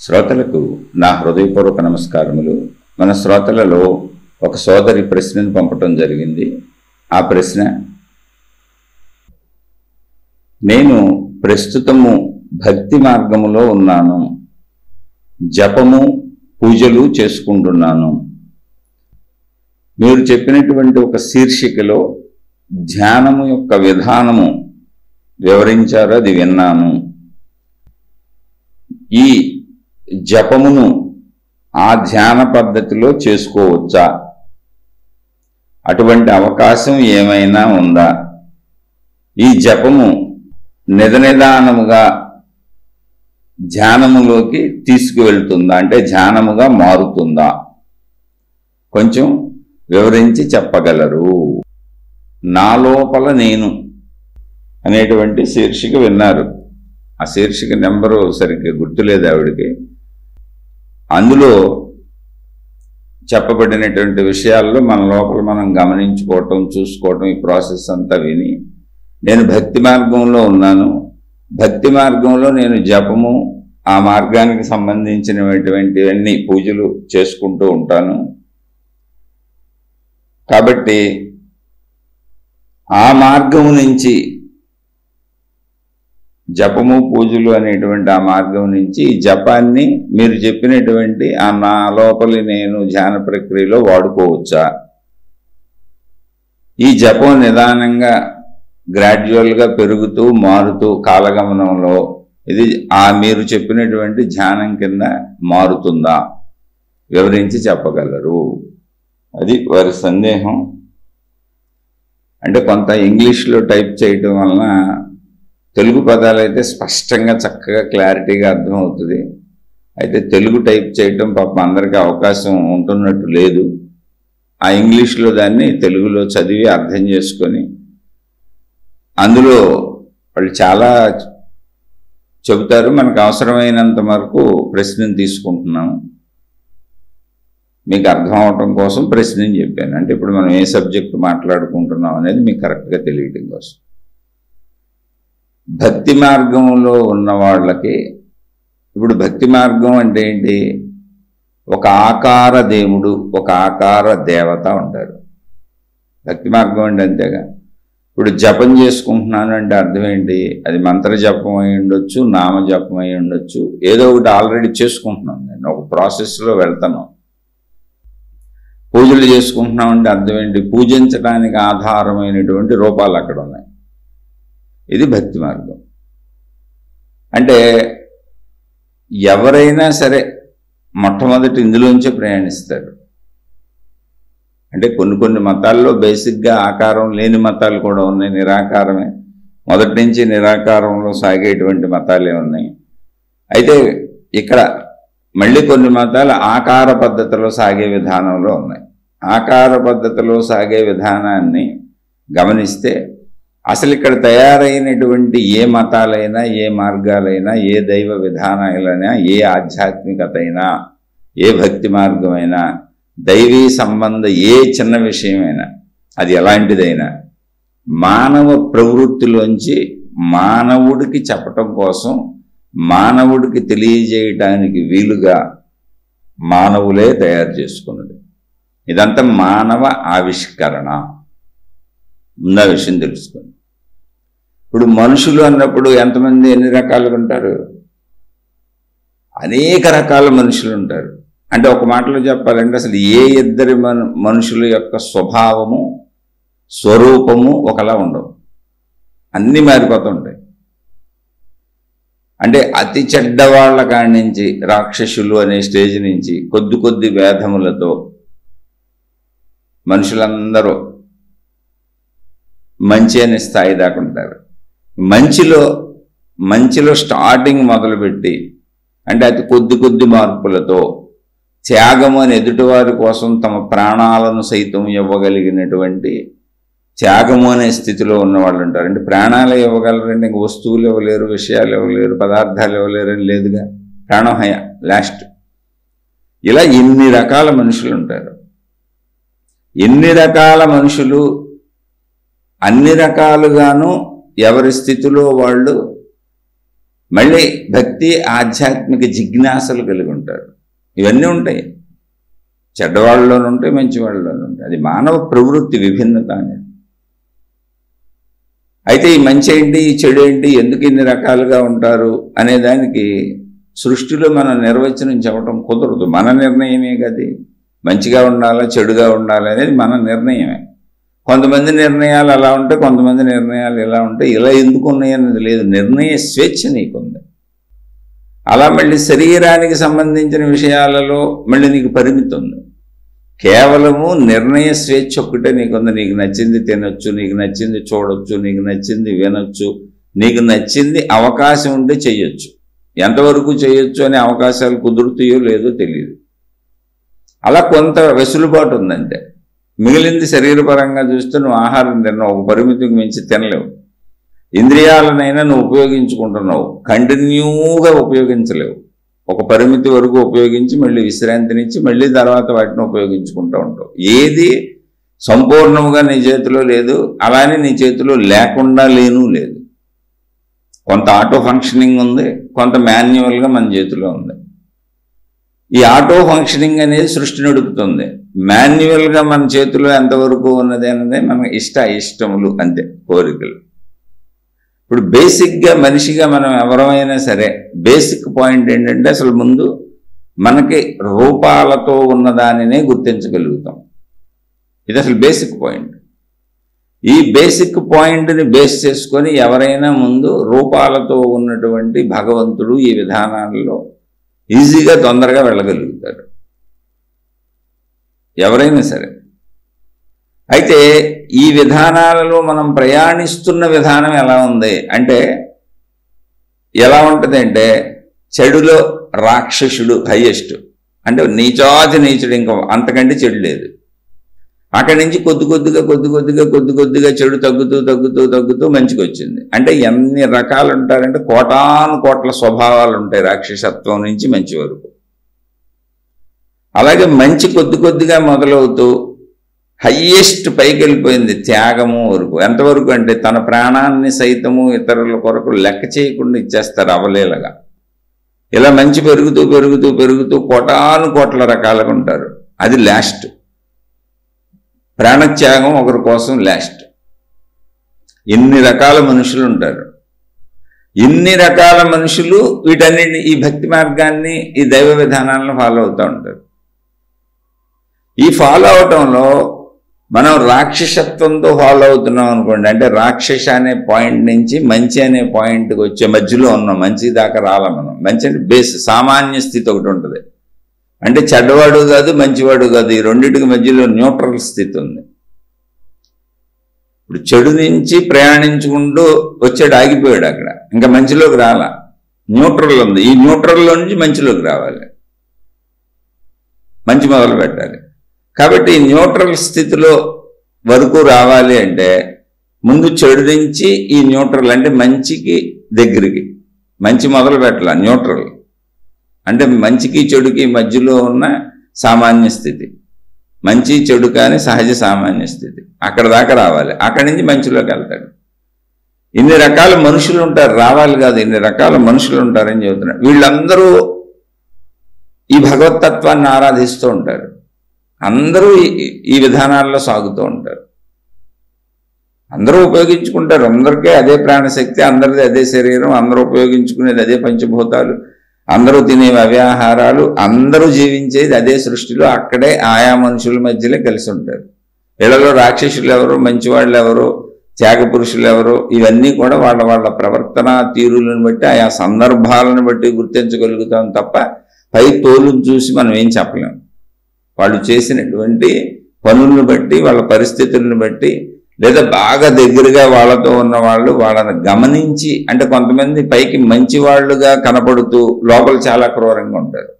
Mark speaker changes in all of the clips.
Speaker 1: శ్రోతలకు నా హృదయపూర్వక నమస్కారములు. మన శ్రోతలలో ఒక సోదరి ప్రశ్నను పంపటం జరిగింది. ఆ ప్రశ్న, నేను ప్రస్తుతము భక్తి మార్గములో ఉన్నాను, జపము పూజలు చేసుకుంటున్నాను. మీరు చెప్పినటువంటి ఒక శీర్షికలో ధ్యానము యొక్క విధానము వివరించారు, అది విన్నాను. ఈ జపమును ఆ ధ్యాన పద్ధతిలో చేసుకోవచ్చా? అటువంటి అవకాశం ఏమైనా ఉందా? ఈ జపము నిదానముగా ధ్యానములోకి తీసుకువెళ్తుందా, అంటే ధ్యానముగా మారుతుందా? కొంచెం వివరించి చెప్పగలరు. నా లోపల నేను అనేటువంటి శీర్షిక విన్నారు. ఆ శీర్షిక నెంబరు సరిగ్గా గుర్తులేదు ఆవిడికి. అందులో చెప్పబడినటువంటి విషయాల్లో మన లోపల మనం గమనించుకోవటం, చూసుకోవటం, ఈ ప్రాసెస్ అంతా విని, నేను భక్తి మార్గంలో ఉన్నాను, భక్తి మార్గంలో నేను జపము ఆ మార్గానికి సంబంధించినటువంటివన్నీ పూజలు చేసుకుంటూ ఉంటాను. కాబట్టి ఆ మార్గము నుంచి, జపము పూజలు అనేటువంటి ఆ మార్గం నుంచి జపాన్ని మీరు చెప్పినటువంటి ఆ నా లోపలి నేను ధ్యాన ప్రక్రియలో వాడుకోవచ్చా? ఈ జపం నిదానంగా గ్రాడ్యువల్గా పెరుగుతూ మారుతూ కాలగమనంలో ఇది మీరు చెప్పినటువంటి ధ్యానం కింద మారుతుందా? వివరించి చెప్పగలరు. అది వారి సందేహం. అంటే కొంత ఇంగ్లీష్లో టైప్ చేయటం వలన తెలుగు పదాలు అయితే స్పష్టంగా చక్కగా క్లారిటీగా అర్థమవుతుంది. అయితే తెలుగు టైప్ చేయటం పాపం అందరికీ అవకాశం ఉంటున్నట్టు లేదు. ఆ ఇంగ్లీష్లో దాన్ని తెలుగులో చదివి అర్థం చేసుకొని, అందులో వాళ్ళు చాలా చెబుతారు. మనకు అవసరమైనంత వరకు ప్రశ్నను తీసుకుంటున్నాము. మీకు అర్థం అవటం కోసం ప్రశ్నని చెప్పాను. అంటే ఇప్పుడు మనం ఏ సబ్జెక్టు మాట్లాడుకుంటున్నాం అనేది మీకు కరెక్ట్గా తెలియటం కోసం. భక్తి మార్గంలో ఉన్న వాళ్ళకి, ఇప్పుడు భక్తి మార్గం అంటే ఏంటి? ఒక ఆకార దేవుడు, ఒక ఆకార దేవత ఉంటారు. భక్తి మార్గం అంటే అంతేగా. ఇప్పుడు జపం చేసుకుంటున్నాను అంటే అర్థం ఏంటి? అది మంత్ర జపం అయి ఉండొచ్చు, నామ జపం అయి ఉండొచ్చు, ఏదో ఒకటి ఆల్రెడీ చేసుకుంటున్నాను. నేను ఒక ప్రాసెస్లో వెళ్తాను. పూజలు చేసుకుంటున్నాం అంటే అర్థం ఏంటి? పూజించడానికి ఆధారమైనటువంటి రూపాలు అక్కడ ఉన్నాయి. ఇది భక్తి మార్గం. అంటే ఎవరైనా సరే మొట్టమొదటి ఇందులోంచే ప్రయాణిస్తారు. అంటే కొన్ని మతాల్లో బేసిక్గా ఆకారం లేని మతాలు కూడా ఉన్నాయి, నిరాకారమే. మొదటి నుంచి నిరాకారంలో సాగేటువంటి మతాలే ఉన్నాయి. అయితే ఇక్కడ మళ్ళీ కొన్ని మతాలు ఆకార పద్ధతిలో సాగే విధానంలో ఉన్నాయి. ఆకార పద్ధతిలో సాగే విధానాన్ని గమనిస్తే అసలు ఇక్కడ తయారైనటువంటి ఏ మతాలైనా, ఏ మార్గాలైనా, ఏ దైవ విధానాలైనా, ఏ ఆధ్యాత్మికత అయినా, ఏ భక్తి మార్గమైనా, దైవీ సంబంధ ఏ చిన్న విషయమైనా, అది ఎలాంటిదైనా, మానవ ప్రవృత్తిలోంచి మానవుడికి చెప్పటం కోసం, మానవుడికి తెలియజేయటానికి వీలుగా మానవులే తయారు చేసుకున్నది. ఇదంతా మానవ ఆవిష్కరణ. ఉన్న విషయం తెలుసుకోండి. ఇప్పుడు మనుషులు అన్నప్పుడు ఎంతమంది, ఎన్ని రకాలుగా ఉంటారు? అనేక రకాల మనుషులు ఉంటారు. అంటే ఒక మాటలో చెప్పాలంటే అసలు ఏ ఇద్దరి మనుషుల యొక్క స్వభావము, స్వరూపము ఒకలా ఉండవు. అన్నీ మారిపోతూ ఉంటాయి. అంటే అతి చెడ్డవాళ్ల కాడి నుంచి, రాక్షసులు అనే స్టేజ్ నుంచి కొద్ది భేదములతో మనుషులందరూ మంచి అనే స్థాయి దాకా ఉంటారు. మంచిలో స్టార్టింగ్ మొదలుపెట్టి, అంటే అతి కొద్ది మార్పులతో త్యాగము అని ఎదుటివారి కోసం తమ ప్రాణాలను సైతం ఇవ్వగలిగినటువంటి త్యాగము అనే స్థితిలో ఉన్న వాళ్ళు ఉంటారు. అంటే ప్రాణాలు ఇవ్వగలరంటే ఇంక వస్తువులు ఇవ్వలేరు, విషయాలు ఇవ్వలేరు, పదార్థాలు ఇవ్వలేరు అని లేదుగా. ప్రాణం హయ లాస్ట్. ఇలా ఎన్ని రకాల మనుషులు ఉంటారు. ఎన్ని రకాల మనుషులు అన్ని రకాలుగాను ఎవరి స్థితిలో వాళ్ళు మళ్ళీ భక్తి ఆధ్యాత్మిక జిజ్ఞాసలు కలిగి ఉంటారు. ఇవన్నీ ఉంటాయి, చెడ్డవాళ్ళలోనూ ఉంటాయి, మంచివాళ్ళలోనూ ఉంటాయి. అది మానవ ప్రవృత్తి విభిన్నత అనేది. అయితే ఈ మంచి ఏంటి, ఈ చెడు ఏంటి, ఎందుకు ఇన్ని రకాలుగా ఉంటారు అనే దానికి సృష్టిలో మనం నిర్వచనం చెప్పడం కుదరదు. మన నిర్ణయమే కదా, మంచిగా ఉండాలా చెడుగా ఉండాలి అనేది మన నిర్ణయమే. కొంతమంది నిర్ణయాలు అలా ఉంటాయి, కొంతమంది నిర్ణయాలు ఇలా ఉంటాయి. ఇలా ఎందుకు ఉన్నాయన్నది లేదు, నిర్ణయ స్వేచ్ఛ నీకుంది. అలా మళ్ళీ శరీరానికి సంబంధించిన విషయాలలో మళ్ళీ నీకు పరిమితి ఉంది. కేవలము నిర్ణయ స్వేచ్ఛ ఒక్కటే నీకుంది. నీకు నచ్చింది తినొచ్చు, నీకు నచ్చింది చూడొచ్చు, నీకు నచ్చింది వినొచ్చు, నీకు నచ్చింది అవకాశం ఉంటే చెయ్యొచ్చు. ఎంతవరకు చేయొచ్చు అనే అవకాశాలు కుదురుతాయో లేదో తెలియదు. అలా కొంత వెసులుబాటు ఉందంటే. మిగిలింది శరీరపరంగా చూస్తే నువ్వు ఆహారం తిన్నావు, ఒక పరిమితికి మించి తినలేవు. ఇంద్రియాలనైనా నువ్వు ఉపయోగించుకుంటున్నావు, కంటిన్యూగా ఉపయోగించలేవు. ఒక పరిమితి వరకు ఉపయోగించి మళ్ళీ విశ్రాంతినిచ్చి మళ్ళీ తర్వాత వాటిని ఉపయోగించుకుంటూ ఉంటావు. ఏది సంపూర్ణంగా నీ చేతిలో లేదు, అలానే నీ చేతిలో లేకుండా లేను లేదు. కొంత ఆటో ఫంక్షనింగ్ ఉంది, కొంత మాన్యువల్గా మన చేతిలో ఉంది. ఈ ఆటో ఫంక్షనింగ్ అనేది సృష్టి నడుపుతుంది. మాన్యువల్గా మన చేతిలో ఎంతవరకు ఉన్నది అన్నదే మన ఇష్టములు, అంతే, కోరికలు. ఇప్పుడు బేసిక్గా మనిషిగా మనం ఎవరైనా సరే బేసిక్ పాయింట్ ఏంటంటే అసలు ముందు మనకి రూపాలతో ఉన్నదానినే గుర్తించగలుగుతాం. ఇది అసలు బేసిక్ పాయింట్. ఈ బేసిక్ పాయింట్ని బేస్ చేసుకొని ఎవరైనా ముందు రూపాలతో ఉన్నటువంటి భగవంతుడు ఈ విధానాల్లో ఈజీగా తొందరగా వెళ్ళగలుగుతారు, ఎవరైనా సరే. అయితే ఈ విధానాలలో మనం ప్రయాణిస్తున్న విధానం ఎలా ఉంది అంటే, ఎలా ఉంటుంది అంటే, చెడులో రాక్షసుడు హయ్యెస్ట్, అంటే నీచాతి నీచుడు, ఇంకా అంతకంటే చెడు లేదు. అక్కడి నుంచి కొద్దిగా చెడు తగ్గుతూ మంచికి వచ్చింది. అంటే ఎన్ని రకాలు ఉంటారంటే కోటాను కోట్ల స్వభావాలు ఉంటాయి రాక్షసత్వం నుంచి మంచి వరకు. అలాగే మంచి కొద్దిగా మొదలవుతూ హయ్యెస్ట్ పైకి వెళ్ళిపోయింది త్యాగము వరకు. ఎంతవరకు అంటే తన ప్రాణాన్ని సైతము ఇతరుల కొరకు లెక్క చేయకుండా ఇచ్చేస్తారు అవలేలగా. ఇలా మంచి పెరుగుతూ కోటాను కోట్ల రకాలుగా ఉంటారు. అది లాస్ట్. ప్రాణత్యాగం ఒకరి కోసం లాస్ట్. ఇన్ని రకాల మనుషులు ఉంటారు. ఇన్ని రకాల మనుషులు వీటన్నిటిని, ఈ భక్తి మార్గాన్ని, ఈ దైవ విధానాలను ఫాలో అవుతూ ఉంటారు. ఈ ఫాలో అవటంలో మనం రాక్షసత్వంతో ఫాలో అవుతున్నాం అనుకోండి, అంటే రాక్షస అనే పాయింట్ నుంచి మంచి అనే పాయింట్కి వచ్చే మధ్యలో ఉన్నాం. మంచి దాకా రాలా మనం. మంచి అంటే బేస్, సామాన్య స్థితి ఒకటి ఉంటుంది. అంటే చెడ్డవాడు కాదు, మంచివాడు కాదు, ఈ రెండింటికి మధ్యలో న్యూట్రల్ స్థితి ఉంది. ఇప్పుడు చెడు నుంచి ప్రయాణించుకుంటూ వచ్చాడు, ఆగిపోయాడు అక్కడ, ఇంకా మంచిలోకి రాలా, న్యూట్రల్ ఉంది. ఈ న్యూట్రల్లో నుంచి మంచిలోకి రావాలి, మంచి మొదలు పెట్టాలి. కాబట్టి న్యూట్రల్ స్థితిలో వరకు రావాలి అంటే ముందు చెడు నుంచి ఈ న్యూట్రల్, అంటే మంచికి దగ్గరికి, మంచి మొదలు పెట్టాల. న్యూట్రల్ అంటే మంచికి చెడుకి మధ్యలో ఉన్న సామాన్య స్థితి, మంచి చెడు కానీ సహజ సామాన్య స్థితి, అక్కడ దాకా రావాలి. అక్కడి నుంచి మంచిలోకి వెళ్తాడు. ఇన్ని రకాల మనుషులు ఉంటారు, రావాలి కాదు, ఇన్ని రకాల మనుషులు ఉంటారని చెబుతున్నారు. వీళ్ళందరూ ఈ భగవతత్వాన్ని ఆరాధిస్తూ ఉంటారు. అందరూ ఈ విధానాల్లో సాగుతూ ఉంటారు. అందరూ ఉపయోగించుకుంటారు. అందరికీ అదే ప్రాణశక్తి, అందరిది అదే శరీరం, అందరూ ఉపయోగించుకునేది అదే పంచభూతాలు, అందరూ తినేవి అవే ఆహారాలు, అందరూ జీవించేది అదే సృష్టిలో. అక్కడే ఆయా మనుషుల మధ్యలో కలిసి ఉంటారు. వీళ్ళలో రాక్షసులు ఎవరు, మంచివాళ్ళు ఎవరు, త్యాగ పురుషులు ఎవరు, ఇవన్నీ కూడా వాళ్ళ వాళ్ళ ప్రవర్తన తీరులను బట్టి, ఆయా సందర్భాలను బట్టి గుర్తించగలుగుతాం తప్ప పై తోలును చూసి మనం ఏం చెప్పలేం. వాళ్ళు చేసినటువంటి పనులను బట్టి, వాళ్ళ పరిస్థితులను బట్టి, లేదా బాగా దగ్గరగా వాళ్ళతో ఉన్న వాళ్ళు వాళ్ళని గమనించి, అంటే కొంతమంది పైకి మంచి వాళ్ళుగా కనపడుతూ లోపల చాలా క్రూరంగా ఉంటారు.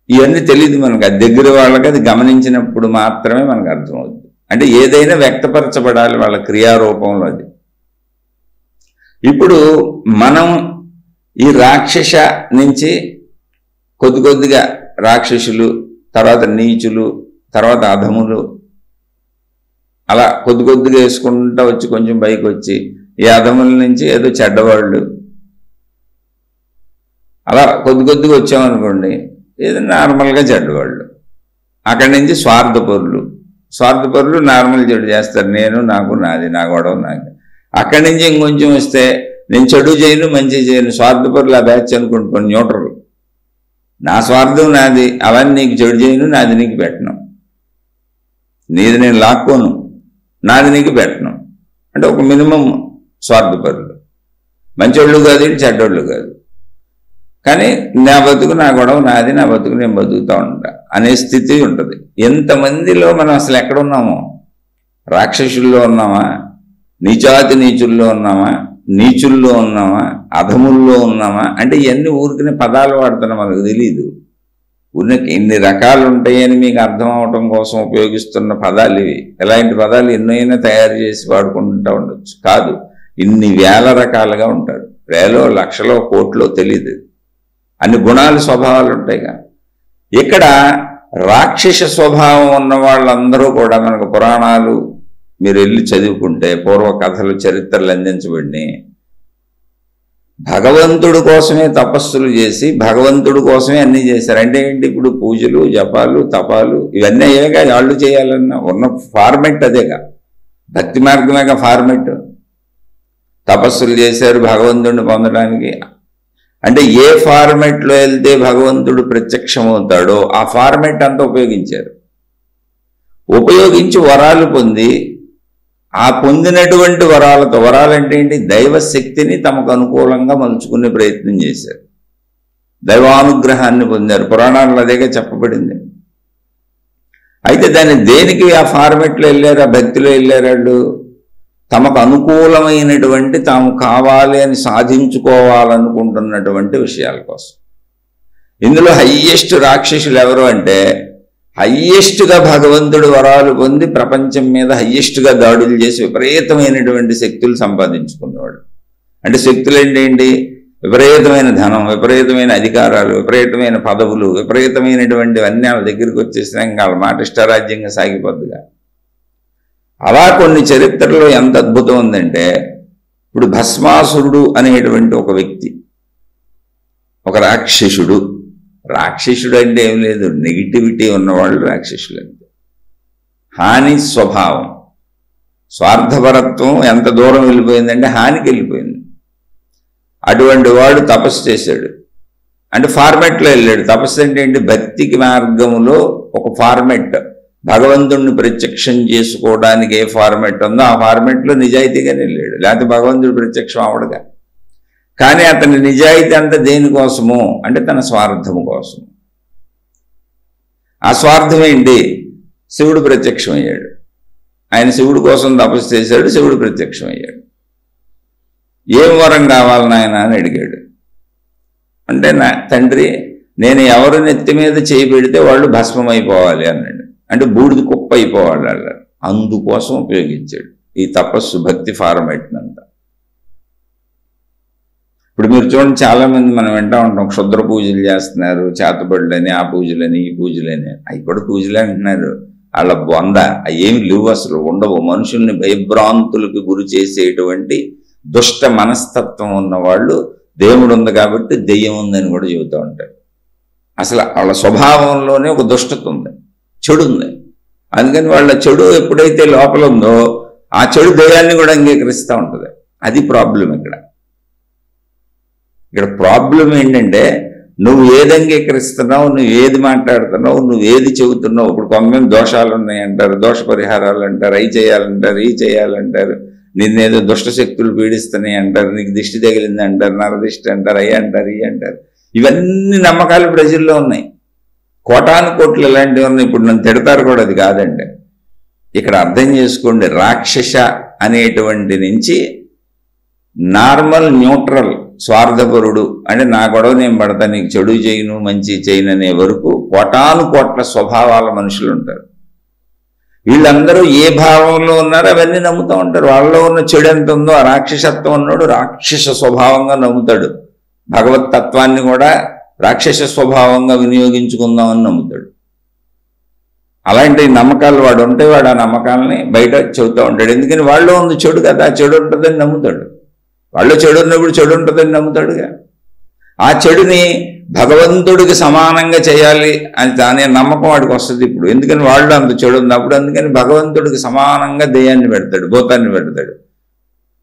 Speaker 1: ఇవన్నీ తెలియదు మనకు, అది దగ్గర వాళ్ళకి అది గమనించినప్పుడు మాత్రమే మనకు అర్థమవుతుంది. అంటే ఏదైనా వ్యక్తపరచబడాలి వాళ్ళ క్రియారూపంలో. అది ఇప్పుడు మనం ఈ రాక్షస నుంచి కొద్దిగా రాక్షసులు, తర్వాత నీచులు, తర్వాత అధములు, అలా కొద్దిగా వేసుకుంటూ వచ్చి కొంచెం పైకి వచ్చి ఈ అధముల నుంచి ఏదో చెడ్డవాళ్ళు, అలా కొద్దిగా వచ్చామనుకోండి, ఏదో నార్మల్గా చెడ్డవాళ్ళు. అక్కడి నుంచి స్వార్థపరులు నార్మల్ చెడు చేస్తారు, నేను నాకు నాది, నా గొడవ నాకు. అక్కడి నుంచి ఇంకొంచెం వస్తే నేను చెడు చేయను మంచి చేయను, స్వార్థపరులు ఆ బ్యాచ్ అనుకుంటున్నాను, న్యూట్రల్. నా స్వార్థం నాది, అవన్నీ నీకు చెడు చేయను, నాది నీకు పెట్టను, నీది నేను లాక్కోను, నాది నీకు పెట్టను అంటే ఒక మినిమం స్వార్థపరులు. మంచోళ్ళు కాదు, చెడ్డోళ్ళు కాదు, కానీ నా బతుకు నా గొడవ నాది, నా బతుకు నేను బతుకుతూ ఉంటా అనే స్థితి ఉంటుంది. ఎంతమందిలో మనం అసలు ఎక్కడున్నామో, రాక్షసుల్లో ఉన్నామా, నీచాతి నీచుల్లో ఉన్నామా, నీచుల్లో ఉన్నామా, అధముల్లో ఉన్నామా అంటే ఇవన్నీ ఊరికనే పదాలు వాడుతున్నా మనకు తెలియదు. ఊరికి ఇన్ని రకాలు ఉంటాయని మీకు అర్థం అవటం కోసం ఉపయోగిస్తున్న పదాలు ఇవి. ఎలాంటి పదాలు ఎన్నైనా తయారు చేసి వాడుకుంటూ ఉండొచ్చు, కాదు ఇన్ని వేల రకాలుగా ఉంటారు, వేలో లక్షలో కోట్లో తెలియదు. అన్ని గుణాలు స్వభావాలు ఉంటాయిగా. ఇక్కడ రాక్షస స్వభావం ఉన్న వాళ్ళందరూ కూడా మనకు పురాణాలు మీరు వెళ్ళి చదువుకుంటే పూర్వ కథలు చరిత్రలు అందించబడినాయి. భగవంతుడి కోసమే తపస్సులు చేసి భగవంతుడి కోసమే అన్నీ చేశారు. అంటే ఏంటి, ఇప్పుడు పూజలు జపాలు తపాలు ఇవన్నీ అయ్యేగా వాళ్ళు చేయాలన్నా ఉన్న ఫార్మెట్ అదేగా, భక్తి మార్గమేగా ఫార్మెట్. తపస్సులు చేశారు భగవంతుడిని పొందడానికి. అంటే ఏ ఫార్మెట్లో వెళ్తే భగవంతుడు ప్రత్యక్షమవుతాడో ఆ ఫార్మెట్ అంతా ఉపయోగించారు. ఉపయోగించి వరాలు పొంది ఆ పొందినటువంటి వరాలతో, వరాలంటే ఏంటి, దైవశక్తిని తమకు అనుకూలంగా మలుచుకునే ప్రయత్నం చేశారు, దైవానుగ్రహాన్ని పొందారు. పురాణాల్లో అదేగా చెప్పబడింది. అయితే దాన్ని దేనికి ఆ ఫార్మెట్లో వెళ్ళారు, ఆ భక్తిలో వెళ్ళారు వాళ్ళు, తమకు అనుకూలమైనటువంటి తాము కావాలి అని సాధించుకోవాలనుకుంటున్నటువంటి విషయాల కోసం. ఇందులో హయ్యెస్ట్ రాక్షసులు ఎవరు అంటే, హయ్యెస్ట్గా భగవంతుడు వరాలు పొంది ప్రపంచం మీద హయ్యెస్ట్గా దాడులు చేసి విపరీతమైనటువంటి శక్తులు సంపాదించుకున్నవాడు. అంటే శక్తులు ఏంటి, విపరీతమైన ధనం, విపరీతమైన అధికారాలు, విపరీతమైన పదవులు, విపరీతమైనటువంటివన్నీ వాళ్ళ దగ్గరికి వచ్చేసినా ఇంకా వాళ్ళ మాట ఇష్టారాజ్యంగా సాగిపోద్దుగా. అలా కొన్ని చరిత్రలో ఎంత అద్భుతం ఉందంటే, ఇప్పుడు భస్మాసురుడు అనేటువంటి ఒక వ్యక్తి, ఒక రాక్షసుడు. రాక్షసుడు అంటే ఏం లేదు, నెగిటివిటీ ఉన్నవాళ్ళు రాక్షసులు అంటే. హాని స్వభావం, స్వార్థపరత్వం ఎంత దూరం వెళ్ళిపోయిందంటే హానికి వెళ్ళిపోయింది. అటువంటి వాడు తపస్సు చేశాడు, అంటే ఫార్మెట్లో వెళ్ళాడు. తపస్సు అంటే ఏంటి, భక్తికి మార్గములో ఒక ఫార్మెట్, భగవంతుడిని ప్రత్యక్షం చేసుకోవడానికి ఏ ఫార్మెట్ ఉందో ఆ ఫార్మెట్లో నిజాయితీగానే వెళ్ళాడు, లేకపోతే భగవంతుడు ప్రత్యక్షం అవడుగా. కానీ అతని నిజాయితీ అంతా దేనికోసము అంటే తన స్వార్థము కోసం. ఆ స్వార్థం ఏంటి, శివుడు ప్రత్యక్షమయ్యాడు. ఆయన శివుడి కోసం తపస్సు చేశాడు, శివుడు ప్రత్యక్షమయ్యాడు. ఏం వరం కావాలి నాయన అని అడిగాడు. అంటే నా తండ్రి, నేను ఎవరు నెత్తి మీద చేయి పెడితే వాళ్ళు భస్మం అయిపోవాలి అన్నాడు. అంటే బూడిద కుప్ప అయిపోవాలి అన్నాడు. అందుకోసం ఉపయోగించాడు ఈ తపస్సు భక్తి ఫార్మేట్నంతా. ఇప్పుడు మీరు చూడండి, చాలామంది మనం వింటూ ఉంటాం, క్షుద్ర పూజలు చేస్తున్నారు, చేతబడులని, ఆ పూజలని ఈ పూజలని. అవి కూడా పూజలే అంటున్నారు. వాళ్ళ బొంద అవి ఏమి లేవు, అసలు ఉండవు. మనుషుల్ని భయభ్రాంతులకు గురి చేసేటువంటి దుష్ట మనస్తత్వం ఉన్నవాళ్ళు దేవుడు ఉంది కాబట్టి దెయ్యం ఉందని కూడా చెబుతూ ఉంటారు. అసలు వాళ్ళ స్వభావంలోనే ఒక దుష్టత ఉంది, చెడు ఉంది. అందుకని వాళ్ళ చెడు ఎప్పుడైతే లోపల ఉందో ఆ చెడు దెయ్యాన్ని కూడా అంగీకరిస్తూ ఉంటుంది. అది ప్రాబ్లం. ఇక్కడ ప్రాబ్లం ఏంటంటే, నువ్వు ఏది అంగీకరిస్తున్నావు, నువ్వు ఏది మాట్లాడుతున్నావు, నువ్వు ఏది చెబుతున్నావు. ఇప్పుడు కొంతమంది దోషాలు ఉన్నాయంటారు, దోష పరిహారాలు అంటారు, అవి చేయాలంటారు, ఈ చేయాలంటారు, నిన్నేదో దుష్ట శక్తులు పీడిస్తున్నాయి అంటారు, నీకు దిష్టి తగిలింది అంటారు, నరదిష్టి అంటారు, అయ్యి అంటారు, ఇవి అంటారు. ఇవన్నీ నమ్మకాలు ప్రజల్లో ఉన్నాయి, కోటాను కోట్లు ఇలాంటివి ఉన్నాయి. ఇప్పుడు నన్ను తిడతారు కూడా, అది కాదండి. ఇక్కడ అర్థం చేసుకోండి, రాక్షస అనేటువంటి నుంచి నార్మల్ న్యూట్రల్ స్వార్థపరుడు అంటే నా గొడవ నేను పడతా, నీకు చెడు చేయను మంచి చేయను అనే వరకు కోటాను కోట్ల స్వభావాల మనుషులు ఉంటారు. వీళ్ళందరూ ఏ భావంలో ఉన్నారో అవన్నీ నమ్ముతూ ఉంటారు. వాళ్ళలో ఉన్న చెడు ఎంత ఉందో ఆ రాక్షసత్వం ఉన్నాడు రాక్షస స్వభావంగా నమ్ముతాడు. భగవత్ తత్వాన్ని కూడా రాక్షస స్వభావంగా వినియోగించుకుందామని నమ్ముతాడు. అలాంటి నమ్మకాలు వాడు ఉంటే వాడు ఆ నమ్మకాలని బయట చెబుతూ ఉంటాడు. ఎందుకని వాళ్ళలో ఉంది చెడు కదా, చెడు ఉంటుందని నమ్ముతాడు. వాళ్ళు చెడు ఉన్నప్పుడు చెడు ఉంటుందని నమ్ముతాడుగా. ఆ చెడుని భగవంతుడికి సమానంగా చేయాలి అనే నమ్మకం వాడికి వస్తుంది ఇప్పుడు. ఎందుకని వాళ్ళు అంత చెడు ఉన్నప్పుడు, అందుకని భగవంతుడికి సమానంగా దెయ్యాన్ని పెడతాడు, భూతాన్ని పెడతాడు.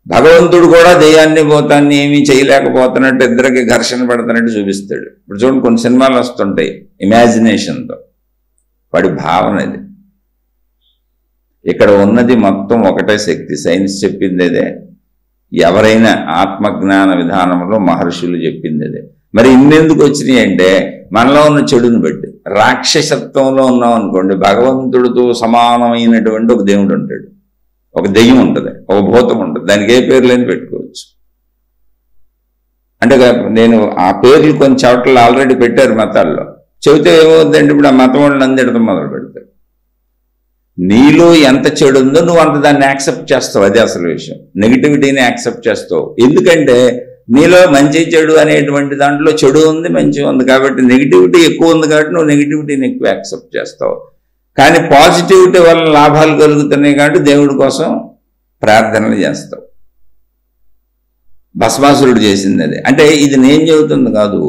Speaker 1: భగవంతుడు కూడా దెయ్యాన్ని భూతాన్ని ఏమీ చేయలేకపోతున్నట్టు, ఇద్దరికి ఘర్షణ పడుతున్నట్టు చూపిస్తాడు. ఇప్పుడు చూడండి, కొన్ని సినిమాలు వస్తుంటాయి ఇమాజినేషన్తో, వాడి భావన ఇది. ఇక్కడ ఉన్నది మొత్తం ఒకటే శక్తి. సైన్స్ చెప్పింది అదే, ఎవరైనా ఆత్మజ్ఞాన విధానంలో మహర్షులు చెప్పింది అదే. మరి ఇన్నెందుకు వచ్చినాయి అంటే మనలో ఉన్న చెడుని బట్టి. రాక్షసత్వంలో ఉన్నాం అనుకోండి, భగవంతుడితో సమానమైనటువంటి ఒక దేవుడు ఉంటాడు, ఒక దెయ్యం ఉంటుంది, ఒక భూతం ఉంటుంది. దానికి ఏ పేర్లని పెట్టుకోవచ్చు. అంటే నేను ఆ పేర్లు కొన్ని చోట్ల ఆల్రెడీ పెట్టారు మతాల్లో. చెబితే ఏమవుతుందంటే ఇప్పుడు ఆ మతం వాళ్ళని అందెడతాం మొదలు పెడతారు. నీలో ఎంత చెడు ఉందో నువ్వు అంత దాన్ని యాక్సెప్ట్ చేస్తావు. అదే అసలు విషయం. నెగిటివిటీని యాక్సెప్ట్ చేస్తావు. ఎందుకంటే నీలో మంచి చెడు అనేటువంటి దాంట్లో చెడు ఉంది, మంచి ఉంది. కాబట్టి నెగిటివిటీ ఎక్కువ ఉంది కాబట్టి నువ్వు నెగిటివిటీని ఎక్కువ యాక్సెప్ట్ చేస్తావు. కానీ పాజిటివిటీ వల్ల లాభాలు కలుగుతున్నాయి కాబట్టి దేవుడి కోసం ప్రార్థనలు చేస్తావు. భస్మాసురుడు చేసింది అదే. అంటే ఇది నేను చెబుతుంది కాదు,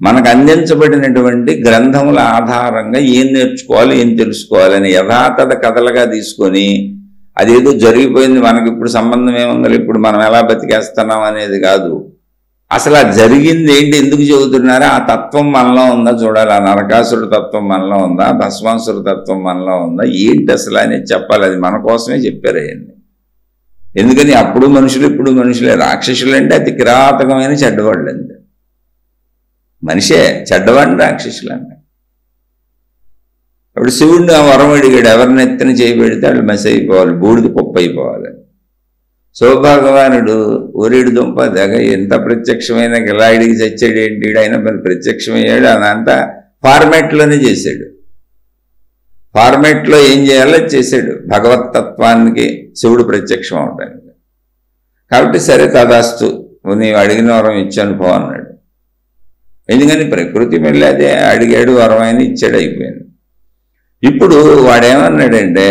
Speaker 1: మనకు అందించబడినటువంటి గ్రంథముల ఆధారంగా ఏం నేర్చుకోవాలి, ఏం తెలుసుకోవాలని యథాతథ కథలుగా తీసుకొని అదేదో జరిగిపోయింది, మనకి ఇప్పుడు సంబంధం ఏముందో, ఇప్పుడు మనం ఎలా బతికేస్తున్నాం అనేది కాదు. అసలు ఆ జరిగింది ఏంటి, ఎందుకు చెబుతున్నారో ఆ తత్వం మనలో ఉందా చూడాలి. ఆ నరకాసురుడు తత్వం మనలో ఉందా, భస్మాసురుడు తత్వం మనలో ఉందా, ఏంటి అసలు అనేది చెప్పాలి. అది మన కోసమే చెప్పారు అయ్యండి. ఎందుకని అప్పుడు మనుషులు ఇప్పుడు మనుషులే. రాక్షసులు అంటే అతి కిరాతకమైన చెడ్డవాళ్ళు అంతే. మనిషే చెడ్డవాడిని రాక్షసులు అంటే. అప్పుడు శివుడిని ఆ వరం అడిగాడు, ఎవరిని ఎత్తున చేయబెడితే వాళ్ళు మెస్ అయిపోవాలి, బూడిద కుప్ప అయిపోవాలి. శివభగవానుడు ఊరేడు దుంప తెగ ఎంత ప్రత్యక్షమైన గిలాయిడికి చచ్చాడు ఏంటి, ఆయన మరి ప్రత్యక్షమయ్యాడు. అదంతా ఫార్మాట్లోనే చేశాడు. ఫార్మాట్లో ఏం చేయాలో చేశాడు, భగవతత్వానికి శివుడు ప్రత్యక్షం అవటానికి. కాబట్టి సరే తదాస్తు, నీవు అడిగిన వరం ఇచ్చాను పో అన్నాడు. ఎందుకని ప్రకృతి మళ్ళీ అదే అడిగాడు, వరం ఆయన ఇచ్చాడు, అయిపోయింది. ఇప్పుడు వాడేమన్నాడంటే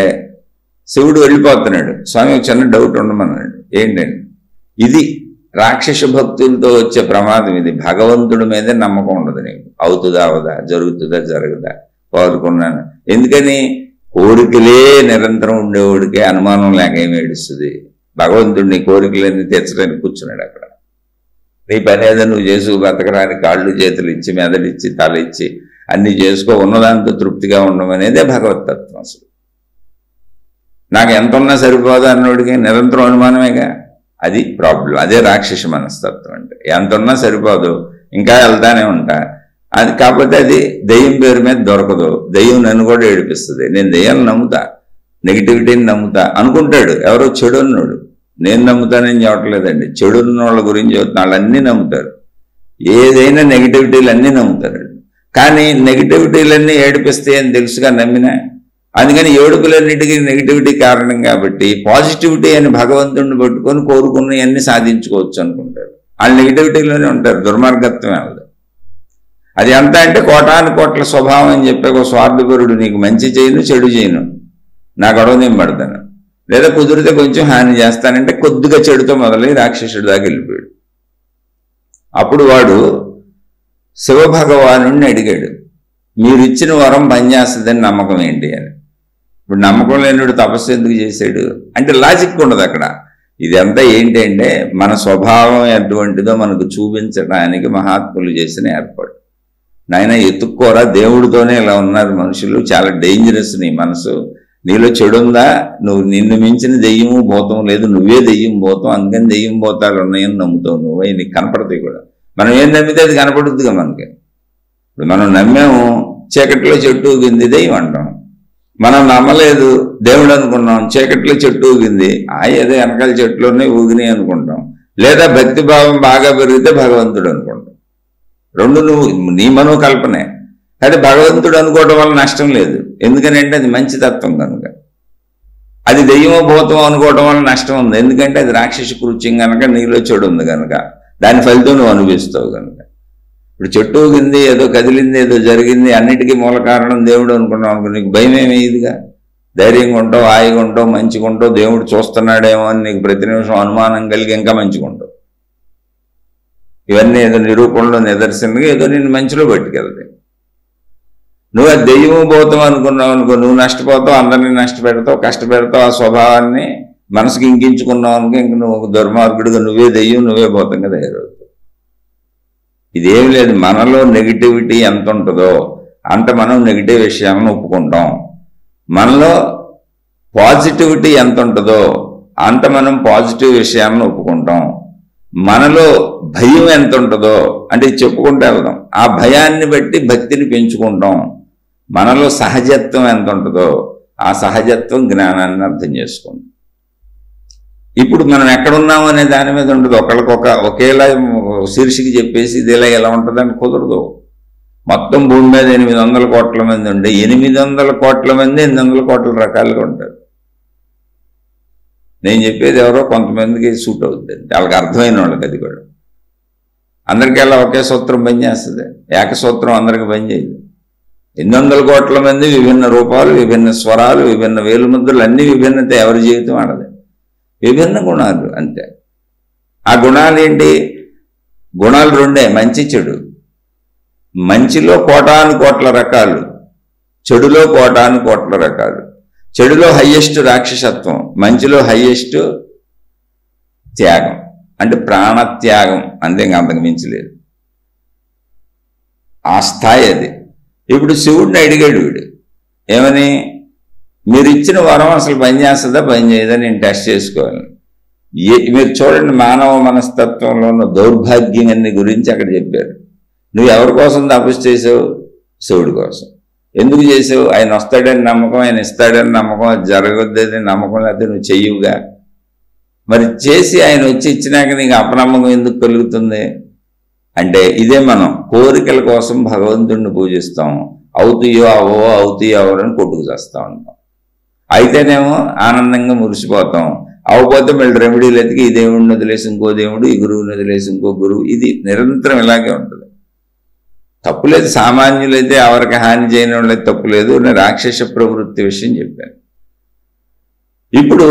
Speaker 1: శివుడు వెళ్ళిపోతున్నాడు, స్వామి ఒక చిన్న డౌట్ ఉండమన్నాడు. ఏంటండి ఇది, రాక్షస భక్తులతో వచ్చే ప్రమాదం ఇది. భగవంతుడి మీదే నమ్మకం ఉండదు నీకు. అవుతుందా అవదా, జరుగుతుందా జరగదా, కోరుకున్నాను. ఎందుకని కోరికలే నిరంతరం ఉండేవాడికే అనుమానం లేక ఏమి ఏడుస్తుంది. భగవంతుడిని కోరికలన్నీ తీర్చడానికి కూర్చున్నాడు అక్కడ. నీ పని ఏదో నువ్వు చేసుకు బతకడానికి కాళ్ళు చేతులు ఇచ్చి మెదడిచ్చి తల ఇచ్చి అన్నీ చేసుకో, ఉన్నదాంతో తృప్తిగా ఉండమనేదే భగవతత్వం. అసలు నాకు ఎంత ఉన్నా సరిపోదు అన్నోడికి నిరంతరం అనుమానమేగా, అది ప్రాబ్లం. అదే రాక్షస మనస్తత్వం అంటే. ఎంత ఉన్నా సరిపోదు, ఇంకా వెళ్తానే ఉంటా. అది కాకపోతే అది దెయ్యం పేరు మీద దొరకదు. దెయ్యం నన్ను కూడా ఏడిపిస్తుంది. నేను దెయ్యాన్ని నమ్ముతా, నెగిటివిటీని నమ్ముతా అనుకుంటాడు ఎవరో చెడు అన్నాడు. నేను నమ్ముతానని చెప్పట్లేదండి, చెడున్న వాళ్ళ గురించి చెబుతున్నా. వాళ్ళన్నీ నమ్ముతారు, ఏదైనా నెగిటివిటీలన్నీ నమ్ముతారు. కానీ నెగిటివిటీలన్నీ ఏడిపిస్తాయి అని తెలుసుగా నమ్మినా. అందుకని ఏడుపులన్నిటికీ నెగిటివిటీ కారణం కాబట్టి పాజిటివిటీ అని భగవంతుడిని పట్టుకొని కోరుకున్నవన్నీ సాధించుకోవచ్చు అనుకుంటారు. వాళ్ళు నెగిటివిటీలోనే ఉంటారు, దుర్మార్గత్వం అవ్వదు. అది ఎంత అంటే కోటాను కోట్ల స్వభావం అని చెప్పే ఒక స్వార్థపరుడు, నీకు మంచి చేయను చెడు చేయను, నా గొడవ నేను పడతాను, లేదా కుదిరితే కొంచెం హాని చేస్తానంటే కొద్దిగా చెడుతో మొదలై రాక్షసుడి దాకా వెళ్ళిపోయాడు. అప్పుడు వాడు శివభగవానుడిని అడిగాడు, మీరు ఇచ్చిన వరం పనిచేస్తుందని నమ్మకం ఏంటి అని. ఇప్పుడు నమ్మకం లేనివాడు తపస్సు ఎందుకు చేశాడు అంటే లాజిక్ ఉండదు అక్కడ. ఇదంతా ఏంటి అంటే మన స్వభావం ఎటువంటిదో మనకు చూపించడానికి మహాత్ములు చేసిన ఏర్పాటు. నాయన ఎత్తుక్కోరా, దేవుడితోనే ఇలా ఉన్నారు మనుషులు, చాలా డేంజరస్ నీ మనసు, నీలో చెడుందా, నువ్వు నిన్ను మించిన దెయ్యము భూతం లేదు, నువ్వే దెయ్యం భూతం, అందుకని దెయ్యం భూతాలు ఉన్నాయని నమ్ముతావు నువ్వు, అవి నీకు కనపడతాయి కూడా. మనం ఏం నమ్మితే అది కనపడుద్దిగా మనకి. ఇప్పుడు మనం నమ్మాము చీకట్లో చెట్టు ఊగింది దెయ్యం అంటాం, మనం నమ్మలేదు దేవుడు అనుకున్నాం, చీకట్లో చెట్టు ఊగింది ఏదో వెనకాల చెట్లోనే ఊగినాయి అనుకుంటాం, లేదా భక్తి భావం బాగా పెరిగితే భగవంతుడు అనుకుంటాం. రెండు నువ్వు నీ మనోకల్పనే. అయితే భగవంతుడు అనుకోవడం వల్ల నష్టం లేదు, ఎందుకనంటే అది మంచి తత్వం కనుక. అది దెయ్యమో భూతమో అనుకోవడం వల్ల నష్టం ఉంది, ఎందుకంటే అది రాక్షస కృత్యం కనుక, నీలో చెడు ఉంది కనుక, దాని ఫలితం నువ్వు అనుభవిస్తావు కనుక. ఇప్పుడు చెట్టు ఊగింది, ఏదో కదిలింది, ఏదో జరిగింది, అన్నిటికీ మూల కారణం దేవుడు అనుకున్నావు అనుకో, నీకు భయం ఏమయ్యేదిగా, ధైర్యంగా ఉంటావు, హాయిగా ఉంటావు, మంచిగా ఉంటావు. దేవుడు చూస్తున్నాడేమో అని నీకు ప్రతి నిమిషం అనుమానం కలిగి ఇంకా మంచిగా ఉంటావు. ఇవన్నీ ఏదో నిరూపణలో నిదర్శనంగా ఏదో నిన్ను మంచిలో పట్టుకెళ్తాయి. నువ్వు ఆ దెయ్యము పోతావు అనుకున్నావు అనుకో, నువ్వు నష్టపోతావు, అందరినీ నష్టపెడతావు, కష్టపెడతావు. ఆ స్వభావాన్ని మనసుకి ఇంకించుకున్నావు అనుకో, ఇంక నువ్వు దుర్మార్గుడిగా నువ్వే దెయ్యం, నువ్వే పోతంగా తయారవుతావు. ఇదేమి లేదు, మనలో నెగిటివిటీ ఎంత ఉంటుందో అంత మనం నెగిటివ్ విషయాలను ఒప్పుకుంటాం. మనలో పాజిటివిటీ ఎంత ఉంటుందో అంత మనం పాజిటివ్ విషయాలను ఒప్పుకుంటాం. మనలో భయం ఎంత ఉంటుందో అంటే చెప్పుకుంటూ వెళ్దాం, ఆ భయాన్ని బట్టి భక్తిని పెంచుకుంటాం. మనలో సహజత్వం ఎంత ఉంటుందో ఆ సహజత్వం జ్ఞానాన్ని అర్థం చేసుకుంటాం. ఇప్పుడు మనం ఎక్కడున్నాము అనే దాని మీద ఉండదు. ఒకేలా శీర్షిక చెప్పేసి ఇది ఎలా ఉంటుందని కుదరదు. మొత్తం భూమి మీద 800 కోట్ల మంది ఉండే 800 కోట్ల మంది 800 కోట్ల రకాలుగా ఉంటారు. నేను చెప్పేది ఎవరో కొంతమందికి సూట్ అవుతుంది, వాళ్ళకి అర్థమైన వాళ్ళకి. అది కూడా అందరికీ అలా ఒకే సూత్రం పనిచేస్తుంది, ఏకసూత్రం అందరికి పనిచేయదు. 800 కోట్ల మంది విభిన్న రూపాలు, విభిన్న స్వరాలు, విభిన్న వేలుముద్రలు, అన్ని విభిన్నత. ఎవరి జీవితం ఆడదు, విభిన్న గుణాలు అంతే. ఆ గుణాలు ఏంటి? గుణాలు రెండే, మంచి చెడు. మంచిలో కోటాను కోట్ల రకాలు, చెడులో కోటాను కోట్ల రకాలు. చెడులో హయ్యెస్ట్ రాక్షసత్వం, మంచిలో హయ్యెస్ట్ త్యాగం, అంటే ప్రాణత్యాగం. అంతే, అంతకు మించలేదు. ఆ స్థాయి అది. ఇప్పుడు శివుడిని అడిగాడు వీడు, ఏమని? మీరు ఇచ్చిన వరం అసలు పనిచేస్తుందా పనిచేయదా నేను టెస్ట్ చేసుకోవాలి. మీరు చూడండి, మానవ మనస్తత్వంలో ఉన్న దౌర్భాగ్యం అన్ని గురించి అక్కడ చెప్పారు. నువ్వు ఎవరి కోసం తపస్సు చేసావు? శివుడి కోసం. ఎందుకు చేసావు? ఆయన వస్తాడని నమ్మకం, ఆయన ఇస్తాడని నమ్మకం, అది జరగొద్దని నమ్మకం, లేకపోతే నువ్వు చెయ్యవుగా. మరి చేసి ఆయన వచ్చి ఇచ్చినాక నీకు అపనమ్మకం ఎందుకు కలుగుతుంది అంటే, ఇదే మనం కోరికల కోసం భగవంతుడిని పూజిస్తాం. అవుతాయో అవో, అవుతాయో అవరని కొట్టుకు చేస్తూ ఉంటాం. అయితేనేమో ఆనందంగా మురిసిపోతాం, అవపోతే మళ్ళీ రెమెడీలు ఎతికి ఈ దేవుడిని వదిలేసి ఇంకో దేవుడు, ఈ గురువుని వదిలేసి ఇంకో గురువు. ఇది నిరంతరం ఇలాగే ఉంటుంది. తప్పులేదు, సామాన్యులైతే ఎవరికి హాని చేయని వాళ్ళకి తప్పులేదు. నేను రాక్షస ప్రవృత్తి విషయం చెప్పాను. ఇప్పుడు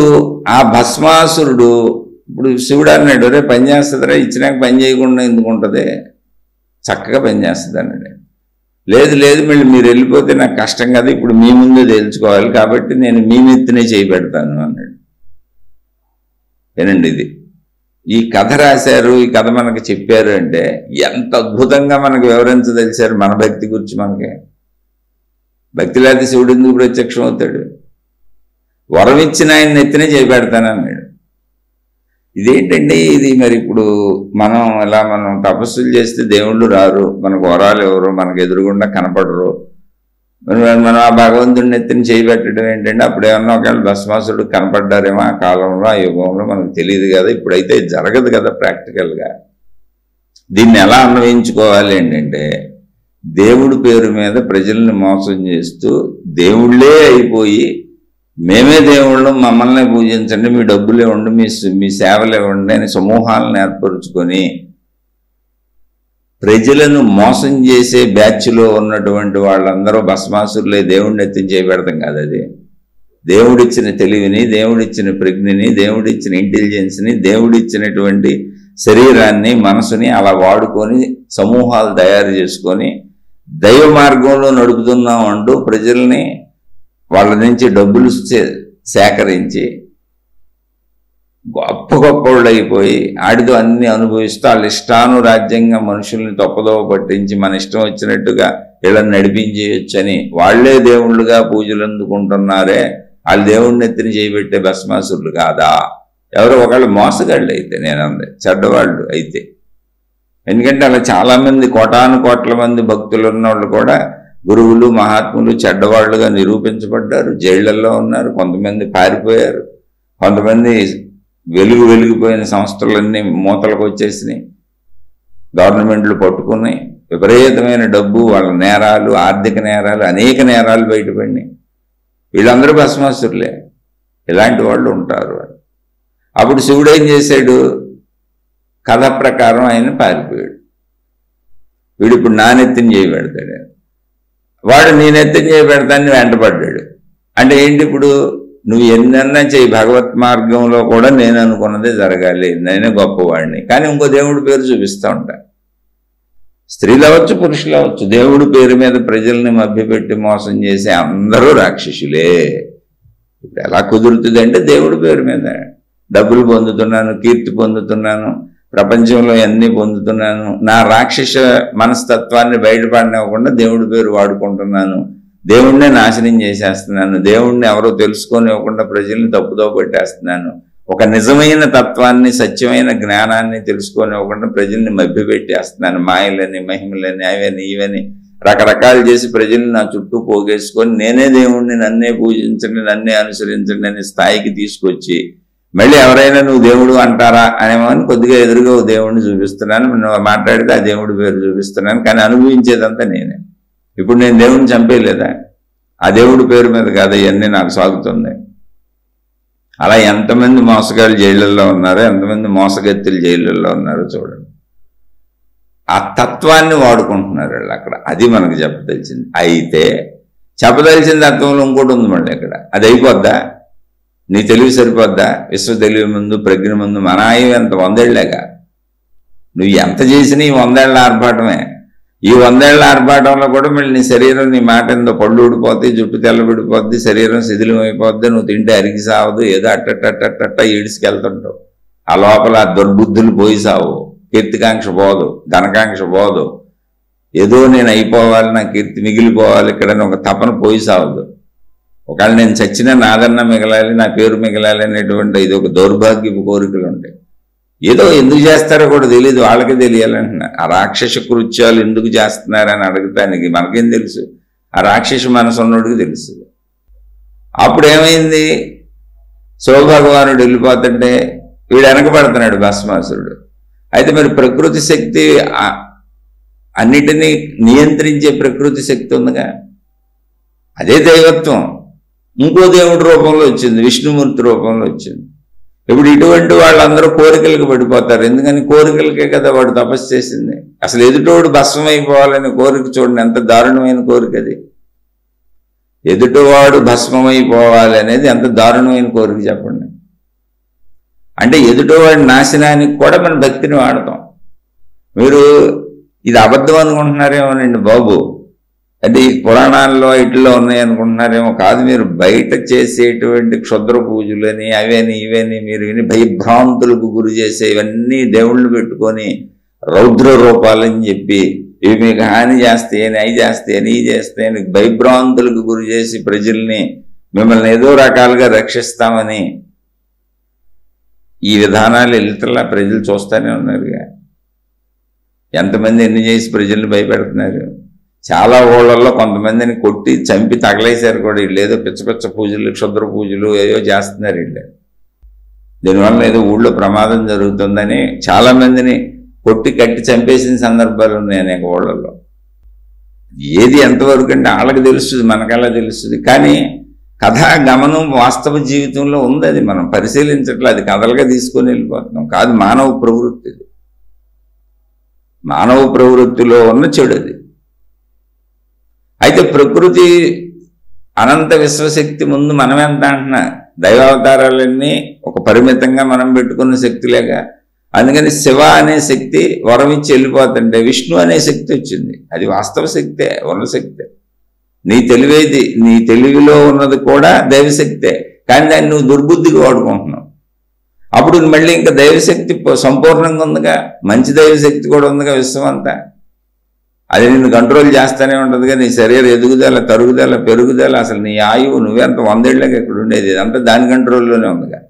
Speaker 1: ఆ భస్మాసురుడు, ఇప్పుడు శివుడు అన్నాడు, రే పని చేస్తుందిరా, ఇచ్చినాక పని చేయకుండా ఎందుకు ఉంటుంది, చక్కగా పని చేస్తుంది అన్నాడు. లేదు లేదు, మళ్ళీ మీరు వెళ్ళిపోతే నాకు కష్టం కదా, ఇప్పుడు మీ ముందే తేల్చుకోవాలి, కాబట్టి నేను మీ మెత్తినే చేయి పెడతాను అన్నాడు. ఏనండి, ఇది ఈ కథ రాశారు, ఈ కథ మనకు చెప్పారు అంటే ఎంత అద్భుతంగా మనకు వివరించదలిచారు మన భక్తి గురించి. మనకి భక్తి లేకపోతే శివుడు ఎందుకు ప్రత్యక్షం అవుతాడు? వరం ఇచ్చిన ఆయన నెత్తినే చేపెడతానన్నాడు. ఇదేంటండి ఇది? మరి ఇప్పుడు మనం తపస్సులు చేస్తే దేవుళ్ళు రారు, మనకు వరాలు ఎవరు, మనకు ఎదురుగుండా కనపడరు. మనం ఆ భగవంతుడిని ఎత్తిని చేయబెట్టడం ఏంటంటే, అప్పుడేమన్నా ఒకవేళ భస్మాసుడు కనపడ్డారేమో ఆ కాలంలో, ఆ యుగంలో, మనకు తెలియదు కదా. ఇప్పుడైతే జరగదు కదా ప్రాక్టికల్గా. దీన్ని ఎలా అన్వయించుకోవాలి ఏంటంటే, దేవుడి పేరు మీద ప్రజల్ని మోసం చేస్తూ దేవుళ్ళే అయిపోయి, మేమే దేవుళ్ళు, మమ్మల్ని పూజించండి, మీ డబ్బులు ఇవ్వండి, మీ సేవలు ఇవ్వండి అని సమూహాలను ఏర్పరుచుకొని ప్రజలను మోసం చేసే బ్యాచ్లో ఉన్నటువంటి వాళ్ళందరూ భస్మాసురులే దేవుడిని ఎత్తించేయబెడతాం కాదు. అది దేవుడిచ్చిన తెలివిని, దేవుడిచ్చిన ప్రజ్ఞని, దేవుడిచ్చిన ఇంటెలిజెన్స్ని, దేవుడిచ్చినటువంటి శరీరాన్ని, మనసుని అలా వాడుకొని సమూహాలు తయారు చేసుకొని దైవ మార్గంలో నడుపుతున్నాం అంటూ ప్రజల్ని వాళ్ళ నుంచి డబ్బులు సేకరించి గొప్ప గొప్పవాళ్ళు అయిపోయి ఆడితో అన్ని అనుభవిస్తూ వాళ్ళ ఇష్టానురాజ్యంగా మనుషుల్ని తప్పుదోవ పట్టించి మన ఇష్టం వచ్చినట్టుగా వీళ్ళని నడిపించేయొచ్చని వాళ్లే దేవుళ్ళుగా పూజలు అందుకుంటున్నారే, వాళ్ళు దేవుడిని ఎత్తిని చేయబెట్టే భస్మాసురులు కాదా? ఎవరో ఒకళ్ళు మోసగాళ్ళు అయితే, నేనంది చెడ్డవాళ్ళు అయితే. ఎందుకంటే అలా చాలామంది కోటాను కోట్ల మంది భక్తులు ఉన్నవాళ్ళు కూడా గురువులు, మహాత్ములు చెడ్డవాళ్లుగా నిరూపించబడ్డారు, జైళ్లలో ఉన్నారు, కొంతమంది పారిపోయారు, కొంతమంది వెలిగిపోయిన సంస్థలన్నీ మూతలకు వచ్చేసినాయి, గవర్నమెంట్లు పట్టుకున్నాయి, విపరీతమైన డబ్బు, వాళ్ళ నేరాలు, ఆర్థిక నేరాలు, అనేక నేరాలు బయటపడినాయి. వీళ్ళందరూ భస్మాసురులే, ఇలాంటి వాళ్ళు ఉంటారు. అప్పుడు శివుడు ఏం చేశాడు? కథ ప్రకారం ఆయన పారిపోయాడు. వీడు ఇప్పుడు నానెత్తిని చేయబెడతాడు, వాడు నేనెత్తిని చేయబెడతాన్ని వెంటపడ్డాడు. అంటే ఏంటి? ఇప్పుడు నువ్వు ఎన్నన్నా చెయ్యి, భగవత్ మార్గంలో కూడా నేను అనుకున్నదే జరగాలి, నేనే గొప్పవాడిని, కానీ ఇంకో దేవుడి పేరు చూపిస్తూ ఉంటా. స్త్రీలు అవ్వచ్చు, పురుషులు అవ్వచ్చు. దేవుడి పేరు మీద ప్రజల్ని మభ్యపెట్టి మోసం చేసే అందరూ రాక్షసులే. ఇప్పుడు ఎలా కుదురుతుంది అంటే దేవుడి పేరు మీద డబ్బులు పొందుతున్నాను, కీర్తి పొందుతున్నాను, ప్రపంచంలో అన్నీ పొందుతున్నాను, నా రాక్షస మనస్తత్వాన్ని బయటపడనివ్వకుండా దేవుడి పేరు వాడుకుంటున్నాను, దేవుణ్ణే నాశనం చేసేస్తున్నాను, దేవుణ్ణి ఎవరో తెలుసుకోనివ్వకుండా ప్రజల్ని తప్పుదో పెట్టేస్తున్నాను, ఒక నిజమైన తత్వాన్ని, సత్యమైన జ్ఞానాన్ని తెలుసుకోనివ్వకుండా ప్రజల్ని మభ్యపెట్టేస్తున్నాను, మాయలని, మహిమలని, అవని ఇవని రకరకాలు చేసి ప్రజల్ని నా చుట్టూ పోగేసుకొని నేనే దేవుణ్ణి, నన్నే పూజించండి, నన్నే అనుసరించండి అనే స్థాయికి తీసుకొచ్చి మళ్ళీ ఎవరైనా నువ్వు దేవుడు అంటారా అనేమని కొద్దిగా ఎదురుగా దేవుడిని చూపిస్తున్నాను, నువ్వు మాట్లాడితే ఆ దేవుడి పేరు చూపిస్తున్నాను, కానీ అనుభవించేదంతా నేనే. ఇప్పుడు నేను దేవుడిని చంపేయలేదా? ఆ దేవుడి పేరు మీద కాదు ఇవన్నీ నాకు సాగుతుంది. అలా ఎంతమంది మోసగాళ్ళు జైళ్ళల్లో ఉన్నారో, ఎంతమంది మోసగత్తులు జైళ్ళల్లో ఉన్నారో చూడండి. ఆ తత్వాన్ని వాడుకుంటున్నారు వాళ్ళు అక్కడ. అది మనకు చెప్పదలిచింది. అయితే చెప్పదలిచిన తత్వంలో ఇంకోటి ఉంది మళ్ళీ ఇక్కడ. అది అయిపోద్దా? నీ తెలివి సరిపోద్దా? విశ్వ తెలివి ముందు, ప్రజ్ఞ ముందు మన ఆయువు ఎంత 100 ఏళ్లేగా. నువ్వు ఎంత చేసినా ఈ 100 ఏళ్ల ఆర్భాటమే. ఈ 100 ఏళ్ల ఆర్భాటంలో కూడా మళ్ళీ నీ శరీరం, నీ మాట ఎంతో పళ్ళు ఊడిపోద్ది, జుట్టు తెల్లబడిపోద్ది, శరీరం శిథిలం అయిపోద్ది, నువ్వు తింటే అరిగి సావదు, ఏదో అట్టట్టట్టట్ట ఈడ్చుకెళ్తుంటావు. ఆ లోపల ఆ దుర్బుద్ధులు పోయి సావు, కీర్తికాంక్ష పోదు, ధనకాంక్ష పోదు, ఏదో నేను అయిపోవాలి, నా కీర్తి మిగిలిపోవాలి ఇక్కడని ఒక తపన పోయి సావదు. ఒకవేళ నేను చచ్చినా నాదన్నా మిగలాలి, నా పేరు మిగలాలి అనేటువంటి ఇది ఒక దౌర్భాగ్యపు కోరికలు ఉంటాయి. ఏదో ఎందుకు చేస్తారో కూడా తెలియదు, వాళ్ళకే తెలియాలంటున్నా. ఆ రాక్షస కృత్యాలు ఎందుకు చేస్తున్నారని అడుగుతానికి మనకేం తెలుసు? ఆ రాక్షస మనసు ఉన్నోడికి తెలుసు. అప్పుడు ఏమైంది? శివభగవానుడు వెళ్ళిపోతుంటే వీడు వెనకబడుతున్నాడు భస్మాసురుడు. అయితే మరి ప్రకృతి శక్తి, అన్నిటినీ నియంత్రించే ప్రకృతి శక్తి ఉందిగా, అదే దైవత్వం ఇంకో దేవుడి రూపంలో వచ్చింది, విష్ణుమూర్తి రూపంలో వచ్చింది. ఇప్పుడు ఇటువంటి వాళ్ళందరూ కోరికలకు పడిపోతారు. ఎందుకని? కోరికలకే కదా వాడు తపస్సు చేసింది. అసలు ఎదుటోడు భస్మమైపోవాలనే కోరిక చూడండి, ఎంత దారుణమైన కోరిక అది. ఎదుటివాడు భస్మమైపోవాలి అనేది ఎంత దారుణమైన కోరిక చెప్పండి. అంటే ఎదుటివాడి నాశనానికి కూడా మన భక్తిని వాడతాం. మీరు ఇది అబద్ధం అనుకుంటున్నారేమోనండి బాబు, అది పురాణాల్లో ఇట్లో ఉన్నాయనుకుంటున్నారేమో. కాదు, మీరు బయట చేసేటువంటి క్షుద్ర పూజలని అవని ఇవని మీరు విని భయభ్రాంతులకు గురి చేసే ఇవన్నీ దేవుళ్ళు పెట్టుకొని రౌద్ర రూపాలని చెప్పి ఇవి మీకు హాని చేస్తాయని, అవి చేస్తాయని, ఈ చేస్తాయని భయభ్రాంతులకు గురి చేసి ప్రజల్ని మిమ్మల్ని ఏదో రకాలుగా రక్షిస్తామని ఈ విధానాలు వెళ్తలా ప్రజలు చూస్తూనే ఉన్నారుగా. ఎంతమంది ఎన్ని చేసి ప్రజల్ని భయపెడుతున్నారు. చాలా ఊళ్ళల్లో కొంతమందిని కొట్టి చంపి తగలేశారు కూడా. వీళ్ళు ఏదో పిచ్చ పిచ్చ పూజలు, క్షుద్ర పూజలు ఏదో చేస్తున్నారు వీళ్ళు. దీనివల్ల ఏదో ఊళ్ళో ప్రమాదం జరుగుతుందని చాలా మందిని కొట్టి కట్టి చంపేసిన సందర్భాలు ఉన్నాయి అనేక ఊళ్ళల్లో. ఏది ఎంతవరకు అంటే వాళ్ళకి తెలుస్తుంది, మనకలా తెలుస్తుంది. కానీ కథా గమనం వాస్తవ జీవితంలో ఉంది, అది మనం పరిశీలించట్లేదు. అది కథలుగా తీసుకొని వెళ్ళిపోతున్నాం. కాదు, మానవ ప్రవృత్తి. మానవ ప్రవృత్తిలో ఉన్న చెడు అది. అయితే ప్రకృతి అనంత విశ్వశక్తి ముందు మనం ఎంత అంటున్నా, దైవావతారాలన్నీ ఒక పరిమితంగా మనం పెట్టుకున్న శక్తులేగా. అందుకని శివ అనే శక్తి వరం ఇచ్చి వెళ్ళిపోతుంటే విష్ణు అనే శక్తి వచ్చింది. అది వాస్తవ శక్తే, ఉన్న శక్తే. నీ తెలివేది, నీ తెలివిలో ఉన్నది కూడా దైవశక్తే. కానీ దాన్ని నువ్వు దుర్బుద్ధిగా వాడుకుంటున్నావు. అప్పుడు మళ్ళీ ఇంకా దైవశక్తి సంపూర్ణంగా ఉందిగా, మంచి దైవశక్తి కూడా ఉందిగా విశ్వం అంతా. అది నిన్ను కంట్రోల్ చేస్తూనే ఉంటుందిగా. నీ శరీర ఎదుగుదల, తరుగుదల, పెరుగుదల, అసలు నీ ఆయువు నువ్వెంత 100 ఏళ్ళకి ఇక్కడ ఉండేది, ఇదంతా దాని కంట్రోల్లోనే ఉందిగా.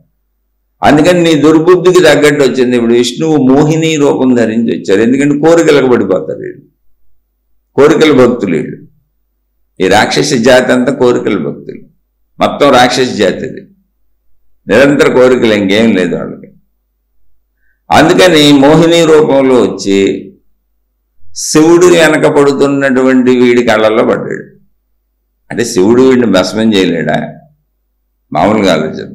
Speaker 1: అందుకని నీ దుర్బుద్ధికి తగ్గట్టు వచ్చింది. ఇప్పుడు విష్ణువు మోహిని రూపం ధరించి వచ్చారు. ఎందుకంటే కోరికలకు పడిపోతారు వీళ్ళు, కోరికల భక్తులు వీళ్ళు. ఈ రాక్షస జాతి అంతా కోరికల భక్తులు, మొత్తం రాక్షస జాతి ఇది. నిరంతర కోరికలు, ఇంకేం లేదు వాళ్ళకి. అందుకని మోహిని రూపంలో వచ్చి శివుడు వెనక పడుతున్నటువంటి వీడి కళ్ళల్లో పడ్డాడు. అంటే శివుడు వీడిని భస్మం చేయలేడా? మామూలుగా ఆలోచన.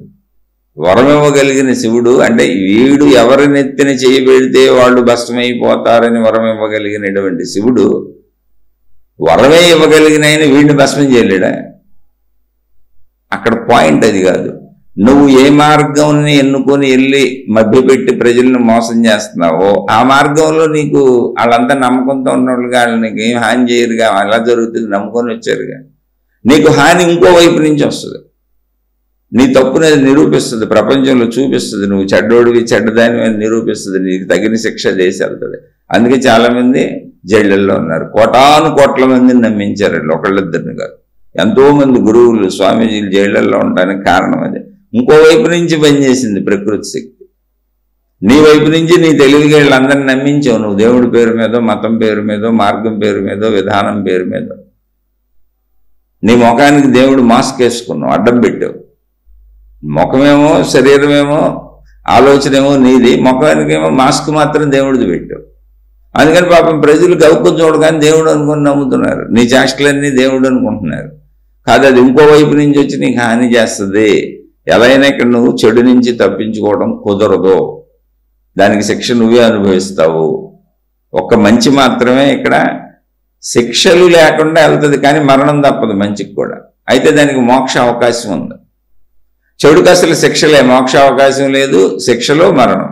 Speaker 1: వరం ఇవ్వగలిగిన శివుడు అంటే వీడు ఎవరిని ఎత్తిన చేయబెడితే వాళ్ళు భస్మైపోతారని వరం ఇవ్వగలిగినటువంటి శివుడు వరమే ఇవ్వగలిగిన ఆయన వీడిని భస్మం చేయలేడా? అక్కడ పాయింట్ అది కాదు. నువ్వు ఏ మార్గాన్ని ఎన్నుకొని వెళ్ళి మభ్యపెట్టి ప్రజలను మోసం చేస్తున్నావో ఆ మార్గంలో నీకు వాళ్ళంతా నమ్మకంతో ఉన్నవాళ్ళుగా, వాళ్ళకి ఏం హాని చేయరుగా, అలా జరుగుతుంది నమ్ముకొని వచ్చారుగా, నీకు హాని ఇంకో వైపు నుంచి వస్తుంది. నీ తప్పునేది నిరూపిస్తుంది, ప్రపంచంలో చూపిస్తుంది, నువ్వు చెడ్డోడివి చెడ్డదాని అని నిరూపిస్తుంది, నీకు తగిన శిక్ష చేసి వెళ్తుంది. అందుకే చాలామంది జైళ్ళల్లో ఉన్నారు. కోటాను కోట్ల మందిని నమ్మించారు ఒకళ్ళిద్దరిని కాదు. ఎంతోమంది గురువులు స్వామీజీలు జైళ్ళల్లో ఉండడానికి కారణం అదే. ఇంకోవైపు నుంచి పనిచేసింది ప్రకృతి శక్తి. నీ వైపు నుంచి నీ తెలివిగా వీళ్ళందరినీ నమ్మించావు నువ్వు, దేవుడి పేరు మీదో, మతం పేరు మీదో, మార్గం పేరు మీదో, విధానం పేరు మీదో. నీ ముఖానికి దేవుడు మాస్క్ వేసుకున్నావు, అడ్డం పెట్టావు. ముఖమేమో శరీరమేమో ఆలోచన ఏమో నీది, ముఖానికేమో మాస్క్ మాత్రం దేవుడిది పెట్టావు. అందుకని పాపం ప్రజలు గౌక్కుని చూడగానే దేవుడు అనుకుని నమ్ముతున్నారు, నీ చేష్టలన్నీ దేవుడు అనుకుంటున్నారు. కాదు, అది ఇంకో వైపు నుంచి వచ్చి నీకు హాని చేస్తుంది. ఎలా అయినా ఇక్కడ నువ్వు చెడు నుంచి తప్పించుకోవడం కుదరదు, దానికి శిక్ష నువ్వే అనుభవిస్తావు. ఒక్క మంచి మాత్రమే ఇక్కడ శిక్షలు లేకుండా వెళ్తుంది, కానీ మరణం తప్పదు మంచికి కూడా. అయితే దానికి మోక్ష అవకాశం ఉంది. చెడుకు అసలు శిక్షలే, మోక్ష అవకాశం లేదు, శిక్షలో మరణం.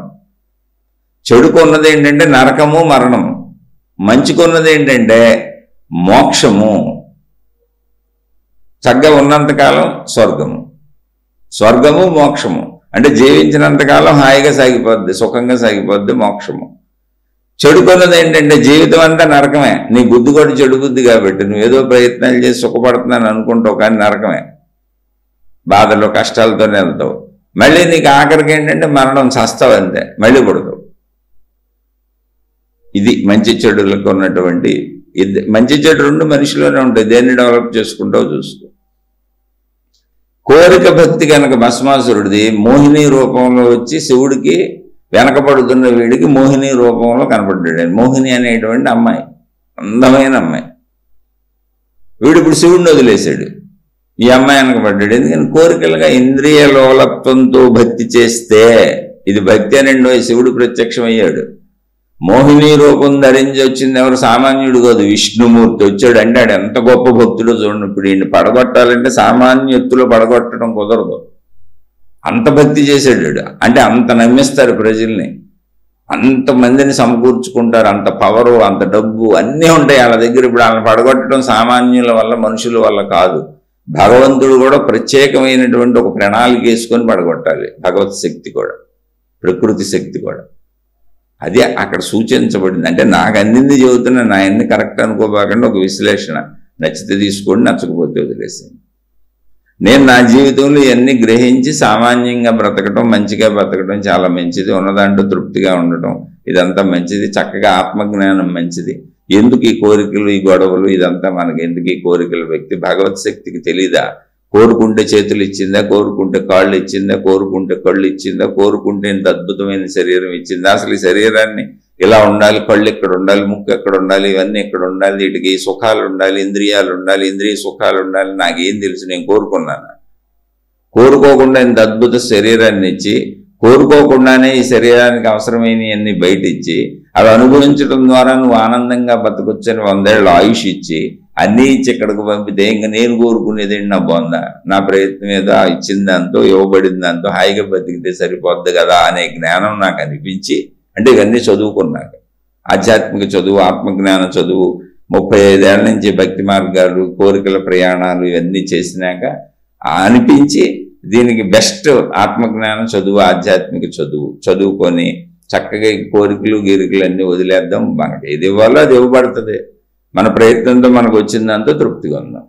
Speaker 1: చెడుకు ఉన్నది ఏంటంటే నరకము మరణము, మంచుకున్నది ఏంటంటే మోక్షము. చక్కగా ఉన్నంతకాలం స్వర్గము, స్వర్గము మోక్షము. అంటే జీవించినంతకాలం హాయిగా సాగిపోద్ది, సుఖంగా సాగిపోద్ది మోక్షము. చెడుకున్నది ఏంటంటే జీవితం అంతా నరకమే. నీ బుద్ధి కూడా చెడు బుద్ధి కాబట్టి నువ్వేదో ప్రయత్నాలు చేసి సుఖపడుతున్నాను అనుకుంటావు, కానీ నరకమే. బాధలు కష్టాలతోనే వెళ్తావు. మళ్ళీ నీకు ఆఖరికి ఏంటంటే మరణం, చస్తావు అంతే, మళ్ళీ పుడతావు. ఇది మంచి చెడులకు ఉన్నటువంటి మంచి చెడు రెండు మనిషిలోనే ఉంటాయి. దేన్ని డెవలప్ చేసుకుంటావు చూసుకో. కోరిక భక్తి కనుక భస్మాసురుడిది మోహిని రూపంలో వచ్చి శివుడికి వెనకబడుతున్న వీడికి మోహిని రూపంలో కనపడ్డాడు. మోహిని అనేటువంటి అమ్మాయి, అందమైన అమ్మాయి. వీడు ఇప్పుడు శివుడిని వదిలేశాడు, ఈ అమ్మాయి వెనకబడ్డాడు. ఎందుకని కోరికలుగా ఇంద్రియ లోలత్వంతో భక్తి చేస్తే, ఇది భక్తి అనండి, శివుడు ప్రత్యక్షం అయ్యాడు. మోహిని రూపం ధరించి వచ్చింది ఎవరు, సామాన్యుడు కాదు, విష్ణుమూర్తి వచ్చాడు. అంటే ఆడు ఎంత గొప్ప భక్తుడో చూడండి. ఇప్పుడు ఈయన్ని పడగొట్టాలంటే సామాన్య ఎత్తులో పడగొట్టడం కుదరదు, అంత భక్తి చేశాడు. అంటే అంత నమ్మిస్తారు ప్రజల్ని, అంతమందిని సమకూర్చుకుంటారు, అంత పవరు, అంత డబ్బు అన్నీ ఉంటాయి వాళ్ళ దగ్గర. ఇప్పుడు వాళ్ళని పడగొట్టడం సామాన్యుల వల్ల, మనుషుల వల్ల కాదు. భగవంతుడు కూడా ప్రత్యేకమైనటువంటి ఒక ప్రణాళిక వేసుకొని పడగొట్టాలి. భగవత్ శక్తి కూడా, ప్రకృతి శక్తి కూడా. అదే అక్కడ సూచించబడింది. అంటే నాకు అందింది చెబుతున్నా, నా అన్ని కరెక్ట్ అనుకోబాకుండా ఒక విశ్లేషణ, నచ్చితే తీసుకోండి, నచ్చకపోతే వదిలేసింది. నేను నా జీవితంలో ఇవన్నీ గ్రహించి సామాన్యంగా బ్రతకటం, మంచిగా బ్రతకటం చాలా మంచిది, ఉన్నదాంట్లో తృప్తిగా ఉండటం ఇదంతా మంచిది. చక్కగా ఆత్మజ్ఞానం మంచిది. ఎందుకు ఈ కోరికలు, ఈ గొడవలు, ఇదంతా మనకి ఎందుకు? ఈ కోరికల వ్యక్తి భగవత్ శక్తికి తెలీదా? కోరుకుంటే చేతులు ఇచ్చిందా, కోరుకుంటే కాళ్ళు ఇచ్చిందా, కోరుకుంటే కళ్ళు ఇచ్చిందా, కోరుకుంటే ఇంత అద్భుతమైన శరీరం ఇచ్చిందా? అసలు ఈ శరీరాన్ని ఇలా ఉండాలి, కళ్ళు ఎక్కడ ఉండాలి, ముక్కు ఎక్కడ ఉండాలి, ఇవన్నీ ఎక్కడ ఉండాలి, వీటికి సుఖాలు ఉండాలి, ఇంద్రియాలు ఉండాలి, ఇంద్రియ సుఖాలు ఉండాలి, నాకేం తెలుసు? నేను కోరుకున్నాను. కోరుకోకుండా ఇంత అద్భుత శరీరాన్ని ఇచ్చి, కోరుకోకుండానే ఈ శరీరానికి అవసరమైనవన్నీ బయట ఇచ్చి, అవి అనుభవించడం ద్వారా నువ్వు ఆనందంగా బతకొచ్చని 100 ఏళ్ళ ఆయుష్ ఇచ్చి, అన్నీ ఇచ్చి ఇక్కడికి పంపితే ఇంకా నేను కోరుకునేది నా బొంద, నా ప్రయత్నం ఏదో ఇచ్చిన దాంతో, ఇవ్వబడిన దాంతో హాయిగా బతికితే సరిపోద్ది కదా అనే జ్ఞానం నాకు అనిపించి, అంటే ఇవన్నీ చదువుకున్నాక, ఆధ్యాత్మిక చదువు, ఆత్మజ్ఞాన చదువు, 35 ఏళ్ల నుంచి భక్తి మార్గాలు, కోరికల ప్రయాణాలు ఇవన్నీ చేసినాక అనిపించి, దీనికి బెస్ట్ ఆత్మజ్ఞానం చదువు, ఆధ్యాత్మిక చదువు చదువుకొని చక్కగా ఈ కోరికలు గీరికలు అన్నీ వదిలేద్దాం. మనకి ఏది ఇవ్వాలో అది ఇవ్వబడుతుంది. మన ప్రయత్నంతో మనకు వచ్చిందంతా తృప్తిగా ఉందాం.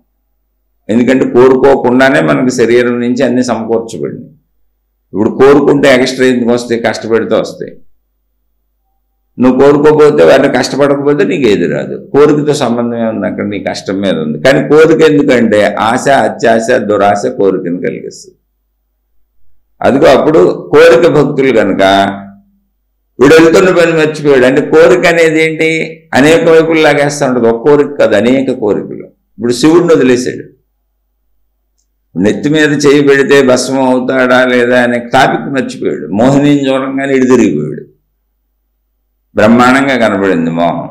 Speaker 1: ఎందుకంటే కోరుకోకుండానే మనకు శరీరం నుంచి అన్నీ సమకూర్చబడింది. ఇప్పుడు కోరుకుంటే ఎక్స్ట్రా ఎందుకు వస్తాయి? కష్టపడితే వస్తాయి. నువ్వు కోరుకోకపోతే, వాటిని కష్టపడకపోతే నీకు ఏది రాదు. కోరికతో సంబంధమే ఉంది అక్కడ, నీ కష్టం మీద ఉంది. కానీ కోరిక ఎందుకంటే ఆశ, అత్యాశ, దురాశ కోరికను కలిగిస్తుంది. అదిగో అప్పుడు కోరిక భక్తులు కనుక వీడు వెళ్తున్న పని మర్చిపోయాడు. అంటే కోరిక అనేది ఏంటి? అనేక వైపులు లాగేస్తూ ఉంటుంది. ఒక కోరిక కాదు, అనేక కోరికలు. ఇప్పుడు శివుడిని వదిలేశాడు. నెత్తి మీద చేయి పెడితే భస్మం అవుతాడా లేదా అనే టాపిక్ మర్చిపోయాడు. మోహినిని చూడంగానే ఇటు తిరిగిపోయాడు. బ్రహ్మాండంగా కనబడింది మోహం,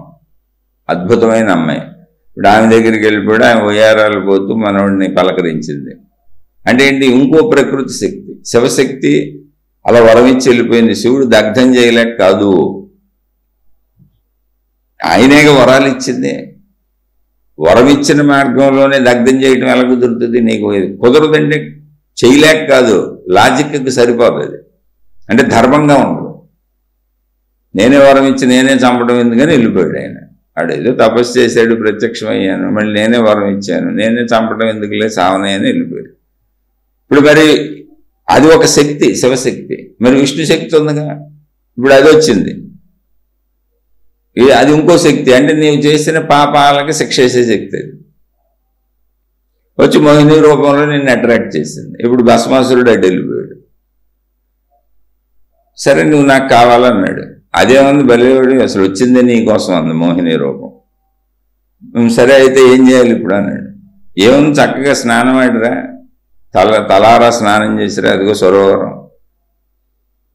Speaker 1: అద్భుతమైన అమ్మాయి. ఇప్పుడు ఆమె దగ్గరికి వెళ్ళిపోయాడు. ఆమె ఉయ్యారాలు పోతూ మనవుడిని పలకరించింది. అంటే ఏంటి? ఇంకో ప్రకృతి శక్తి. శివశక్తి అలా వరం ఇచ్చి వెళ్ళిపోయింది. శివుడు దగ్ధం చేయలేక కాదు, ఆయనేగా వరాలు ఇచ్చింది. వరం ఇచ్చిన మార్గంలోనే దగ్ధం చేయటం ఎలా కుదురుతుంది? నీకు కుదరదంటే చేయలేక కాదు, లాజిక్కి సరిపోదు. అది అంటే ధర్మంగా ఉండదు. నేనే వరం ఇచ్చి నేనే చంపడం ఎందుకని వెళ్ళిపోయాడు ఆయన. ఆడేదో తపస్సు చేశాడు, ప్రత్యక్షమయ్యాను, మళ్ళీ నేనే వరం ఇచ్చాను, నేనే చంపడం ఎందుకులే సావనే అని వెళ్ళిపోయాడు. ఇప్పుడు మరి అది ఒక శక్తి, శివశక్తి. మరి విష్ణు శక్తి ఉందిగా, ఇప్పుడు అది వచ్చింది. అది ఇంకో శక్తి, అంటే నీవు చేసిన పాపాలకి శిక్ష వేసే శక్తి. అది వచ్చి మోహిని రూపంలో నిన్ను అట్రాక్ట్ చేసింది. ఇప్పుడు భస్మాసురుడు అడ్డు వెళ్ళిపోయాడు. సరే నువ్వు నాకు కావాలన్నాడు. అదేముంది బలివాడు, అసలు వచ్చిందే నీ కోసం అంది మోహిని రూపం. సరే అయితే ఏం చేయాలి ఇప్పుడు అన్నాడు. ఏముంది, చక్కగా స్నానం ఆడిరా, తలారా స్నానం చేసిరా, అదిగో సరోవరం,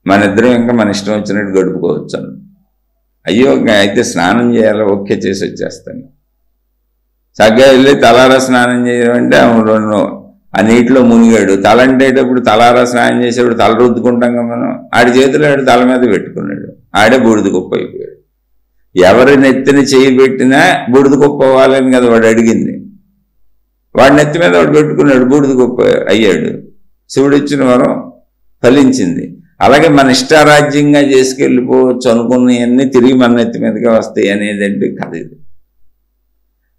Speaker 1: మన ఇద్దరం ఇంకా మన ఇష్టం వచ్చినట్టు గడుపుకోవచ్చు అన్న. అయ్యో అయితే స్నానం చేయాలి, ఓకే చేసి వచ్చేస్తాను. చక్కగా వెళ్ళి తలారా స్నానం చేయడం అంటే ఆ నీటిలో మునిగాడు. తల అంటేటప్పుడు తలారా స్నానం చేసేప్పుడు తల రుద్దుకుంటాం కదా మనం. ఆడి చేతులు ఆడు తల మీద పెట్టుకున్నాడు, ఆడే బూడిద కుప్ప అయిపోయాడు. ఎవరి నెత్తిని చేయి పెట్టినా బూడిద కుప్ప అవ్వాలని కదా వాడు అడిగింది. వాడి నెత్తి మీద వాడు పెట్టుకున్నాడు, బూడిద కుప్ప అయ్యాడు. శివుడు ఇచ్చిన వరం ఫలించింది. అలాగే మన ఇష్టారాజ్యంగా చేసుకెళ్ళిపోవచ్చు అనుకున్నవన్నీ తిరిగి మన నెత్తి మీదగా వస్తాయి అనేదంటే కథ ఇది.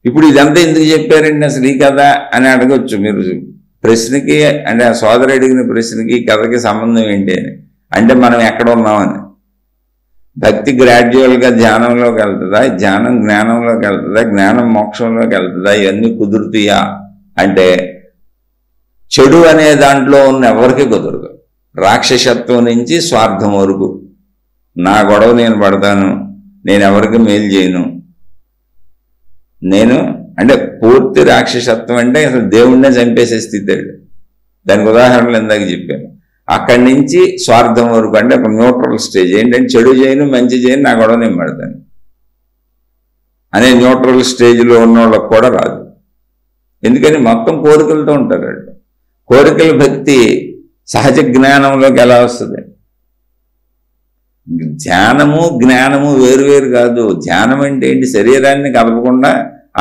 Speaker 1: ఇప్పుడు ఇదంతా ఎందుకు చెప్పారండి అసలు ఈ కథ అని అడగచ్చు మీరు. ప్రశ్నకి అంటే ఆ సోదరు అడిగిన ప్రశ్నకి కథకి సంబంధం ఏంటి అని అంటే మనం ఎక్కడ ఉన్నామని. భక్తి గ్రాడ్యువల్గా ధ్యానంలోకి వెళ్తుందా, ధ్యానం జ్ఞానంలోకి వెళ్తుందా, జ్ఞానం మోక్షంలోకి వెళ్తుందా, ఇవన్నీ కుదురుతాయా అంటే చెడు అనే దాంట్లో ఉన్న ఎవరికి కుదరదు. రాక్షసత్వం నుంచి స్వార్థం వరకు నా గొడవ నేను పడతాను, నేను ఎవరికి మేలు చేయను, నేను అంటే పూర్తి రాక్షసత్వం అంటే అసలు దేవుణ్ణే చంపేసే స్థితి. దానికి ఉదాహరణలు ఇందాక చెప్పాను. అక్కడి నుంచి స్వార్థం వరకు అంటే ఒక న్యూట్రల్ స్టేజ్. ఏంటంటే చెడు చేయను మంచి చేయను, నా గొడవ నేను పడతాను అనే న్యూట్రల్ స్టేజ్లో ఉన్న వాళ్ళకి కూడా రాదు. ఎందుకని మొత్తం కోరికలతో ఉంటారు వాళ్ళు. కోరికల భక్తి సహజ జ్ఞానంలోకి ఎలా వస్తుంది? ధ్యానము జ్ఞానము వేరువేరు కాదు. ధ్యానం అంటే ఏంటి? శరీరాన్ని కదపకుండా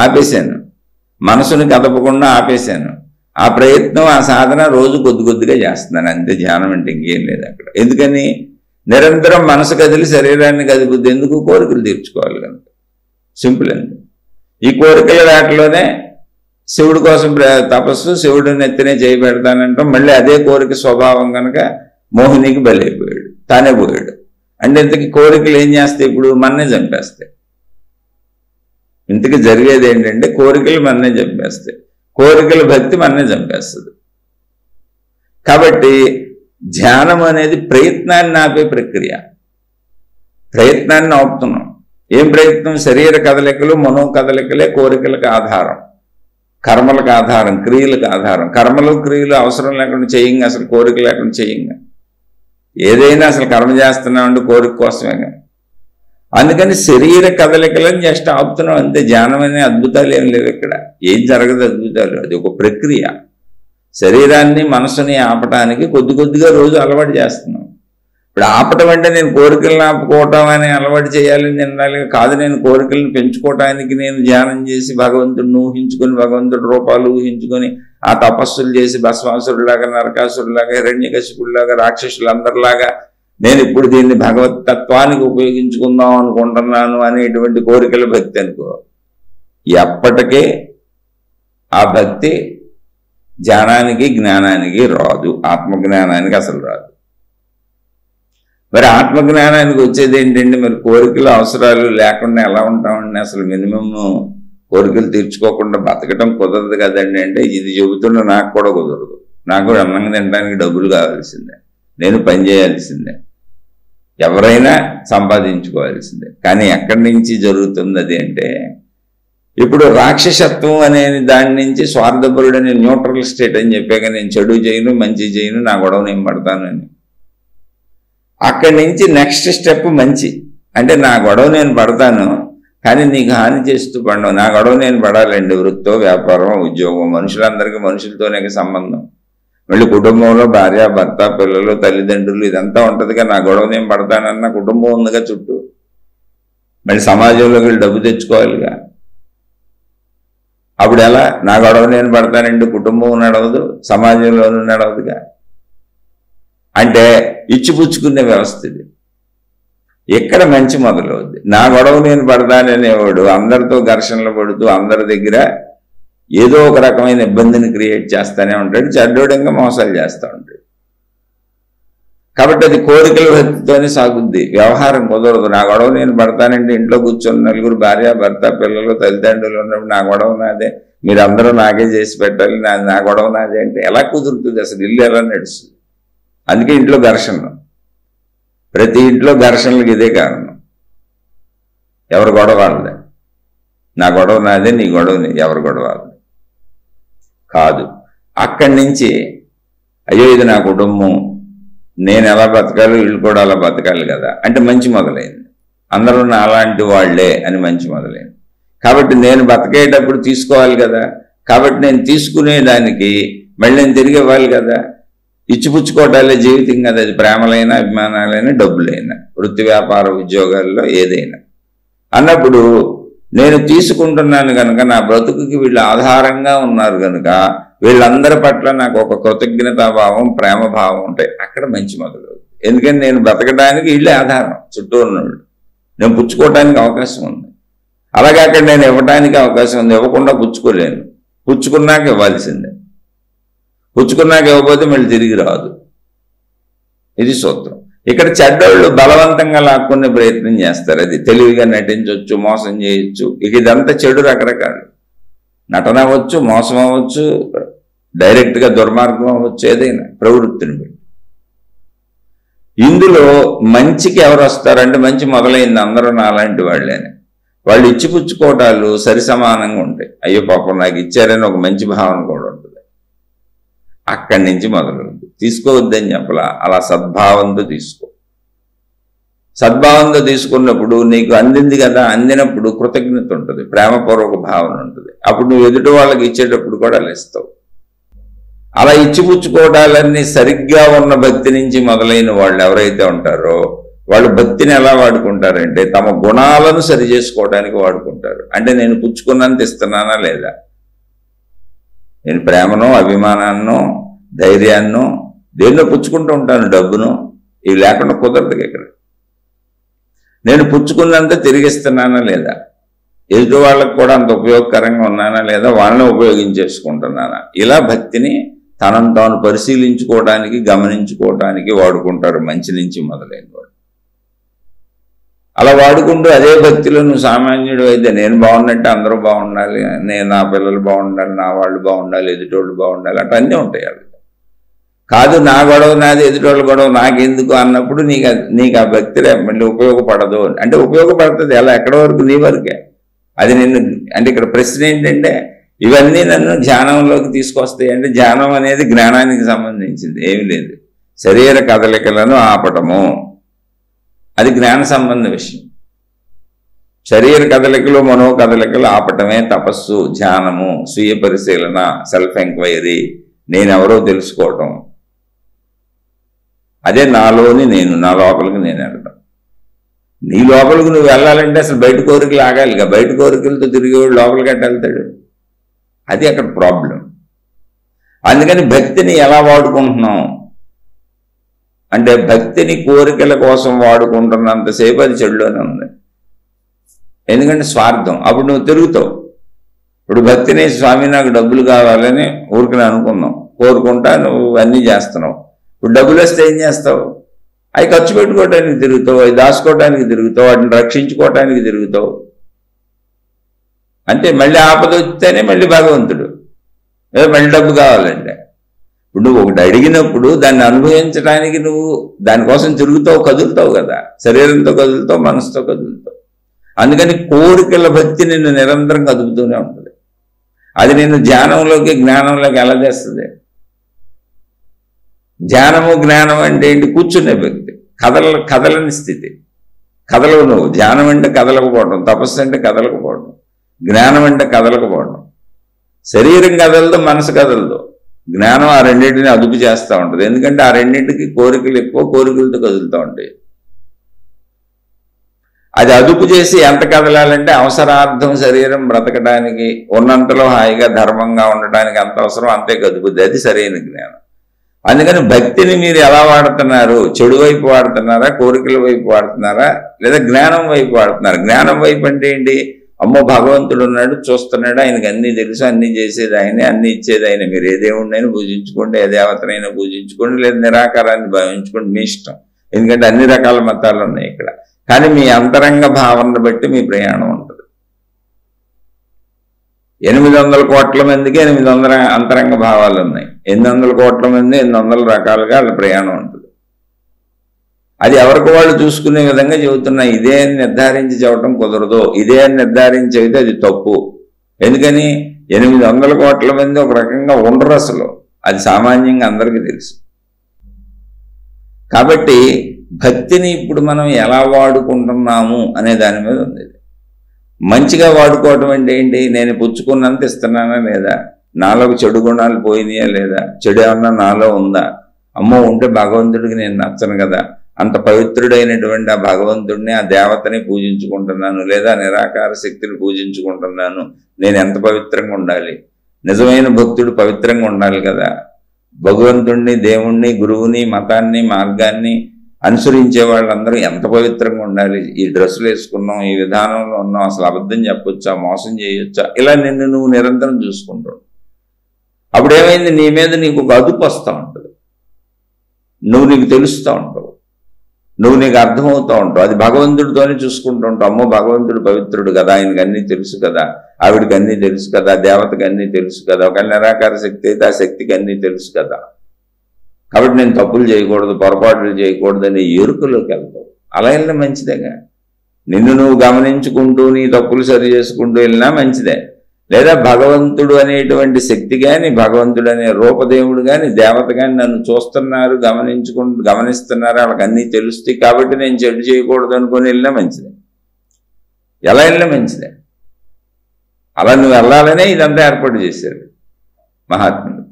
Speaker 1: ఆపేశాను, మనసుని కదపకుండా ఆపేశాను. ఆ ప్రయత్నం ఆ సాధన రోజు కొద్ది కొద్దిగా చేస్తున్నాను అంతే. ధ్యానం అంటే ఇంకేం లేదు అక్కడ. ఎందుకని? నిరంతరం మనసు కదిలి శరీరాన్ని కదిపుద్ది. ఎందుకు? కోరికలు తీర్చుకోవాలి కనుక. సింపుల్ అండి. ఈ కోరికల వాటిలోనే శివుడి కోసం తపస్సు, శివుడిని ఎత్తినే చేయి పెడతానంటాం. మళ్ళీ అదే కోరిక స్వభావం కనుక మోహినికి బలైపోయాడు, తానే పోయాడు. అంటే ఇంతకీ కోరికలు ఏం చేస్తాయి? ఇప్పుడు మన్నే చంపేస్తాయి. ఇంతకీ జరిగేది ఏంటంటే కోరికలు మన్నే చంపేస్తాయి, కోరికల భక్తి మన్నే చంపేస్తుంది. కాబట్టి ధ్యానం అనేది ప్రయత్నాన్ని ఆపే ప్రక్రియ. ప్రయత్నాన్ని ఆపుతున్నాం. ఏం ప్రయత్నం? శరీర కదలికలు, మనో కదలికలే కోరికలకు ఆధారం, కర్మలకు ఆధారం, క్రియలకు ఆధారం. కర్మలు క్రియలు అవసరం లేకుండా చేయంగా, అసలు కోరిక లేకుండా చేయంగా. ఏదైనా అసలు కర్మ చేస్తున్నామంటే కోరిక కోసమేగా. అందుకని శరీర కదలికలను జస్ట్ ఆపుతున్నాం అంతే. ధ్యానం అనే అద్భుతాలు ఏం లేవు ఇక్కడ, ఏం జరగదు అద్భుతాలు. అది ఒక ప్రక్రియ. శరీరాన్ని మనసుని ఆపటానికి కొద్ది కొద్దిగా రోజు అలవాటు చేస్తున్నాం. ఇప్పుడు ఆపటం అంటే నేను కోరికలను ఆపుకోవటం అని అలవాటు చేయాలని నిన్నాలి కాదు. నేను కోరికలను పెంచుకోవటానికి నేను ధ్యానం చేసి భగవంతుడిని ఊహించుకొని, భగవంతుడి రూపాలు ఊహించుకొని ఆ తపస్సులు చేసి భస్మాసురులాగా, నరకాసురులాగా, హిరణ్యకశిపుడిలాగా, రాక్షసులందరిలాగా నేను ఇప్పుడు దీన్ని భగవత్ తత్వానికి ఉపయోగించుకుందాం అనుకుంటున్నాను అనేటువంటి కోరికల భక్తి అనుకో, ఎప్పటికే ఆ భక్తి ధ్యానానికి జ్ఞానానికి రాదు. ఆత్మజ్ఞానానికి అసలు రాదు. మరి ఆత్మజ్ఞానానికి వచ్చేది ఏంటంటే మరి కోరికలు అవసరాలు లేకుండా ఎలా ఉంటామండి? అసలు మినిమం కోరికలు తీర్చుకోకుండా బతకటం కుదరదు కదండి. అంటే ఇది చెబుతున్న నాకు కూడా కుదరదు. నాకు కూడా అన్నం తినడానికి డబ్బులు కావాల్సిందే, నేను పని చేయాల్సిందే, ఎవరైనా సంపాదించుకోవాల్సిందే. కానీ ఎక్కడి నుంచి జరుగుతుంది అది అంటే ఇప్పుడు రాక్షసత్వం అనే దాని నుంచి స్వార్థపరుడు అనే న్యూట్రల్ స్టేట్ అని చెప్పాక నేను చెడు చేయను మంచి చేయను, నా గొడవ నేను పడతాను అని. అక్కడి నుంచి నెక్స్ట్ స్టెప్ మంచి. అంటే నా గొడవ నేను పడతాను కానీ నీకు హాని చేస్తూ పడను. నా గొడవ నేను పడాలండి. వృత్తో, వ్యాపారం, ఉద్యోగం, మనుషులందరికీ మనుషులతోనే సంబంధం. మళ్ళీ కుటుంబంలో భార్య, భర్త, పిల్లలు, తల్లిదండ్రులు ఇదంతా ఉంటుందిగా. నా గొడవ నేను పడతానన్న కుటుంబం ఉందిగా చుట్టూ. మళ్ళీ సమాజంలోకి వెళ్ళి డబ్బు తెచ్చుకోవాలిగా. అప్పుడు ఎలా? నా గొడవ నేను పడతానంటే కుటుంబం నడవదు, సమాజంలోనూ నడవదుగా. అంటే ఇచ్చిపుచ్చుకునే వ్యవస్థ ఇది. ఎక్కడ మంచి మొదలవుద్ది? నా గొడవ నేను పడతాననేవాడు అందరితో ఘర్షణలు పడుతూ అందరి దగ్గర ఏదో ఒక రకమైన ఇబ్బందిని క్రియేట్ చేస్తూనే ఉంటాడు, చెడ్డోడంగా మోసాలు చేస్తూ ఉంటాడు. కాబట్టి అది కోరికల వ్యక్తితోనే సాగుద్ది, వ్యవహారం కుదరదు. నా గొడవ నేను పడతానంటే ఇంట్లో కూర్చొని నలుగురు భార్య, భర్త, పిల్లలు, తల్లిదండ్రులు ఉన్నప్పుడు నా గొడవ నాదే, మీరందరూ నాకే చేసి పెట్టాలి, నా గొడవ నాదే అంటే ఎలా కుదురుతుంది? అసలు ఇల్లు ఎలా నడుస్తుంది? అందుకే ఇంట్లో ఘర్షణలు, ప్రతి ఇంట్లో ఘర్షణలకు ఇదే కారణం. ఎవరి గొడవ వాళ్ళదే. నా గొడవ నాదే, నీ గొడవ ఎవరి గొడవ వాళ్ళదే కాదు. అక్కడి నుంచి అయ్యో ఇది నా కుటుంబం, నేను ఎలా బతకాలి, వీళ్ళు కూడా అలా బతకాలి కదా అంటే మంచి మొదలైంది. అందరూ నా అలాంటి వాళ్లే అని మంచి మొదలైంది. కాబట్టి నేను బతకేటప్పుడు తీసుకోవాలి కదా, కాబట్టి నేను తీసుకునేదానికి మళ్ళీ నేను తిరిగి ఇవ్వాలి కదా. ఇచ్చిపుచ్చుకోవటాలే జీవితం కదా. అది ప్రేమలైనా, అభిమానాలైనా, డబ్బులైనా, వృత్తి వ్యాపార ఉద్యోగాల్లో ఏదైనా అన్నప్పుడు నేను తీసుకుంటున్నాను కనుక నా బ్రతుకుకి వీళ్ళు ఆధారంగా ఉన్నారు కనుక వీళ్ళందరి పట్ల నాకు ఒక కృతజ్ఞతాభావం, ప్రేమభావం ఉంటాయి. అక్కడ మంచి మొదలవుతుంది. ఎందుకంటే నేను బ్రతకడానికి వీళ్ళే ఆధారం, చుట్టూ ఉన్నవాళ్ళు. నేను పుచ్చుకోవడానికి అవకాశం ఉంది. అలాగే అక్కడ నేను ఇవ్వడానికి అవకాశం ఉంది. ఇవ్వకుండా పుచ్చుకోలేను, పుచ్చుకున్నాక ఇవ్వాల్సిందే. పుచ్చుకున్నాక ఇవ్వకపోతే మళ్ళీ తిరిగి రాదు. ఇది సూత్రం. ఇక్కడ చెడ్డోళ్ళు బలవంతంగా లాక్కునే ప్రయత్నం చేస్తారు. అది తెలివిగా నటించవచ్చు, మోసం చేయొచ్చు. ఇక ఇదంతా చెడు రకరకాలు. నటన అవ్వచ్చు, మోసం అవ్వచ్చు, డైరెక్ట్గా దుర్మార్గం అవ్వచ్చు, ఏదైనా ప్రవృత్తిని బట్టి. ఇందులో మంచికి ఎవరు వస్తారంటే మంచి మొదలైంది అందరూ నాలాంటి వాళ్ళేనే. వాళ్ళు ఇచ్చిపుచ్చుకోవటాలు సరి సమానంగా ఉంటాయి. అయ్యో పాపం నాకు ఇచ్చారని ఒక మంచి భావన కూడా ఉంటుంది. అక్కడి నుంచి మొదలవుతుంది. తీసుకోవద్దని చెప్పలా, అలా సద్భావంతో తీసుకో. సద్భావంతో తీసుకున్నప్పుడు నీకు అందింది కదా, అందినప్పుడు కృతజ్ఞత ఉంటుంది, ప్రేమపూర్వక భావన ఉంటుంది. అప్పుడు నువ్వు ఎదుటి వాళ్ళకి ఇచ్చేటప్పుడు కూడా అలా ఇస్తావు. అలా ఇచ్చిపుచ్చుకోవడాలన్నీ సరిగ్గా ఉన్న భక్తి నుంచి మొదలైన వాళ్ళు ఎవరైతే ఉంటారో వాళ్ళు భక్తిని ఎలా వాడుకుంటారంటే తమ గుణాలను సరి చేసుకోవడానికి వాడుకుంటారు. అంటే నేను పుచ్చుకున్నంత ఇస్తున్నానా లేదా, నేను ప్రేమనో, అభిమానాన్నో, ధైర్యాన్నో దేన్నో పుచ్చుకుంటూ ఉంటాను, డబ్బును. ఇవి లేకుండా కుదరదు. ఇక్కడ నేను పుచ్చుకున్నంత తిరిగిస్తున్నానా లేదా, ఎదుటి వాళ్ళకు కూడా అంత ఉపయోగకరంగా ఉన్నానా లేదా, వాళ్ళని ఉపయోగించేసుకుంటున్నానా. ఇలా భక్తిని తనను తాను పరిశీలించుకోవడానికి, గమనించుకోవడానికి వాడుకుంటారు మంచి నుంచి మొదలైన వాడు. అలా వాడుకుంటూ అదే భక్తిలో నువ్వు సామాన్యుడు అయితే నేను బాగున్నట్టు అందరూ బాగుండాలి, నేను నా పిల్లలు బాగుండాలి, నా వాళ్ళు బాగుండాలి, ఎదుటోళ్ళు బాగుండాలి, అట్లా అన్నీ ఉంటాయి. అవి కాదు నా గొడవ నాది, ఎదుటోళ్ళ గొడవ నాకెందుకు అన్నప్పుడు నీకు ఆ భక్తి మళ్ళీ ఉపయోగపడదు. అంటే ఉపయోగపడుతుంది ఎలా, ఎక్కడ వరకు? నీ వరకే. అది నిన్ను అంటే ఇక్కడ ప్రశ్న ఏంటంటే ఇవన్నీ నన్ను ధ్యానంలోకి తీసుకొస్తాయి అంటే ధ్యానం అనేది జ్ఞానానికి సంబంధించింది ఏమి లేదు. శరీర కదలికలను ఆపటము అది జ్ఞాన సంబంధ విషయం. శరీర కదలికలు, మనో కదలికలు ఆపటమే తపస్సు, ధ్యానము, స్వీయ పరిశీలన, సెల్ఫ్ ఎంక్వైరీ, నేనెవరో తెలుసుకోవటం. అదే నాలోని నేను, నా లోపలికి నేను వెళ్ళటం. నీ లోపలికి నువ్వు వెళ్ళాలంటే అసలు బయట కోరికలు ఆగాలిగా. బయట కోరికలతో తిరిగేవాడు లోపలికి ఎట్ట వెళ్తాడు? అది అక్కడ ప్రాబ్లం. అందుకని భక్తిని ఎలా వాడుకుంటున్నాం అంటే భక్తిని కోరికల కోసం వాడుకుంటున్నంతసేపు అది చెడులోనే ఉంది. ఎందుకంటే స్వార్థం. అప్పుడు నువ్వు తిరుగుతావు. ఇప్పుడు భక్తిని స్వామి నాకు డబ్బులు కావాలని ఊరికి అనుకున్నావు, కోరుకుంటా నువ్వు అన్నీ చేస్తున్నావు. ఇప్పుడు డబ్బులు వస్తే ఏం చేస్తావు? అవి ఖర్చు పెట్టుకోవడానికి తిరుగుతావు, అవి దాచుకోవడానికి తిరుగుతావు, వాటిని రక్షించుకోవడానికి తిరుగుతావు. అంటే మళ్ళీ ఆపద వస్తేనే మళ్ళీ భగవంతుడు, లేదా మళ్ళీ డబ్బు కావాలంటే. ఇప్పుడు నువ్వు ఒకటి అడిగినప్పుడు దాన్ని అనుభవించడానికి నువ్వు దానికోసం తిరుగుతావు, కదులుతావు కదా. శరీరంతో కదులుతావు, మనసుతో కదులుతావు. అందుకని కోరికల భక్తి నిన్ను నిరంతరం కదుపుతూనే ఉంటుంది. అది నిన్ను ధ్యానంలోకి, జ్ఞానంలోకి ఎలా చేస్తుంది? ధ్యానము, జ్ఞానం అంటే ఏంటి? కూర్చునే భక్తి, కదలని స్థితి. కదలవు నువ్వు. ధ్యానం అంటే కదలకపోవడం, తపస్సు అంటే కదలకపోవడం, జ్ఞానం అంటే కదలకపోవడం. శరీరం కదలదు, మనసు కదలదు. జ్ఞానం ఆ రెండింటిని అదుపు చేస్తూ ఉంటుంది. ఎందుకంటే ఆ రెండింటికి కోరికలు ఎక్కువ, కోరికలతో కదులుతూ ఉంటాయి. అది అదుపు చేసి ఎంత కదలాలంటే అవసరార్థం శరీరం బ్రతకడానికి, ఉన్నంతలో హాయిగా ధర్మంగా ఉండటానికి ఎంత అవసరం అంతే కదుపుద్ది. అది సరైన జ్ఞానం. అందుకని భక్తిని మీరు ఎలా వాడుతున్నారు? చెడు వైపు వాడుతున్నారా, కోరికల వైపు వాడుతున్నారా, లేదా జ్ఞానం వైపు వాడుతున్నారు? జ్ఞానం వైపు అంటే ఏంటి? అమ్మో భగవంతుడు ఉన్నాడు, చూస్తున్నాడు, ఆయనకి అన్నీ తెలుసు, అన్నీ చేసేది ఆయనే, అన్నీ ఇచ్చేది ఆయన. మీరు ఏ దేవుడినైనా పూజించుకోండి, ఏ దేవతనైనా పూజించుకోండి, లేదా నిరాకారాన్ని భావించుకోండి, మీ ఇష్టం. ఎందుకంటే అన్ని రకాల మతాలు ఉన్నాయి ఇక్కడ. కానీ మీ అంతరంగ భావనను బట్టి మీ ప్రయాణం ఉంటుంది. 800 కోట్ల మందికి 800 అంతరంగ భావాలు ఉన్నాయి. 800 కోట్ల మంది 800 రకాలుగా వాళ్ళ ప్రయాణం ఉంటుంది. అది ఎవరికి వాళ్ళు చూసుకునే విధంగా చెబుతున్నాయి. ఇదే అని నిర్ధారించి చెప్పడం కుదరదు. ఇదే అని నిర్ధారించి అయితే అది తప్పు. ఎందుకని 800 కోట్ల మంది ఒక రకంగా ఉండరు అసలు. అది సామాన్యంగా అందరికీ తెలుసు. కాబట్టి భక్తిని ఇప్పుడు మనం ఎలా వాడుకుంటున్నాము అనే దాని మీద ఉంది. మంచిగా వాడుకోవటం అంటే ఏంటి? నేను పుచ్చుకున్నంత ఇస్తున్నానా లేదా? నాలో చెడు గుణాలు పోయినాయా లేదా? చెడు ఏమన్నా నాలో ఉందా? అమ్మో ఉంటే భగవంతుడికి నేను నచ్చను కదా. అంత పవిత్రుడైనటువంటి ఆ భగవంతుడిని, ఆ దేవతని పూజించుకుంటున్నాను, లేదా నిరాకార శక్తిని పూజించుకుంటున్నాను. నేను ఎంత పవిత్రంగా ఉండాలి? నిజమైన భక్తుడు పవిత్రంగా ఉండాలి కదా. భగవంతుడిని, దేవుణ్ణి, గురువుని, మతాన్ని, మార్గాన్ని అనుసరించే వాళ్ళందరూ ఎంత పవిత్రంగా ఉండాలి? ఈ డ్రెస్సులు వేసుకున్నాం, ఈ విధానంలో ఉన్నాం, అసలు అబద్ధం చెప్పొచ్చా, మోసం చేయొచ్చా? ఇలా నిన్ను నువ్వు నిరంతరం చూసుకుంటావు. అప్పుడు ఏమైంది? నీ మీద నీకు ఒక అదుపు వస్తూ ఉంటుంది. నువ్వు నీకు తెలుస్తూ ఉంటావు, నువ్వు నీకు అర్థమవుతూ ఉంటావు. అది భగవంతుడితోనే చూసుకుంటూ ఉంటావు. అమ్మో భగవంతుడు పవిత్రుడు కదా, ఆయనకి అన్నీ తెలుసు కదా, ఆవిడికి అన్నీ తెలుసు కదా, దేవతకి అన్నీ తెలుసు కదా, ఒక నిరాకార శక్తి అయితే ఆ శక్తికి అన్నీ తెలుసు కదా. కాబట్టి నేను తప్పులు చేయకూడదు, పొరపాట్లు చేయకూడదు అనే ఎరుకలోకి వెళ్తావు. అలా వెళ్ళినా మంచిదేగా. నిన్ను నువ్వు గమనించుకుంటూ నీ తప్పులు సరి చేసుకుంటూ వెళ్ళినా మంచిదే. లేదా భగవంతుడు అనేటువంటి శక్తి కానీ, భగవంతుడు అనే రూపదేవుడు కానీ, దేవత కానీ నన్ను చూస్తున్నారు, గమనిస్తున్నారు, వాళ్ళకి అన్నీ తెలుస్తాయి కాబట్టి నేను చెడు చేయకూడదు అనుకుని వెళ్ళినా మంచిదే. ఎలా వెళ్ళినా మంచిదే. అలా నువ్వు వెళ్ళాలనే ఇదంతా ఏర్పాటు చేశారు మహాత్ములు.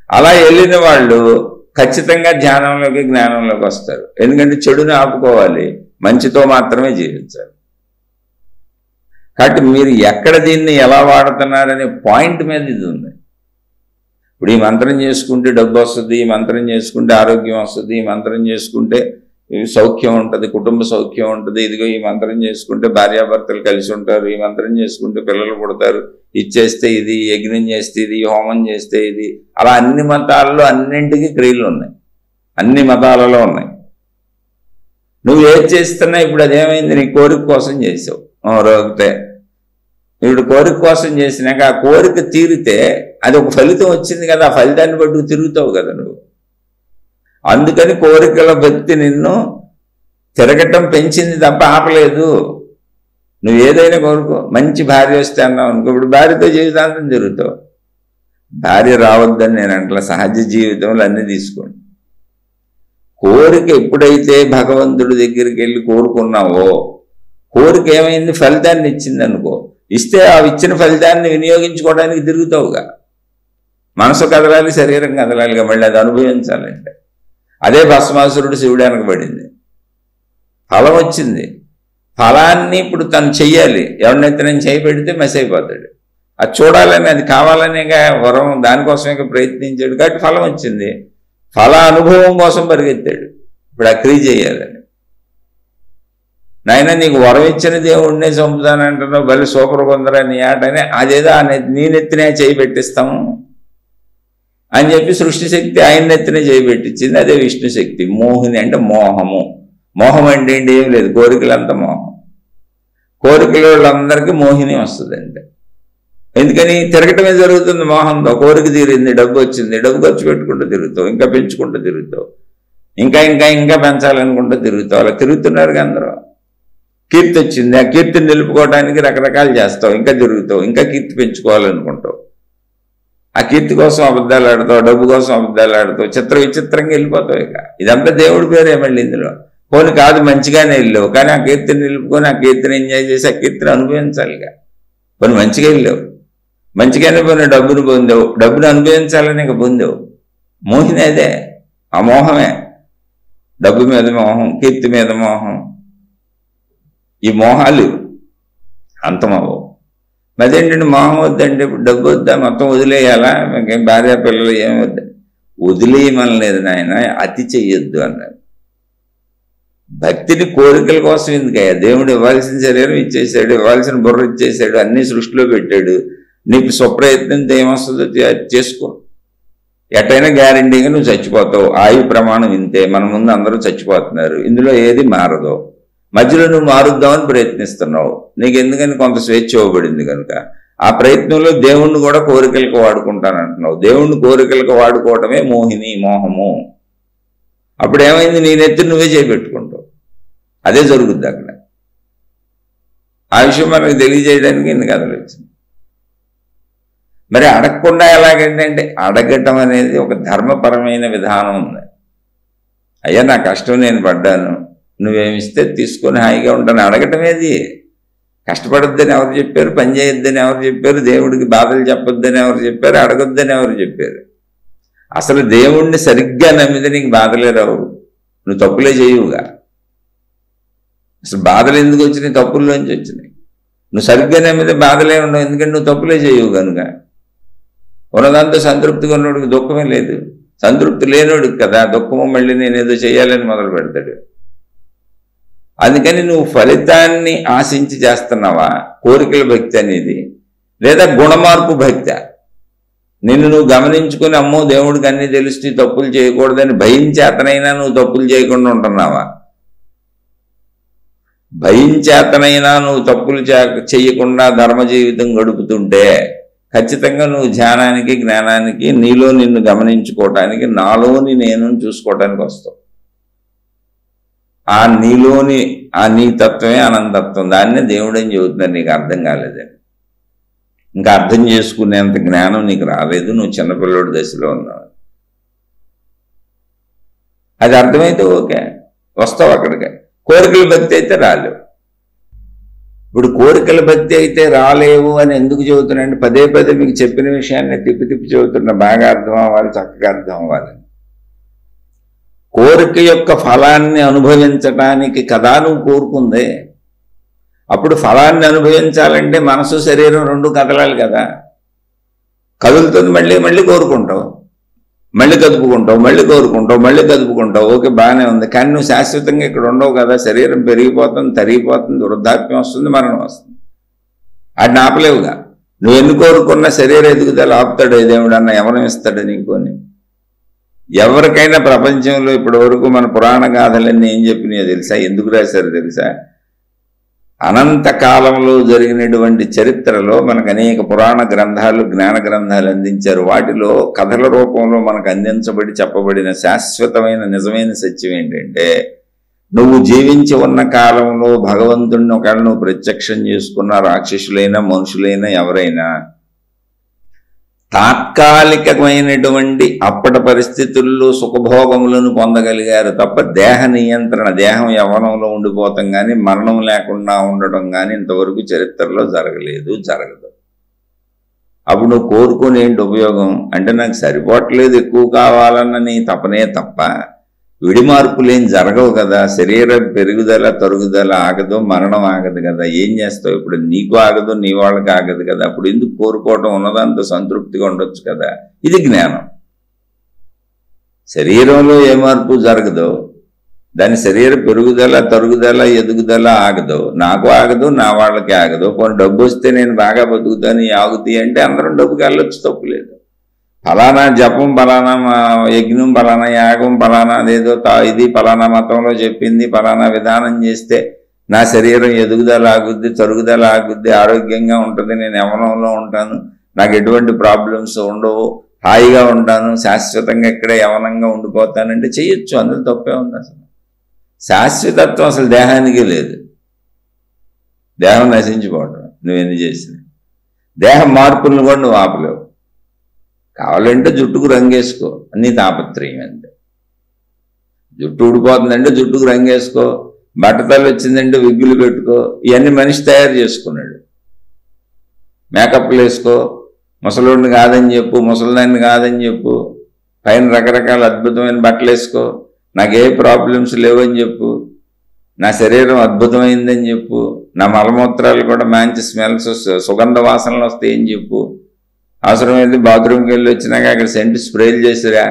Speaker 1: అలా వెళ్ళిన వాళ్ళు ఖచ్చితంగా ధ్యానంలోకి, జ్ఞానంలోకి వస్తారు. ఎందుకంటే చెడుని ఆపుకోవాలి, మంచితో మాత్రమే జీవించాలి. కాబట్టి మీరు ఎక్కడ దీన్ని ఎలా వాడుతున్నారనే పాయింట్ మీద ఇది ఉంది. ఇప్పుడు ఈ మంత్రం చేసుకుంటే డబ్బు వస్తుంది, ఈ మంత్రం చేసుకుంటే ఆరోగ్యం వస్తుంది, ఈ మంత్రం చేసుకుంటే సౌఖ్యం ఉంటుంది, కుటుంబ సౌఖ్యం ఉంటుంది, ఇదిగో ఈ మంత్రం చేసుకుంటే భార్యాభర్తలు కలిసి ఉంటారు, ఈ మంత్రం చేసుకుంటే పిల్లలు పుడతారు, ఇచ్చేస్తే ఇది, యజ్ఞం చేస్తే ఇది, హోమం చేస్తే ఇది. అలా అన్ని మతాల్లో అన్నింటికి క్రియలు ఉన్నాయి, అన్ని మతాలలో ఉన్నాయి. నువ్వు ఏది చేస్తున్నా ఇప్పుడు అదేమైంది? నీ కోరిక కోసం చేసావు. రోగితే ఇప్పుడు కోరిక కోసం చేసినాక ఆ కోరిక తీరితే అది ఒక ఫలితం వచ్చింది కదా, ఆ ఫలితాన్ని బట్టి తిరుగుతావు కదా నువ్వు. అందుకని కోరికల భక్తి నిన్ను తిరగటం పెంచింది తప్ప ఆపలేదు. నువ్వు ఏదైనా కోరుకో. మంచి భార్య వస్తే అన్నావు అనుకో, ఇప్పుడు భార్యతో జీవితాంతం తిరుగుతావు. భార్య రావద్దని నేను అంటలా, సహజ జీవితంలో అన్నీ తీసుకోండి. కోరిక ఎప్పుడైతే భగవంతుడి దగ్గరికి వెళ్ళి కోరుకున్నావో, కోరిక ఏమైంది? ఫలితాన్ని ఇచ్చింది అనుకో. ఇస్తే ఆ ఇచ్చిన ఫలితాన్ని వినియోగించుకోవడానికి తిరుగుతావుగా. మనసు కదలాలి, శరీరం కదలాలిగా, మళ్ళీ అది అనుభవించాలంటే. అదే భస్మాసురుడు శివుడు వెనకబడింది. ఫలం వచ్చింది, ఫలాన్ని ఇప్పుడు తను చెయ్యాలి. ఎవరినైతే నేను చేయి పెడితే మెస్ అయిపోతాడు. అది చూడాలని, అది కావాలనేగా వరం, దానికోసమే ప్రయత్నించాడు కాబట్టి ఫలం వచ్చింది. ఫల అనుభవం కోసం పరిగెత్తాడు. ఇప్పుడు ఆ క్రియ చేయాలని. నాయన నీకు వరం ఇచ్చిన దేవుడినే చంపుతానంటున్నావు, బలి సూపర్ కొందరా నీ ఆటనే, అదేదో నీ నెత్తినే చేయి పెట్టిస్తాము అని చెప్పి సృష్టి శక్తి ఆయన నెత్తినే చేయి పెట్టించింది. అదే విష్ణు శక్తి. మోహిని అంటే మోహము. మోహం అంటే ఏంటి? ఏం లేదు, కోరికలంతా మోహం. కోరికల వాళ్ళందరికీ మోహిని వస్తుందంటే. ఎందుకని? తిరగటమే జరుగుతుంది మోహంతో. కోరిక తీరింది, డబ్బు వచ్చింది, డబ్బు ఖర్చు పెట్టుకుంటూ తిరుగుతావు, ఇంకా పెంచుకుంటూ తిరుగుతావు, ఇంకా ఇంకా ఇంకా పెంచాలనుకుంటూ తిరుగుతావు. అలా తిరుగుతున్నారు అందరూ. కీర్తి వచ్చింది, ఆ కీర్తిని నిలుపుకోవడానికి రకరకాలు చేస్తావు, ఇంకా తిరుగుతావు, ఇంకా కీర్తి పెంచుకోవాలనుకుంటావు. ఆ కీర్తి కోసం అబద్ధాలు ఆడుతావు, డబ్బు కోసం అబద్ధాలు ఆడుతావు, విచిత్రంగా వెళ్ళిపోతావు. ఇక ఇదంతా దేవుడి పేరే మళ్ళీ ఇందులో. పోనీ కాదు, మంచిగానే వెళ్ళావు, కానీ ఆ కీర్తిని నిలుపుకొని ఆ కీర్తిని ఎంజాయ్ చేసి ఆ కీర్తిని అనుభవించాలిగా. పోనీ మంచిగా వెళ్ళావు, మంచిగానే పోయిన డబ్బును పొందావు, డబ్బును అనుభవించాలని ఇక పొందావు. మోహిని అదే, ఆ మోహమే. డబ్బు మీద మోహం, కీర్తి మీద మోహం. ఈ మోహాలు అంతమవు. అదేంటంటే మోహం వద్దంటే ఇప్పుడు డబ్బు వద్దా, మొత్తం వదిలేయాలా, ఇంకేం భార్య పిల్లలు ఏం వద్దా? వదిలేయమనలేదు నాయన, అతి చెయ్యొద్దు అన్నారు. భక్తిని కోరికల కోసం ఎందుకయ్యా? దేవుడు ఇవ్వాల్సిన శరీరం ఇచ్చేసాడు, ఇవ్వాల్సిన బుర్ర ఇచ్చేసాడు, అన్ని సృష్టిలో పెట్టాడు. నీకు స్వప్రయత్నంతో ఏమొస్తుందో చేసుకో. ఎట్టయినా గ్యారంటీగా నువ్వు చచ్చిపోతావు. ఆయు ప్రమాణం ఇంతే, మన ముందు అందరూ చచ్చిపోతున్నారు, ఇందులో ఏది మారదు. మధ్యలో నువ్వు మారుద్దామని ప్రయత్నిస్తున్నావు. నీకు ఎందుకని కొంత స్వేచ్ఛ ఇవ్వబడింది కనుక ఆ ప్రయత్నంలో దేవుణ్ణి కూడా కోరికలకు వాడుకుంటానంటున్నావు. దేవుణ్ణి కోరికలకు వాడుకోవటమే మోహిని, మోహము. అప్పుడు ఏమైంది? నీ నెత్తి నువ్వే చేపెట్టుకుంటావు. అదే జరుగుద్ది అక్కడ. ఆ విషయం మనకు తెలియజేయడానికి ఇన్ని కథలు వచ్చింది. మరి అడగకుండా ఎలాగంటే అడగటం అనేది ఒక ధర్మపరమైన విధానం ఉంది. అయ్యా నా కష్టం నేను పడ్డాను, నువ్వేమిస్తే తీసుకొని హాయిగా ఉంటాను. అడగటమేది. కష్టపడొద్దని ఎవరు చెప్పారు? పని చేయొద్దని ఎవరు చెప్పారు? దేవుడికి బాధలు చెప్పొద్దని ఎవరు చెప్పారు? అడగొద్దని ఎవరు చెప్పారు? అసలు దేవుణ్ణి సరిగ్గా నమ్మితే నీకు బాధలే రావు, నువ్వు తప్పులే చేయవుగా. అసలు బాధలు ఎందుకు వచ్చినాయి? తప్పుల్లోంచి వచ్చినాయి. నువ్వు సరిగ్గా నమ్మితే బాధలే ఉండవు, ఎందుకంటే నువ్వు తప్పులే చేయవు కనుక. ఉన్నదాంతో సంతృప్తిగా ఉన్నోడికి దుఃఖమే లేదు. సంతృప్తి లేనోడికి కదా దుఃఖము. మళ్ళీ నేనేదో చేయాలని మొదలు పెడతాడు. అందుకని నువ్వు ఫలితాన్ని ఆశించి చేస్తున్నావా కోరికల భక్తి అనేది, లేదా గుణమార్పు భక్తి? నిన్ను నువ్వు గమనించుకుని అమ్మో దేవుడికి అన్నీ తెలుస్తూ తప్పులు చేయకూడదని భయించేతనైనా నువ్వు తప్పులు చేయకుండా ఉంటున్నావా? భయించేతనైనా నువ్వు తప్పులు చేయకుండా ధర్మ జీవితం గడుపుతుంటే ఖచ్చితంగా నువ్వు ధ్యానానికి, జ్ఞానానికి, నీలో నిన్ను గమనించుకోవటానికి, నాలోని నేను చూసుకోవటానికి వస్తావు. ఆ నీలోని ఆ నీ తత్వమే అనంతత్వం. దాన్నే దేవుడని చెబుతున్నారు. నీకు అర్థం కాలేదని, ఇంకా అర్థం చేసుకునేంత జ్ఞానం నీకు రాలేదు, నువ్వు చిన్నపిల్లడి దశలో ఉన్నావు. అది అర్థమైతే ఓకే, వస్తావు అక్కడికి. కోరికల భక్తి అయితే రాలేవు. ఇప్పుడు కోరికల భక్తి అయితే రాలేవు అని ఎందుకు చెబుతున్నాంటే పదే పదే మీకు చెప్పిన విషయాన్ని తిప్పి తిప్పి చెబుతున్నా. బాగా అర్థం అవ్వాలి, చక్కగా అర్థం అవ్వాలి. కోరిక యొక్క ఫలాన్ని అనుభవించటానికి కదా నువ్వు కోరుకుందే. అప్పుడు ఫలాన్ని అనుభవించాలంటే మనసు శరీరం రెండు కదలాలి కదా. కదులుతుంది, మళ్ళీ మళ్ళీ కోరుకుంటావు, మళ్ళీ కదుపుకుంటావు, మళ్ళీ కోరుకుంటావు, మళ్ళీ కదుపుకుంటావు. ఓకే, బాగానే ఉంది. కానీ నువ్వు శాశ్వతంగా ఇక్కడ ఉండవు కదా. శరీరం పెరిగిపోతుంది, తరిగిపోతుంది, వృద్ధాప్యం వస్తుంది, మరణం వస్తుంది. అది ఆపలేవుగా. నువ్వు ఎన్ని కోరుకున్నా శరీర ఎదుగుదల ఆపుతాడు దేవుడు అన్న ఎవరం ఇస్తాడు నీకోని? ఎవరికైనా ప్రపంచంలో ఇప్పటి వరకు మన పురాణ గాథలన్నీ ఏం చెప్పినాయో తెలుసా? ఎందుకు రాశారో తెలుసా? అనంత కాలంలో జరిగినటువంటి చరిత్రలో మనకు అనేక పురాణ గ్రంథాలు, జ్ఞాన గ్రంథాలు అందించారు. వాటిలో కథల రూపంలో మనకు అందించబడి చెప్పబడిన శాశ్వతమైన నిజమైన సత్యం ఏంటంటే, నువ్వు జీవించి ఉన్న కాలంలో భగవంతుడిని ఒకవేళ నువ్వు ప్రత్యక్షం చేసుకున్న రాక్షసులైనా మనుషులైనా ఎవరైనా తాత్కాలికమైనటువంటి అప్పటి పరిస్థితుల్లో సుఖభోగములను పొందగలిగారు తప్ప దేహ నియంత్రణ, దేహం యవ్వనంలో ఉండిపోతాం కానీ మరణం లేకుండా ఉండటం కానీ ఇంతవరకు చరిత్రలో జరగలేదు, జరగదు. అప్పుడు నువ్వు కోరుకుని ఏంటి ఉపయోగం? అంటే నాకు సరిపోవట్లేదు, ఎక్కువ కావాలన్న నీ తపనే తప్ప విడి మార్పులేం జరగవు కదా. శరీరం పెరుగుదల తరుగుదల ఆగదు, మరణం ఆగదు కదా. ఏం చేస్తావు ఇప్పుడు? నీకు ఆగదు, నీ వాళ్ళకి ఆగదు కదా. అప్పుడు ఎందుకు కోరుకోవటం? ఉన్నదంత సంతృప్తిగా ఉండొచ్చు కదా. ఇది జ్ఞానం. శరీరంలో ఏ మార్పు జరగదు, దాని శరీర పెరుగుదల తరుగుదల ఎదుగుదల ఆగదు. నాకు ఆగదు, నా వాళ్ళకి ఆగదు. కొన్ని డబ్బు వస్తే నేను బాగా బతుకుతాను ఆగుతాయి అంటే అందరం డబ్బుకి వెళ్ళొచ్చు, తప్పులేదు. ఫలానా జపం, ఫలానా యజ్ఞం, ఫలానా యాగం, ఫలానా అదేదో ఇది ఫలానా మతంలో చెప్పింది, ఫలానా విధానం చేస్తే నా శరీరం ఎదుగుదల ఆగుద్ది, తరుగుదల ఆగుద్ది, ఆరోగ్యంగా ఉంటుంది, నేను యవ్వనంలో ఉంటాను, నాకు ఎటువంటి ప్రాబ్లమ్స్ ఉండవు, హాయిగా ఉంటాను, శాశ్వతంగా ఇక్కడే యవ్వనంగా ఉండిపోతానంటే చెయ్యొచ్చు. అందులో తప్పే ఉంది. అసలు శాశ్వతత్వం అసలు దేహానికి లేదు. దేహం నశించిపోవటం నువ్వెన్ని చేసినా. దేహం మార్పులను కూడా నువ్వు ఆపలేవు. కావాలంటే జుట్టుకు రంగేసుకో, నీ తాపత్రయం అంతే. జుట్టు ఊడిపోతుందంటే జుట్టుకు రంగేసుకో, బట్టతలు వచ్చిందంటే విగ్గులు పెట్టుకో. ఇవన్నీ మనిషి తయారు చేసుకున్నాడు. మేకప్లు వేసుకో, ముసలోడిని కాదని చెప్పు, ముసలిదాన్ని కాదని చెప్పు, పైన రకరకాల అద్భుతమైన బట్టలు వేసుకో, నాకే ప్రాబ్లమ్స్ లేవని చెప్పు, నా శరీరం అద్భుతమైందని చెప్పు, నా మలమూత్రాలు కూడా మంచి స్మెల్స్ సుగంధ వాసనలు వస్తాయని చెప్పు, అవసరమైంది బాత్రూమ్కి వెళ్ళి వచ్చినాక అక్కడ సెంటు స్ప్రేలు చేసిరా,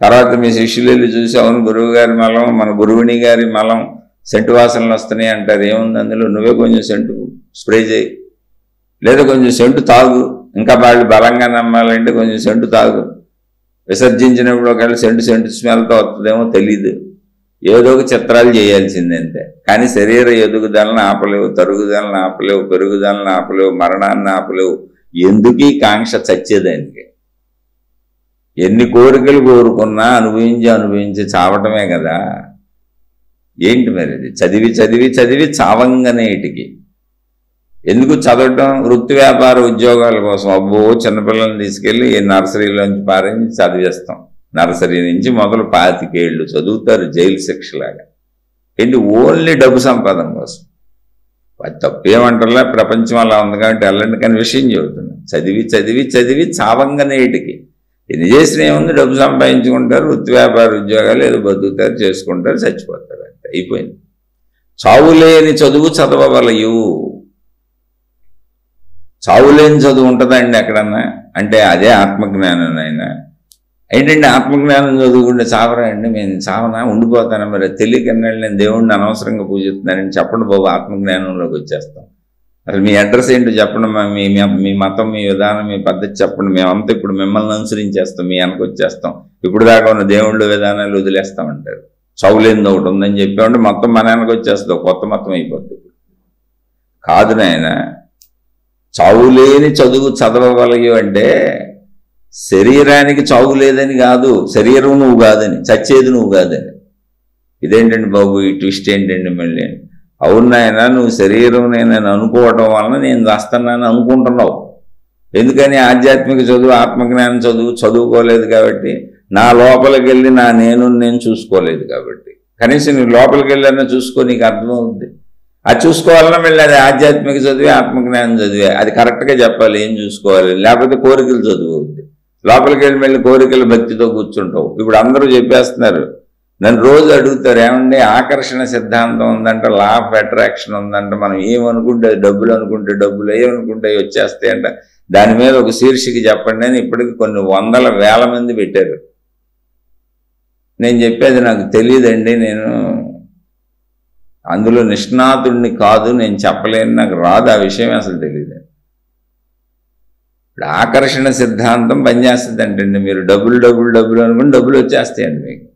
Speaker 1: తర్వాత మీ శిష్యులు వెళ్ళి చూసి అవును గురువు గారి మలం, మన గురువుని గారి మలం సెంటు వాసనలు వస్తున్నాయి అంటారు. ఏముంది అందులో, నువ్వే కొంచెం సెంటు స్ప్రే చేయి, లేదా కొంచెం సెంటు తాగు, ఇంకా వాళ్ళు బలంగా నమ్మాలంటే కొంచెం సెంటు తాగు, విసర్జించినప్పుడు ఒకవేళ సెంటు స్మెల్తో వస్తుందేమో తెలీదు, ఏదో ఒక చిత్రాలు చేయాల్సిందంతే. కానీ శరీర ఎదుగుదలను ఆపలేవు, తరుగుదలను ఆపలేవు, పెరుగుదలను ఆపలేవు, మరణాన్ని ఆపలేవు. ఎందుకీ కాంక్ష చచ్చేదానికి? ఎన్ని కోరికలు కోరుకున్నా అనుభవించి చావటమే కదా. ఏంటి మరి ఇది? చదివి చదివి చదివి చావంగనేటికి ఎందుకు చదవటం? వృత్తి వ్యాపార ఉద్యోగాల కోసం. అబ్బో, చిన్నపిల్లల్ని తీసుకెళ్ళి నర్సరీలోంచి పారించి చదివేస్తాం. నర్సరీ నుంచి మొదలు 25 ఏళ్ళు చదువుతారు జైలు శిక్షలాగా. ఏంటి? ఓన్లీ డబ్బు సంపాదన కోసం. అది తప్పేమంటారా? ప్రపంచం అలా ఉంది కాబట్టి వెళ్ళండి. కానీ విషయం చెబుతున్నాను, చదివి చదివి చదివి చావంగనేటికి ఎన్ని చేసినా ఏముంది? డబ్బు సంపాదించుకుంటారు, వృత్తి వ్యాపార ఉద్యోగాలు ఏదో బతుకుతారు, చేసుకుంటారు, చచ్చిపోతారు, అంతే అయిపోయింది. చావులేని చదువు చదవవలయు. చావులేని చదువు ఉంటుందండి ఎక్కడన్నా? అంటే అదే ఆత్మజ్ఞానం. అయినా ఏంటంటే ఆత్మజ్ఞానం చదువుకుంటే చావరా అండి? మేము చావనా, ఉండిపోతాను. మరి తెలియకన్నాళ్ళు నేను దేవుణ్ణి అనవసరంగా పూజిస్తున్నానని చెప్పండి బాబు, ఆత్మజ్ఞానంలోకి వచ్చేస్తాం. అసలు మీ అడ్రస్ ఏంటో చెప్పండి, మీ మతం, మీ విధానం, మీ పద్ధతి చెప్పండి. మేమంతా ఇప్పుడు మిమ్మల్ని అనుసరించేస్తాం, మీ వెనక వచ్చేస్తాం. ఇప్పుడు దాకా ఉన్న దేవుళ్ళు విధానాలు వదిలేస్తామంటారు. చౌలేంది ఒకటి ఉందని చెప్పామంటే మొత్తం మన వెనక వచ్చేస్తుంది, కొత్త మతం అయిపోద్ది. కాదు నాయన, చావులేని చదువు చదవగలవు అంటే శరీరానికి చావు లేదని కాదు, శరీరం నువ్వు కాదని, చచ్చేది నువ్వు కాదని. ఇదేంటండి బాబు ఈ ట్విస్ట్ ఏంటండి మళ్ళీ? అవునాయన, నువ్వు శరీరం నేను అనుకోవటం వలన నేను చేస్తున్నాను అనుకుంటున్నావు. ఎందుకని? ఆధ్యాత్మిక చదువు, ఆత్మజ్ఞానం చదువుకోలేదు కాబట్టి, నా లోపలికి వెళ్ళి నా నేను చూసుకోలేదు కాబట్టి. కనీసం నువ్వు లోపలికి వెళ్ళన్నా చూసుకో, నీకు అర్థమవుద్ది. అది చూసుకోవాలన్నా మళ్ళీ అది ఆధ్యాత్మిక చదివే, ఆత్మజ్ఞానం చదివే. అది కరెక్ట్గా చెప్పాలి ఏం చూసుకోవాలి, లేకపోతే కోరికలు చదువు అవుద్ది. లోపలికి వెళ్ళి మళ్ళీ కోరికలు భక్తితో కూర్చుంటావు. ఇప్పుడు అందరూ చెప్పేస్తున్నారు, నన్ను రోజు అడుగుతారు, ఏమండి ఆకర్షణ సిద్ధాంతం ఉందంట, లా ఆఫ్ అట్రాక్షన్ ఉందంట, మనం ఏమనుకుంటే డబ్బులు అనుకుంటే డబ్బులు, ఏమనుకుంటే వచ్చేస్తాయంట, దాని మీద ఒక శీర్షిక చెప్పండి అని ఇప్పటికి కొన్ని 100,000 మంది పెట్టారు. నేను చెప్పేది నాకు తెలియదండి, నేను అందులో నిష్ణాతుడిని కాదు, నేను చెప్పలేను, నాకు రాదు, ఆ విషయం అసలు తెలియదు. ఇప్పుడు ఆకర్షణ సిద్ధాంతం పనిచేస్తుంది అంటండి, మీరు డబ్బులు అనుకుని డబ్బులు వచ్చేస్తాయండి మీకు.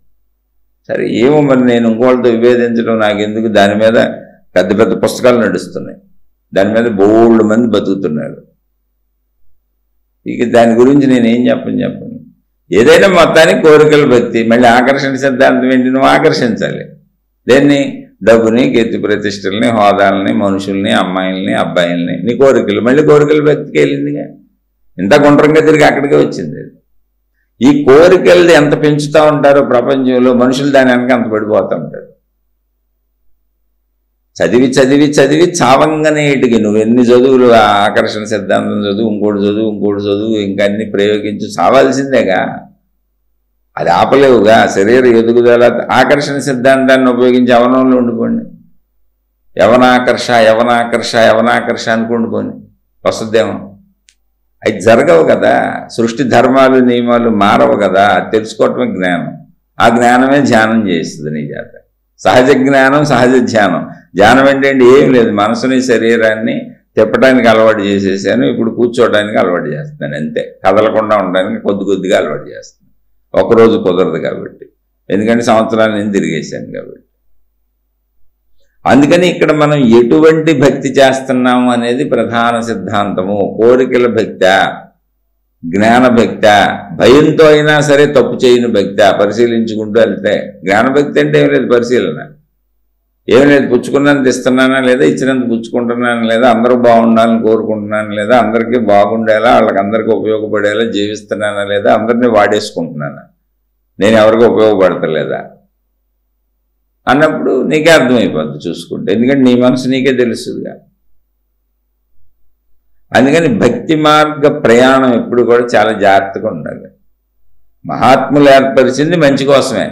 Speaker 1: సరే ఏమో మరి, నేను ఇంకోళ్ళతో విభేదించడం నాకు ఎందుకు? దాని మీద పెద్ద పెద్ద పుస్తకాలు నడుస్తున్నాయి, దాని మీద బోల్డ్ మంది బతుకుతున్నారు. ఇక దాని గురించి నేనేం చెప్పను. ఏదైనా మొత్తానికి కోరికలు భక్తి. మళ్ళీ ఆకర్షణ సిద్ధాంతం ఏంటి? నువ్వు ఆకర్షించాలి దేన్ని? డబ్బుని, కీర్తి ప్రతిష్టల్ని, హోదాలని, మనుషుల్ని, అమ్మాయిల్ని, అబ్బాయిల్ని. నీ కోరికలు మళ్ళీ కోరికలు భక్తికి వెళ్ళిందిగా. ఇంత గుండ్రంగా తిరిగి అక్కడికే వచ్చింది. ఈ కోరికలది ఎంత పెంచుతూ ఉంటారో ప్రపంచంలో, మనుషులు దాని వెనక అంత పడిపోతూ ఉంటారు. చదివి చదివి చదివి చావంగనేటికి నువ్వు ఎన్ని చదువులు, ఆకర్షణ సిద్ధాంతం చదువు, ఇంకోటి చదువు, ఇంకా అన్ని ప్రయోగించి చావాల్సిందేగా. అది ఆపలేవుగా. శరీర ఎదుగుదల ఆకర్షణ సిద్ధాంతాన్ని ఉపయోగించి యవనంలో ఉండిపోండి. యవనాకర్ష అనుకుండిపోండి, వస్తుందేమో. అది జరగవు కదా. సృష్టి ధర్మాలు, నియమాలు మారవు కదా. అది తెలుసుకోవటమే జ్ఞానం. ఆ జ్ఞానమే ధ్యానం చేస్తుంది నీ చేత. సహజ జ్ఞానం, సహజ ధ్యానం. ధ్యానం ఏంటంటే ఏం లేదు, మనసుని శరీరాన్ని తిప్పడానికి అలవాటు చేసేసాను, ఇప్పుడు కూర్చోవడానికి అలవాటు చేస్తున్నాను అంతే. కదలకుండా ఉండడానికి కొద్దిగా అలవాటు చేస్తున్నాను. ఒకరోజు కుదరదు కాబట్టి, ఎందుకంటే సంవత్సరాలు నేను తిరిగేశాను కాబట్టి. అందుకని ఇక్కడ మనం ఎటువంటి భక్తి చేస్తున్నాము అనేది ప్రధాన సిద్ధాంతము. కోరికల భక్తి, జ్ఞాన భక్తి, భయంతో అయినా సరే తప్పు చేయని భక్తి, పరిశీలించుకుంటూ వెళ్తే. జ్ఞానభక్తి అంటే ఏం లేదు, పరిశీలన ఏం లేదు. పుచ్చుకున్నంత ఇస్తున్నానా లేదా, ఇచ్చినంత పుచ్చుకుంటున్నాను లేదా, అందరూ బాగుండాలని కోరుకుంటున్నాను లేదా, అందరికీ బాగుండేలా, వాళ్ళకి అందరికీ ఉపయోగపడేలా జీవిస్తున్నానా లేదా, అందరినీ వాడేసుకుంటున్నానా, నేను ఎవరికి ఉపయోగపడతలేదా అన్నప్పుడు నీకే అర్థమైపోద్ది చూసుకుంటే. ఎందుకంటే నీ మనసు నీకే తెలుస్తుందిగా. అందుకని భక్తి మార్గ ప్రయాణం ఎప్పుడు కూడా చాలా జాగ్రత్తగా ఉండాలి. మహాత్ములు ఏర్పరిచింది మంచి కోసమే.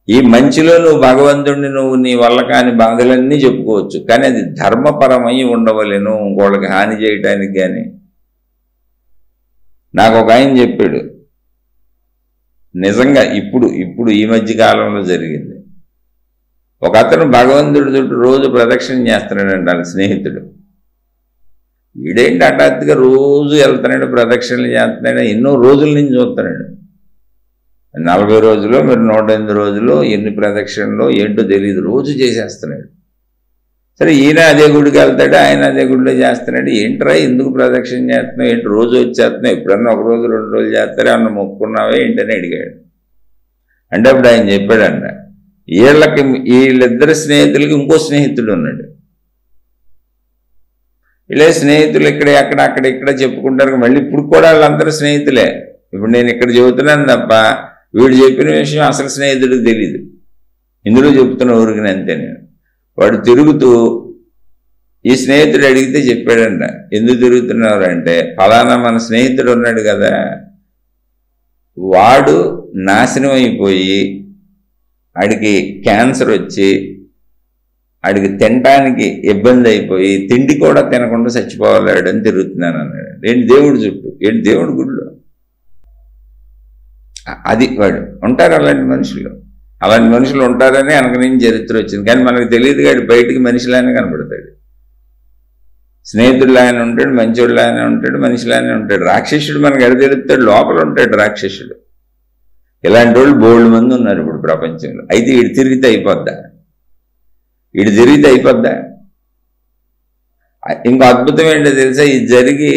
Speaker 1: ఈ మంచిలో నువ్వు భగవంతుడిని నువ్వు నీ వల్ల కాని బాధలన్నీ చెప్పుకోవచ్చు, కానీ అది ధర్మపరమై ఉండవలేను, ఇంకోళ్ళకి హాని చేయటానికి. కానీ నాకు ఒక ఆయన చెప్పాడు, నిజంగా ఇప్పుడు ఈ మధ్య కాలంలో జరిగింది. ఒక అతను భగవంతుడి చుట్టూ రోజు ప్రదక్షిణ చేస్తున్నాడంట వాళ్ళ స్నేహితుడు. వీడేంటి హఠాత్తుగా రోజు వెళ్తున్నాడు, ప్రదక్షిణలు చేస్తున్నాడు, ఎన్నో రోజుల నుంచి చూస్తున్నాడు. 40 రోజులు మీరు 108 రోజులు ఎన్ని ప్రదక్షిణలో ఏంటో తెలియదు, రోజు చేసేస్తున్నాడు. సరే ఈయన అదే గుడికి వెళ్తాడు, ఆయన అదే గుడిలో చేస్తున్నాడు. ఏంట్రా ఎందుకు ప్రదక్షిణ చేస్తున్నావు, ఏంటి రోజు వచ్చేస్తున్నావు, ఎప్పుడన్నా 1 రోజు 2 రోజులు చేస్తారే అన్న మొక్కున్నావే ఏంటని అడిగాడు. అంటే అప్పుడు ఆయన చెప్పాడంట, వీళ్ళిద్దరు స్నేహితులకి ఇంకో స్నేహితుడు ఉన్నాడు. ఇలా స్నేహితులు అక్కడ చెప్పుకుంటారు. మళ్ళీ ఇప్పుడు కూడా వాళ్ళందరూ స్నేహితులే. ఇప్పుడు నేను ఇక్కడ చెబుతున్నాను తప్ప వీడు చెప్పిన విషయం అసలు స్నేహితుడికి తెలీదు. ఇందులో చెప్తున్న ఊరికి అంతే. నేను వాడు తిరుగుతూ ఈ స్నేహితుడు అడిగితే చెప్పాడంట, ఎందుకు తిరుగుతున్నారు అంటే, ఫలానా మన స్నేహితుడు ఉన్నాడు కదా, వాడు నాశనం అయిపోయి ఆడికి క్యాన్సర్ వచ్చి ఆడికి తినటానికి ఇబ్బంది అయిపోయి తిండి కూడా తినకుండా చచ్చిపోవాలని తిరుగుతున్నాను అన్నాడు. ఏంటి దేవుడి చుట్టూ, ఏంటి దేవుడి గుడిలో. అది వాడు ఉంటారు. అలాంటి మనుషులు ఉంటారని వెనక చరిత్ర వచ్చింది. కానీ మనకు తెలియదు, కాదు బయటికి మనిషిలానే కనపడతాడు. స్నేహితుడు ఆయన ఉంటాడు, మంచోళ్ళు ఆయన ఉంటాడు, మనిషిలానే ఉంటాడు. రాక్షసుడు మనకు ఎడ తెలుస్తాడు, లోపల ఉంటాడు రాక్షసుడు. ఇలాంటి వాళ్ళు బోల్డ్ మంది ఉన్నారు ఇప్పుడు ప్రపంచంలో. అయితే వీడు తిరిగితే అయిపోద్దా? ఇంకో అద్భుతం ఏంటో తెలుసా, ఇది జరిగి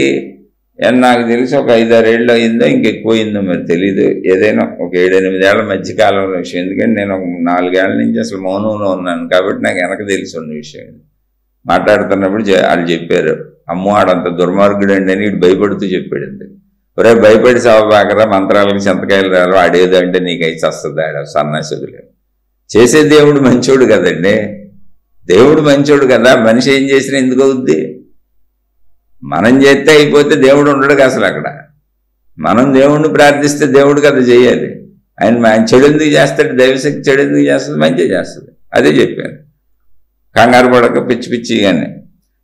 Speaker 1: నాకు తెలిసి ఒక 5-6 ఏళ్ళు అయిందో ఇంకెక్కువ అయిందో మరి తెలీదు. ఏదైనా ఒక 7-8 ఏళ్ల మధ్యకాలంలో విషయం. ఎందుకంటే నేను ఒక 4 ఏళ్ల నుంచి అసలు మౌనంలో ఉన్నాను కాబట్టి నాకు వెనక తెలిసి ఉన్న విషయం. మాట్లాడుతున్నప్పుడు వాళ్ళు చెప్పారు, అమ్మో ఆడంత దుర్మార్గుడు అండి అని వీడు భయపడుతూ చెప్పాడు. ఒరే భయపడి సావబాకరా, మంత్రాలకు చింతకాయలు రారు, ఆడేదో అంటే నీకైతే వస్తుంది ఆడ సన్నాసుదులే. చేసే దేవుడు మంచోడు కదండి, దేవుడు మంచోడు కదా. మనిషి ఏం చేసినా ఎందుకు అవుద్ది? మనం చేస్తే అయిపోతే దేవుడు ఉండడు అసలు అక్కడ. మనం దేవుణ్ణి ప్రార్థిస్తే దేవుడు కదా చేయాలి. ఆయన చెడు ఎందుకు చేస్తాడు? దైవశక్తి చెడు ఎందుకు చేస్తుంది? మంచిగా చేస్తుంది. అదే చెప్పాను. కంగారు పడక పిచ్చిగానే.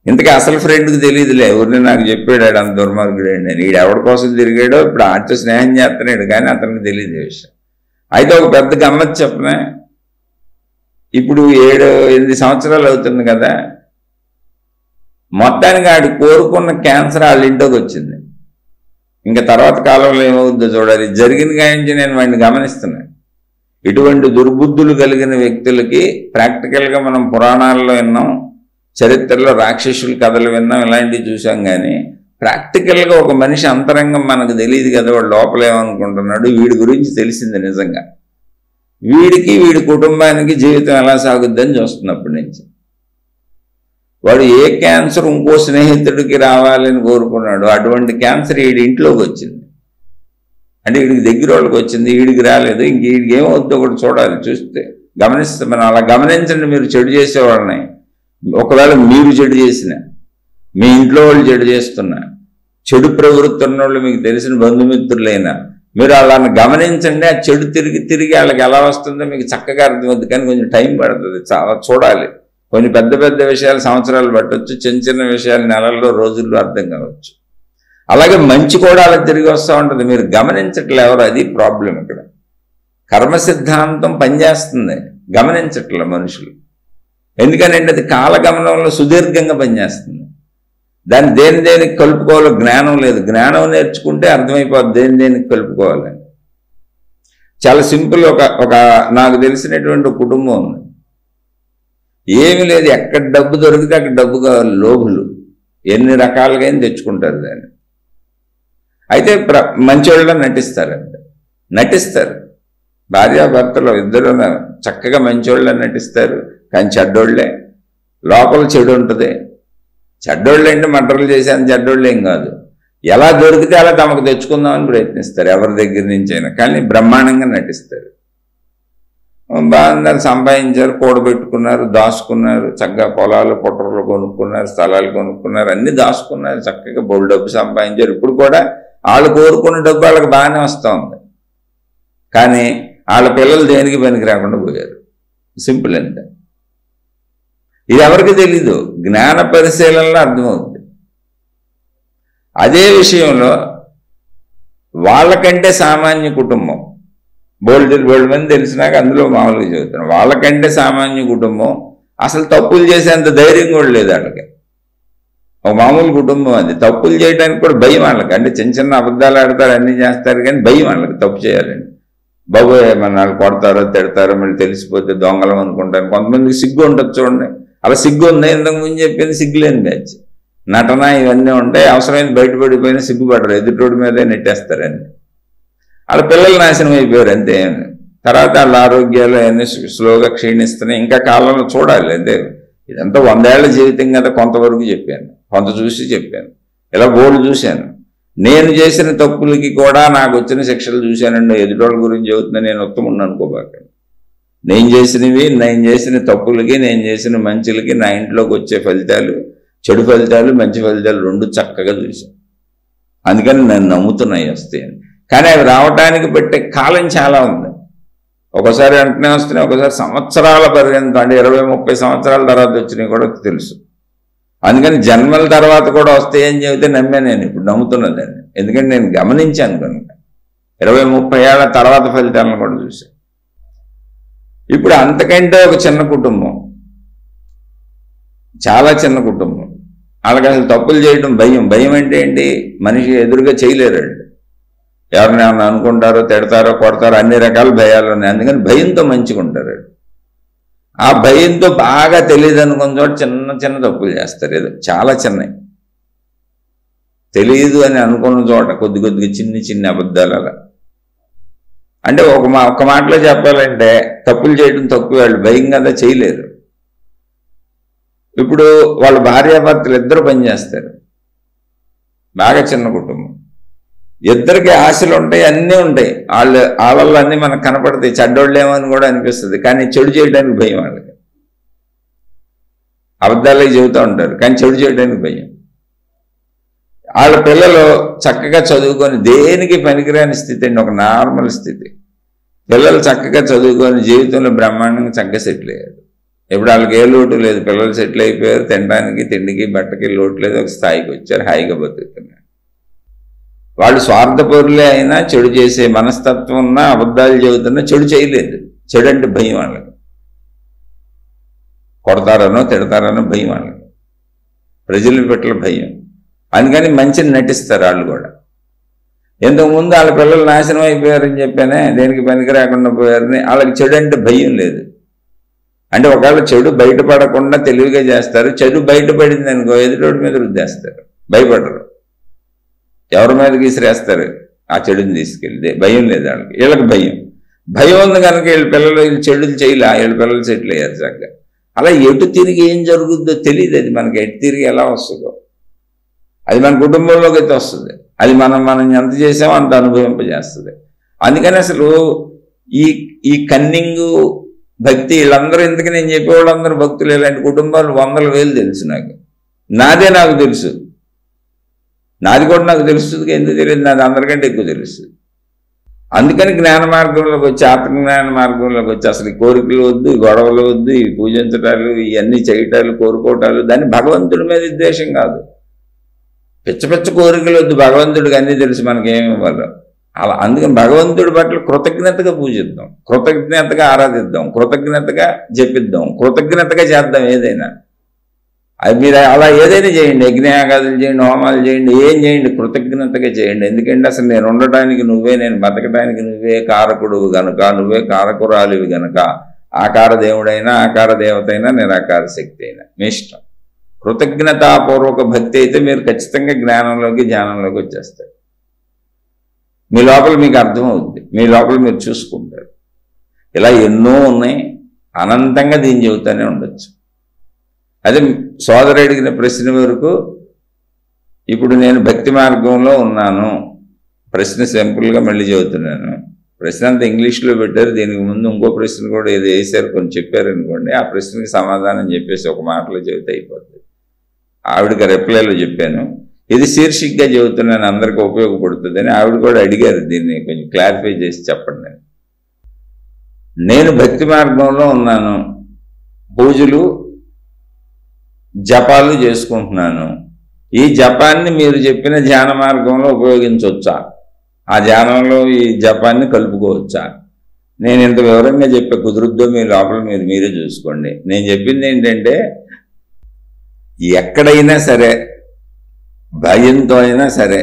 Speaker 1: ఇంతకీ అసలు ఫ్రెండ్కి తెలియదులే, ఎవరిని నాకు చెప్పాడు అంత దుర్మార్గుడు అండి అని. వీడు ఎవరి కోసం తిరిగాడో ఇప్పుడు ఆడితో స్నేహం చేస్తున్నాడు, కానీ అతనికి తెలియదు విషయం. అయితే ఒక పెద్ద గమ్మత్ చెప్పనే, ఇప్పుడు 7-8 సంవత్సరాలు అవుతుంది కదా, మొత్తానికి ఆడు కోరుకున్న క్యాన్సర్ వాళ్ళ ఇంట్లోకి వచ్చింది. ఇంకా తర్వాత కాలంలో ఏమవుద్దో చూడాలి. జరిగిన గాయించి నేను వాడిని గమనిస్తున్నాను. ఇటువంటి దుర్బుద్ధులు కలిగిన వ్యక్తులకి ప్రాక్టికల్గా మనం పురాణాల్లో విన్నాం, చరిత్రలో రాక్షసుల కథలు విన్నాం, ఇలాంటివి చూసాం. కానీ ప్రాక్టికల్గా ఒక మనిషి అంతరంగం మనకు తెలియదు కదా, వాడు లోపల ఏమనుకుంటున్నాడు. వీడి గురించి తెలిసింది నిజంగా. వీడికి వీడి కుటుంబానికి జీవితం ఎలా సాగుద్దని చూస్తున్నప్పటి నుంచి. వాడు ఏ క్యాన్సర్ ఇంకో స్నేహితుడికి రావాలని కోరుకున్నాడు, అటువంటి క్యాన్సర్ వీడి ఇంట్లోకి వచ్చింది. అంటే వీడికి దగ్గర వాళ్ళకి వచ్చింది, వీడికి రాలేదు. ఇంక వీడికి ఏమవుతుందో కూడా చూడాలి. చూస్తే గమనిస్తే మనం అలా గమనించండి. మీరు చెడు చేసేవాళ్ళని, ఒకవేళ మీరు చెడు చేసిన, మీ ఇంట్లో వాళ్ళు చెడు చేస్తున్నా, చెడు ప్రవృత్తి ఉన్న వాళ్ళు మీకు తెలిసిన బంధుమిత్రులైనా, మీరు అలాని గమనించండి. ఆ చెడు తిరిగి వాళ్ళకి ఎలా వస్తుందో మీకు చక్కగా అర్థమవుతుంది. కానీ కొంచెం టైం పడుతుంది, చాలా చూడాలి. కొన్ని పెద్ద విషయాలు సంవత్సరాలు పట్టవచ్చు, చిన్న విషయాలు నెలల్లో రోజుల్లో అర్థం కావచ్చు. అలాగే మంచి కూడా అలా తిరిగి వస్తూ ఉంటుంది, మీరు గమనించట్లే ఎవరు. అది ప్రాబ్లం ఇక్కడ. కర్మ సిద్ధాంతం పనిచేస్తుంది, గమనించట్లే మనుషులు. ఎందుకనంటే అది కాలగమనంలో సుదీర్ఘంగా పనిచేస్తుంది. దాన్ని దేనికి కలుపుకోవాలో జ్ఞానం లేదు. జ్ఞానం నేర్చుకుంటే అర్థమైపోద్ది దేనికి కలుపుకోవాలని. చాలా సింపుల్. ఒక నాకు తెలిసినటువంటి కుటుంబం ఉంది. ఏమి లేదు, ఎక్కడ డబ్బు దొరికితే అక్కడ డబ్బు కావాలి. లోభులు ఎన్ని రకాలుగా తెచ్చుకుంటారు దాన్ని. అయితే మంచోళ్ళని నటిస్తారు. భార్యాభర్తలు ఇద్దరు చక్కగా మంచోళ్ళని నటిస్తారు, కానీ చెడ్డోళ్లే. లోపల చెడు ఉంటుంది. చెడ్డోళ్ళు అంటే మర్డర్లు చేసేంత చెడ్డోళ్ళు ఏం కాదు. ఎలా దొరికితే అలా తమకు తెచ్చుకుందామని ప్రయత్నిస్తారు, ఎవరి దగ్గర నుంచి అయినా. కానీ బ్రహ్మాండంగా నటిస్తారు. బాగా సంపాదించారు, కూడబెట్టుకున్నారు, దాచుకున్నారు, చక్కగా పొలాలు పొట్టలు కొనుక్కున్నారు, స్థలాలు కొనుక్కున్నారు, అన్ని దాచుకున్నారు, చక్కగా బోల్డ్ డబ్బు సంపాదించారు. ఇప్పుడు కూడా వాళ్ళు కోరుకున్న డబ్బు వాళ్ళకి బాగానే వస్తూ ఉంది. కానీ వాళ్ళ పిల్లలు దేనికి పనికి రాకుండా పోయారు. సింపుల్ అంతే. ఇది ఎవరికి తెలీదు, జ్ఞాన పరిశీలనలో అర్థమవుతుంది. అదే విషయంలో వాళ్ళకంటే సామాన్య కుటుంబం బోల్డ్ మంది తెలిసినాక అందులో మామూలుగా చెబుతున్నాం, వాళ్ళకంటే సామాన్య కుటుంబం అసలు తప్పులు చేసేంత ధైర్యం కూడా లేదు వాళ్ళకి. ఒక మామూలు కుటుంబం అది. తప్పులు చేయడానికి కూడా భయం వాళ్ళకి. అంటే చిన్న చిన్న అబద్ధాలు ఆడతారు, అన్నీ చేస్తారు, కానీ భయం వాళ్ళకి తప్పు చేయాలండి. బాబోయ్ మన వాళ్ళు కొడతారో తిడతారో మళ్ళీ తెలిసిపోతే దొంగలం అనుకుంటారు. కొంతమందికి సిగ్గు ఉంటుంది చూడండి, అలా సిగ్గు ఉంది. ఇంతకు ముందు చెప్పింది సిగ్గులేని బ్యాచ్. నటన ఇవన్నీ ఉంటాయి, అవసరమైన బయటపడిపోయినా సిగ్గుపడరు, ఎదుటోడి మీదే నెట్టేస్తారని. వాళ్ళ పిల్లలు నాశనం అయిపోయారు అంతే. తర్వాత వాళ్ళ ఆరోగ్యాలు అన్నీ స్లోగా క్షీణిస్తున్నాయి. ఇంకా కాలంలో చూడాలి అంతే. ఇదంతా 100 ఏళ్ల జీవితం కదా, కొంతవరకు చెప్పాను, కొంత చూసి చెప్పాను. ఇలా బోర్డు చూశాను. నేను చేసిన తప్పులకి కూడా నాకు వచ్చిన శిక్షలు చూశానండి. ఎదుటోళ్ళ గురించి చెబుతున్నా, నేను ఉత్తముండి అనుకోబాకండి. నేను చేసిన తప్పులకి, నేను చేసిన మంచులకి నా ఇంట్లోకి వచ్చే ఫలితాలు, చెడు ఫలితాలు, మంచి ఫలితాలు రెండు చక్కగా చూశాను. అందుకని నన్ను నమ్ముతున్నాయి వస్తాయని. కానీ అవి రావటానికి పెట్టే కాలం చాలా ఉంది. ఒకసారి వెంటనే వస్తున్నాయి, ఒకసారి సంవత్సరాల పర్యంతం, అంటే 20-30 సంవత్సరాల తర్వాత వచ్చినాయి కూడా తెలుసు. అందుకని జన్మల తర్వాత కూడా వస్తాయని చెబితే నమ్మాను నేను. ఇప్పుడు నమ్ముతున్నదాన్ని, ఎందుకంటే నేను గమనించాను కనుక. 20-30 ఏళ్ల తర్వాత ఫలితాలను కూడా చూశాను. ఇప్పుడు అంతకంటే ఒక చిన్న కుటుంబం, చాలా చిన్న కుటుంబం, వాళ్ళకి అసలు తప్పులు చేయడం భయం. భయం అంటే ఏంటి? మనిషి ఎదురుగా చేయలేరండి. ఎవరిని ఏమన్నా అనుకుంటారో, తిడతారో, కొడతారో, అన్ని రకాల భయాలు ఉన్నాయి. అందుకని భయంతో మంచిగా ఉంటారు. ఆ భయంతో బాగా తెలియదు అనుకున్న చోట చిన్న చిన్న తప్పులు చేస్తారు. ఏదో చాలా చిన్నవి తెలియదు అని అనుకున్న చోట కొద్దిగా చిన్ని అబద్ధాలు. అలా అంటే ఒక మాటలో చెప్పాలంటే తప్పులు చేయడం తక్కువ, వాళ్ళు భయం కదా చేయలేరు. ఇప్పుడు వాళ్ళ భార్యాభర్తలు ఇద్దరు పనిచేస్తారు, బాగా చిన్న కుటుంబం, ఇద్దరికి ఆశలు ఉంటాయి, అన్నీ ఉంటాయి. వాళ్ళల్లో అన్నీ మనకు కనపడతాయి. చెడ్డోళ్ళేమో అని కూడా అనిపిస్తుంది, కానీ చెడు చేయడానికి భయం వాళ్ళకి. అబద్ధాలకి చెబుతూ ఉంటారు, కానీ చెడు చేయడానికి భయం. వాళ్ళ పిల్లలు చక్కగా చదువుకొని దేనికి పనికిరాని స్థితి అండి, ఒక నార్మల్ స్థితి. పిల్లలు చక్కగా చదువుకొని జీవితంలో బ్రహ్మాండంగా చక్కగా సెటిల్ అయ్యారు. ఇప్పుడు వాళ్ళకి ఏ లోటు లేదు, పిల్లలు సెటిల్ అయిపోయారు. తినడానికి, తిండికి, బట్టకి లోటు లేదు, ఒక స్థాయికి వచ్చారు, హాయిగా బతుకుతున్నారు. వాళ్ళు స్వార్థపరులే అయినా, చెడు చేసే మనస్తత్వం ఉన్నా, అబద్ధాలు చెబుతున్నా చెడు చేయలేదు. చెడు అంటే భయం వాళ్ళకి. కొడతారనో తిడతారనో భయం వాళ్ళకి, ప్రజల పట్ల భయం. అందుకని మంచిని నటిస్తారు వాళ్ళు కూడా. ఇంతకుముందు వాళ్ళ పిల్లలు నాశనం అయిపోయారని చెప్పానే, దేనికి పనికి రాకుండా పోయారని. వాళ్ళకి చెడు అంటే భయం లేదు. అంటే ఒకవేళ చెడు బయటపడకుండా తెలివిగా చేస్తారు. చెడు బయటపడింది అనుకో, ఎదుటోడి మీద రుద్దేస్తారు, భయపడరు. ఎవరి మీదకి విసిరేస్తారు ఆ చెడుని తీసుకెళ్తే. భయం లేదు వాళ్ళకి. వీళ్ళకి భయం ఉంది కనుక వీళ్ళ పిల్లలు చెడులు చేయలే, వీళ్ళ పిల్లలు సెటిల్ అయ్యారు చక్కగా. అలా ఎటు తిరిగి ఏం జరుగుద్దో తెలియదు. అది మనకి ఎటు తిరిగి ఎలా వస్తుందో అది మన కుటుంబంలోకి అయితే వస్తుంది. అది మనం ఎంత చేసామో అంత అనుభవింపజేస్తుంది. అందుకని అసలు ఈ కన్నింగు భక్తి వీళ్ళందరూ, ఎందుకు నేను చెప్పేవాళ్ళందరూ భక్తులు. ఇలాంటి కుటుంబాలు 100,000 తెలుసు నాకు. నాకు తెలుసు, నాది కూడా నాకు తెలుస్తుంది. ఎందుకు తెలియదు? నాది అందరికంటే ఎక్కువ తెలుస్తుంది. అందుకని జ్ఞాన మార్గంలోకి వచ్చి, ఆత్మజ్ఞాన మార్గంలోకి వచ్చి అసలు ఈ కోరికలు వద్దు, ఈ గొడవలు వద్దు, ఈ పూజించటాలు, ఇవన్నీ చేయటాలు, కోరుకోవటాలు, దాన్ని భగవంతుడి మీద ఉద్దేశం కాదు. పిచ్చ కోరికలు వద్దు, భగవంతుడికి అన్నీ తెలుసు మనకేమి ఇవ్వాలో. అలా అందుకని భగవంతుడి పట్ల కృతజ్ఞతగా పూజిద్దాం, కృతజ్ఞతగా ఆరాధిద్దాం, కృతజ్ఞతగా జపిద్దాం, కృతజ్ఞతగా చేద్దాం ఏదైనా. అది మీరు అలా ఏదైనా చేయండి, యజ్ఞయాగాదులు చేయండి, హోమాలు చేయండి, ఏం చేయండి, కృతజ్ఞతగా చేయండి. ఎందుకంటే అసలు నేను ఉండటానికి నువ్వే, నేను బతకడానికి నువ్వే కారకుడువు గనుక, నువ్వే కారకురాలివి గనుక, ఆకార దేవుడైనా, ఆకార దేవత అయినా, నిరాకార శక్తి అయినా మీ ఇష్టం. కృతజ్ఞతాపూర్వక భక్తి అయితే మీరు ఖచ్చితంగా జ్ఞానంలోకి, ధ్యానంలోకి వచ్చేస్తారు. మీ లోపల మీకు అర్థమవుద్ది, మీ లోపల మీరు చూసుకుంటారు. ఇలా ఎన్నో ఉన్నాయి, అనంతంగా దీన్ని చెబుతూనే ఉండొచ్చు. అదే సోదరు అడిగిన ప్రశ్న వరకు, ఇప్పుడు నేను భక్తి మార్గంలో ఉన్నాను. ప్రశ్న సింపుల్గా మళ్ళీ చెబుతున్నాను. ప్రశ్న అంతా ఇంగ్లీష్లో పెట్టారు, దీనికి ముందు ఇంకో ప్రశ్న కూడా ఏదో వేశారు, కొన్ని చెప్పారు అనుకోండి, ఆ ప్రశ్నకి సమాధానం చెప్పేసి ఒక మాటలో చెబితే అయిపోతుంది. ఆవిడకి రిప్లైలో చెప్పాను, ఇది శీర్షికగా చెబుతున్నాను, అందరికీ ఉపయోగపడుతుందని. ఆవిడ కూడా అడిగారు, దీన్ని కొంచెం క్లారిఫై చేసి చెప్పండి. నేను భక్తి మార్గంలో ఉన్నాను, పూజలు జపాలు చేసుకుంటున్నాను. ఈ జపాన్ని మీరు చెప్పిన ధ్యాన మార్గంలో ఉపయోగించవచ్చా? ఆ ధ్యానంలో ఈ జపాన్ని కలుపుకోవచ్చా? నేను ఇంత వివరంగా చెప్పే కుదురుద్దో మీ లోపల మీరే చూసుకోండి. నేను చెప్పింది ఏంటంటే, ఎక్కడైనా సరే భయంతో అయినా సరే,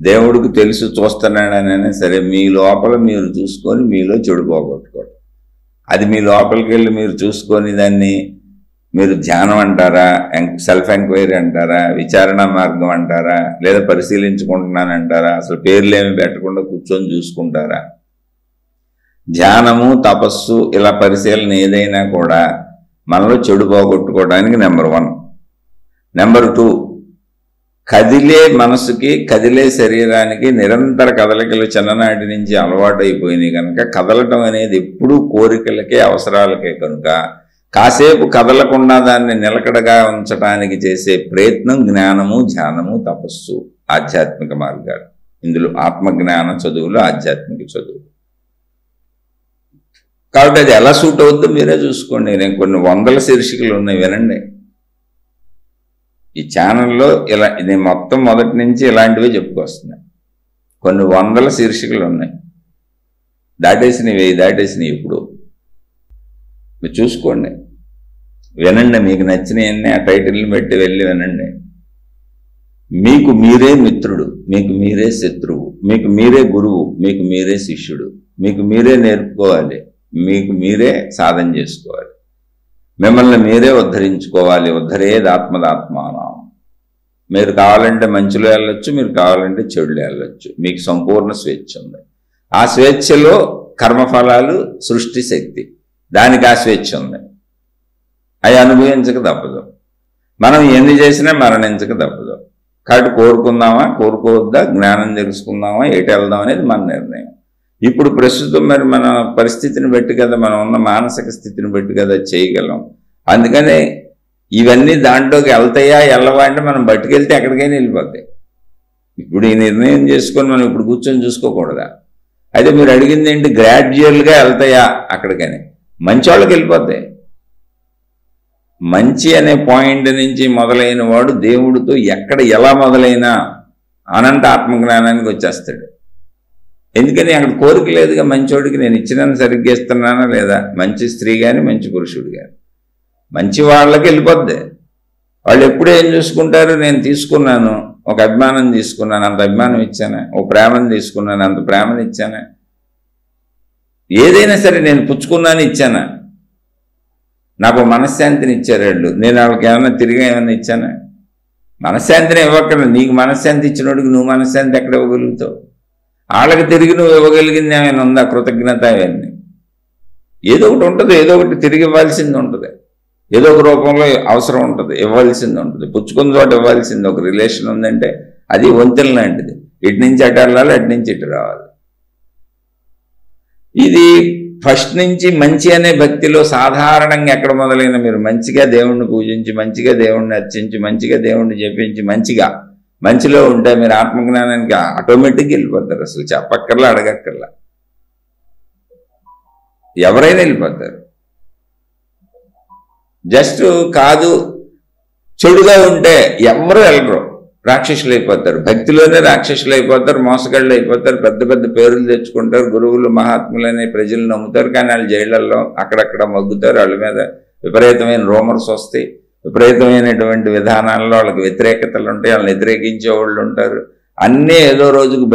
Speaker 1: దేవుడికి తెలుసు చూస్తున్నాడనైనా సరే, మీ లోపల మీరు చూసుకొని మీలో చెడు పోగొట్టుకోవడం. అది మీ లోపలికి వెళ్ళి మీరు చూసుకొని దాన్ని మీరు ధ్యానం అంటారా, సెల్ఫ్ ఎంక్వైరీ అంటారా, విచారణ మార్గం అంటారా, లేదా పరిశీలించుకుంటున్నానంటారా, అసలు పేర్లేమి పెట్టకుండా కూర్చొని చూసుకుంటారా? ధ్యానము, తపస్సు, ఇలా పరిశీలన ఏదైనా కూడా మనలో చెడు పోగొట్టుకోవడానికి నెంబర్ 1. నెంబర్ 2, కదిలే మనసుకి, కదిలే శరీరానికి నిరంతర కదలికలు చిన్ననాటి నుంచి అలవాటు అయిపోయినాయి కనుక, కదలటం అనేది ఎప్పుడూ కోరికలకే, అవసరాలకే కనుక, కాసేపు కదలకుండా దాన్ని నిలకడగా ఉంచడానికి చేసే ప్రయత్నం జ్ఞానము, ధ్యానము, తపస్సు, ఆధ్యాత్మిక మార్గాలు. ఇందులో ఆత్మజ్ఞాన చదువులు, ఆధ్యాత్మిక చదువులు. కాబట్టి అది ఎలా సూట్ అవుద్దో మీరే చూసుకోండి. నేను కొన్ని వందల శీర్షికలు ఉన్నాయి, వినండి. ఈ ఛానల్లో ఇలా నేను మొత్తం మొదటి నుంచి ఇలాంటివే చెప్పుకొస్తున్నాను. కొన్ని వందల శీర్షికలు ఉన్నాయి, దాటేసినవి దాటేసినవి. ఇప్పుడు మీరు చూసుకోండి, వినండి. మీకు నచ్చినవన్నీ ఆ టైటిల్ని పెట్టి వెళ్ళి వినండి. మీకు మీరే మిత్రుడు, మీకు మీరే శత్రువు, మీకు మీరే గురువు, మీకు మీరే శిష్యుడు, మీకు మీరే నేర్పుకోవాలి, మీకు మీరే సాధన చేసుకోవాలి, మిమ్మల్ని మీరే ఉద్ధరించుకోవాలి. ఉద్ధరేదాత్మదాత్మానం. మీరు కావాలంటే మంచిలో వెళ్ళొచ్చు, మీరు కావాలంటే చెడులో వెళ్ళొచ్చు. మీకు సంపూర్ణ స్వేచ్ఛ ఉంది. ఆ స్వేచ్ఛలో కర్మఫలాలు, సృష్టి శక్తి, దానికి ఆ స్వేచ్ఛ ఉంది. అవి అనుభవించక తప్పదు. మనం ఎన్ని చేసినా మరణించక తప్పదు. కాబట్టి కోరుకుందామా, కోరుకోవద్దా, జ్ఞానం తెలుసుకుందామా, ఎటు వెళ్దాం అనేది మన నిర్ణయం. ఇప్పుడు ప్రస్తుతం మరి మన పరిస్థితిని బట్టి కదా, మనం ఉన్న మానసిక స్థితిని బట్టి కదా చేయగలం. అందుకనే ఇవన్నీ దాంట్లోకి వెళ్తాయా వెళ్ళవా అంటే, మనం బట్టుకెళ్తే ఎక్కడికైనా వెళ్ళిపోతాయి. ఇప్పుడు ఈ నిర్ణయం చేసుకొని మనం ఇప్పుడు కూర్చొని చూసుకోకూడదా? అయితే మీరు అడిగింది ఏంటి, గ్రాడ్యువల్గా వెళ్తాయా అక్కడికని? మంచి వాళ్ళకి వెళ్ళిపోతాయి. మంచి అనే పాయింట్ నుంచి మొదలైన వాడు దేవుడితో ఎక్కడ ఎలా మొదలైనా అనంత ఆత్మజ్ఞానానికి వచ్చేస్తాడు. ఎందుకని అక్కడ కోరిక లేదుగా. మంచోడికి నేను ఇచ్చినాను సరిగ్గా ఇస్తున్నానా లేదా? మంచి స్త్రీ కానీ మంచి పురుషుడు కానీ మంచి వాళ్ళకి వెళ్ళిపోద్ది. వాళ్ళు ఎప్పుడు ఏం చూసుకుంటారు, నేను తీసుకున్నాను, ఒక అభిమానం తీసుకున్నాను, అంత అభిమానం ఇచ్చానా, ఒక ప్రేమను తీసుకున్నాను, అంత ప్రేమను ఇచ్చానా, ఏదైనా సరే నేను పుచ్చుకున్నాను, ఇచ్చానా, నాకు మనశ్శాంతిని ఇచ్చారు వాళ్ళు, నేను వాళ్ళకి ఏమైనా తిరిగి ఏమైనా ఇచ్చానా? మనశ్శాంతిని ఇవ్వక్కడ. నీకు మనశ్శాంతి ఇచ్చినోడికి నువ్వు మనశ్శాంతి ఎక్కడ ఇవ్వగలుగుతావు? వాళ్ళకి తిరిగి నువ్వు ఇవ్వగలిగింది ఏమైనా ఉందా? కృతజ్ఞత అవన్నీ ఏదో ఒకటి ఉంటుంది, ఏదో ఒకటి తిరిగి ఇవ్వాల్సింది ఉంటుంది, ఏదో ఒక రూపంలో అవసరం ఉంటుంది, ఇవ్వాల్సింది ఉంటుంది. పుచ్చుకున్న చోట ఇవ్వాల్సింది. ఒక రిలేషన్ ఉందంటే అది వంతెన లాంటిది, ఇటు నుంచి అటు వెళ్ళాలి, అటు నుంచి ఇటు రావాలి. ఇది ఫస్ట్ నుంచి మంచి అనే భక్తిలో సాధారణంగా ఎక్కడ మొదలైన, మీరు మంచిగా దేవుణ్ణి పూజించి, మంచిగా దేవుణ్ణి అర్చించి, మంచిగా దేవుణ్ణి జపించి, మంచిలో ఉంటే మీరు ఆత్మజ్ఞానానికి ఆటోమేటిక్గా వెళ్ళిపోతారు. అసలు చెప్పక్కర్లా, అడగక్కర్లా, ఎవరైనా వెళ్ళిపోతారు. జస్ట్ కాదు, చెడుగా ఉంటే ఎవరు వెళ్ళరు, రాక్షసులు అయిపోతారు. భక్తిలోనే రాక్షసులు అయిపోతారు, మోసగాళ్ళు అయిపోతారు, పెద్ద పెద్ద పేర్లు తెచ్చుకుంటారు, గురువులు మహాత్ములనే ప్రజలు నమ్ముతారు. కానీ వాళ్ళు జైళ్లలో అక్కడక్కడ మగ్గుతారు. వాళ్ళ మీద విపరీతమైన రూమర్స్ వస్తాయి, విపరీతమైనటువంటి విధానాల్లో వాళ్ళకి వ్యతిరేకతలు ఉంటాయి, వాళ్ళని వ్యతిరేకించే వాళ్ళు ఉంటారు. అన్నీ ఏదో రోజుకు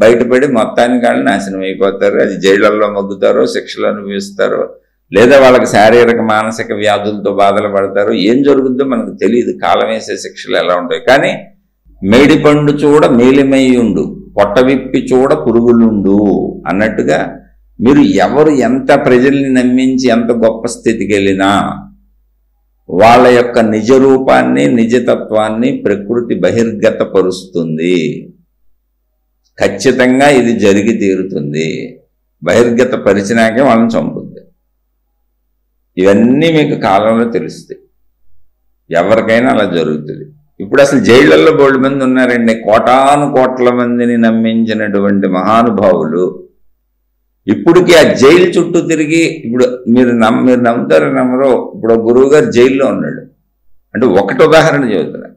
Speaker 1: బయటపడి మొత్తానికి వాళ్ళు నాశనం అయిపోతారు. అది జైళ్లలో మగ్గుతారో, శిక్షలు అనుభవిస్తారో, లేదా వాళ్ళకి శారీరక మానసిక వ్యాధులతో బాధలు పడతారు. ఏం జరుగుద్దో మనకు తెలియదు. కాలం వేసే శిక్షలు ఎలా ఉంటాయి. కానీ మేడిపండు చూడ మేలిమయ్యుండు, పొట్ట విప్పి చూడ పురుగులుండు అన్నట్టుగా మీరు ఎవరు ఎంత ప్రజల్ని నమ్మించి ఎంత గొప్ప స్థితికి వెళ్ళినా వాళ్ళ యొక్క నిజ రూపాన్ని, నిజతత్వాన్ని ప్రకృతి బహిర్గతపరుస్తుంది. ఖచ్చితంగా ఇది జరిగి తీరుతుంది. బహిర్గత పరిచినాకే వాళ్ళని చంపుద్ది. ఇవన్నీ మీకు కాలంలో తెలుస్తాయి. ఎవరికైనా అలా జరుగుతుంది. ఇప్పుడు అసలు జైళ్లలో బోల్డ్ మంది ఉన్నారండి. కోటాను కోట్ల మందిని నమ్మించినటువంటి మహానుభావులు ఇప్పటికీ ఆ జైలు చుట్టూ తిరిగి, ఇప్పుడు మీరు నమ్ముతారో నమ్మరో, ఇప్పుడు గురువు గారు జైల్లో ఉన్నాడు అంటే ఒకటి ఉదాహరణ చెబుతున్నా.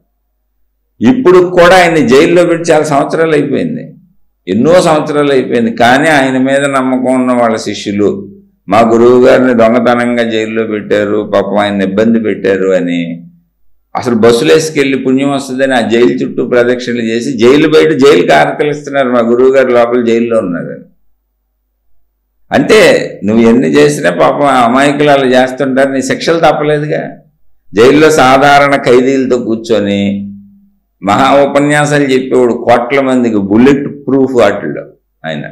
Speaker 1: ఇప్పుడు కూడా ఆయన జైల్లో పెట్టి చాలా సంవత్సరాలు అయిపోయింది, ఎన్నో సంవత్సరాలు అయిపోయింది. కానీ ఆయన మీద నమ్మకం ఉన్న వాళ్ళ శిష్యులు మా గురువు గారిని దొంగతనంగా జైల్లో పెట్టారు, పాపం ఆయన ఇబ్బంది పెట్టారు అని అసలు బస్సులు వేసుకెళ్ళి పుణ్యం వస్తుందని ఆ జైలు చుట్టూ ప్రదక్షిణలు చేసి జైలు బయట జైలుకి ఆరకలిస్తున్నారు మా గురువు గారు లోపల జైల్లో ఉన్నారు. అంటే నువ్వు ఎన్ని చేసినా పాపం అమాయకులు అలా చేస్తుంటారు, నీ శిక్షలు తప్పలేదుగా. జైల్లో సాధారణ ఖైదీలతో కూర్చొని మహా ఉపన్యాసాలు చెప్పేవాడు కోట్ల మందికి, బుల్లెట్ ప్రూఫ్ వాటిల్లో ఆయన.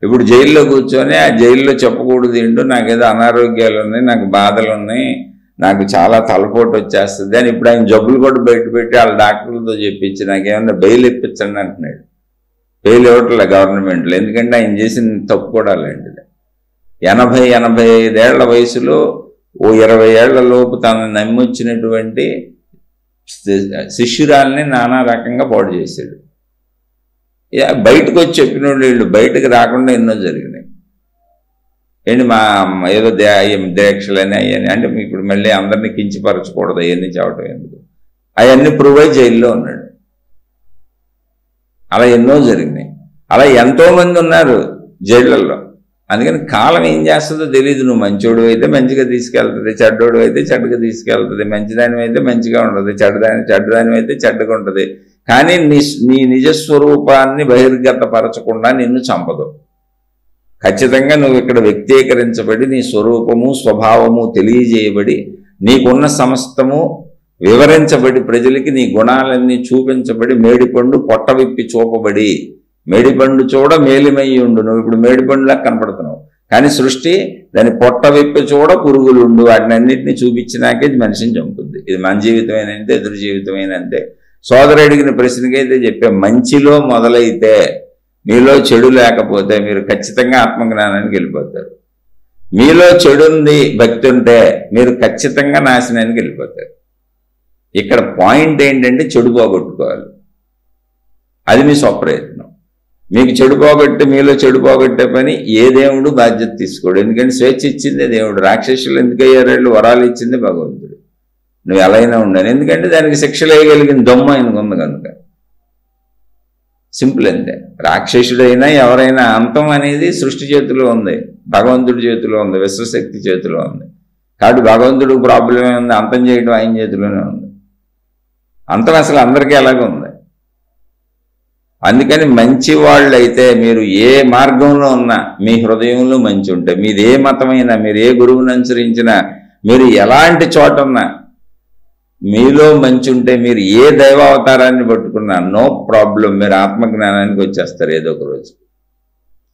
Speaker 1: ఇప్పుడు జైల్లో కూర్చొని ఆ జైల్లో చెప్పకూడదు ఏంటో, నాకేదో అనారోగ్యాలు ఉన్నాయి, నాకు బాధలు ఉన్నాయి, నాకు చాలా తలపోటు వచ్చేస్తుంది అని ఇప్పుడు ఆయన జబ్బులు కూడా బయట పెట్టి వాళ్ళ డాక్టర్లతో చెప్పించి నాకేమన్నా బెయిల్ ఇప్పించండి అంటున్నాడు. బెయిల్ ఇవ్వట్లే గవర్నమెంట్లో, ఎందుకంటే ఆయన చేసిన తప్పు కూడా అలాంటిది. 80-85 ఏళ్ల వయసులో ఓ 20 ఏళ్ల లోపు తనను నమ్మొచ్చినటువంటి శిష్యురాల్ని నానా రకంగా పాడు చేశాడు. బయటకు వచ్చి చెప్పిన వీళ్ళు బయటకు రాకుండా ఎన్నో జరిగినాయి. ఏంటి మా ఏదో దీక్షలని అయ్యని అంటే ఇప్పుడు మళ్ళీ అందరినీ కించిపరచకూడదు, అవన్నీ చెప్పడం ఎందుకు, అవన్నీ ప్రూవ్ అయ్యి జైల్లో ఉన్నాడు. అలా ఎన్నో జరిగినాయి. అలా ఎంతోమంది ఉన్నారు జైళ్ళల్లో. అందుకని కాలం ఏం చేస్తుందో తెలియదు. నువ్వు మంచోడు అయితే మంచిగా తీసుకెళ్తుంది, చెడ్డోడు అయితే చెడ్డగా తీసుకెళ్తుంది, మంచిదాని అయితే మంచిగా ఉండదు, చెడ్డదాని అయితే చెడ్డగా ఉంటుంది. కానీ నీ నిజస్వరూపాన్ని బహిర్గతపరచకుండా నిన్ను చంపదు. ఖచ్చితంగా నువ్వు ఇక్కడ వ్యక్తీకరించబడి నీ స్వరూపము స్వభావము తెలియజేయబడి నీకున్న సమస్తము వివరించబడి ప్రజలకి నీ గుణాలన్నీ చూపించబడి మేడిపండు పొట్ట విప్పి చూపబడి మేడిపండు చూడ మేలిమయ్యుండు. నువ్వు ఇప్పుడు మేడిపండులా కనపడుతున్నావు, కానీ సృష్టి దాని పొట్ట విప్పి చూడ పురుగులుండు. వాటిని అన్నింటినీ చూపించినాకే మనిషిని చంపుద్ది. ఇది మన జీవితమేనంతే, ఎదురు జీవితమేనంతే. సోదరు అడిగిన ప్రశ్నకైతే చెప్పే, మంచిలో మొదలైతే మీలో చెడు లేకపోతే మీరు ఖచ్చితంగా ఆత్మజ్ఞానానికి వెళ్ళిపోతారు. మీలో చెడుంది భక్తి ఉంటే మీరు ఖచ్చితంగా నాశనానికి వెళ్ళిపోతారు. ఇక్కడ పాయింట్ ఏంటంటే చెడు పోగొట్టుకోవాలి. అది మీ స్వప్రయత్నం. మీకు చెడు పోగొట్టి మీలో చెడు పోగొట్టే పని ఏ దేవుడు బాధ్యత తీసుకోడు. ఎందుకంటే స్వేచ్ఛ ఇచ్చిందే దేవుడు. రాక్షసులు ఎందుకు అయ్యారు? వరాలు ఇచ్చిందే భగవంతుడు. నువ్వు ఎలా అయినా ఉండను, ఎందుకంటే దానికి శిక్షలు వేయగలిగిన దొమ్మ ఆయనకు ఉంది కనుక. సింపుల్ అంతే. రాక్షసుడైనా ఎవరైనా అంతం అనేది సృష్టి చేతిలో ఉంది, భగవంతుడి చేతిలో ఉంది, విశ్వశక్తి చేతిలో ఉంది. కాబట్టి భగవంతుడికి ప్రాబ్లం ఉంది, అంతం చేయడం ఆయన చేతిలోనే ఉంది. అంతం అసలు అందరికీ ఎలాగ ఉంది. అందుకని మంచి వాళ్ళైతే మీరు ఏ మార్గంలో ఉన్నా మీ హృదయంలో మంచి ఉంటే, మీది ఏ మతమైనా, మీరు ఏ గురువుని అనుసరించినా, మీరు ఎలాంటి చోట ఉన్నా మీలో మంచి ఉంటే, మీరు ఏ దైవావతారాన్ని పట్టుకున్నా నో ప్రాబ్లం, మీరు ఆత్మజ్ఞానానికి వచ్చేస్తారు ఏదో ఒక రోజు.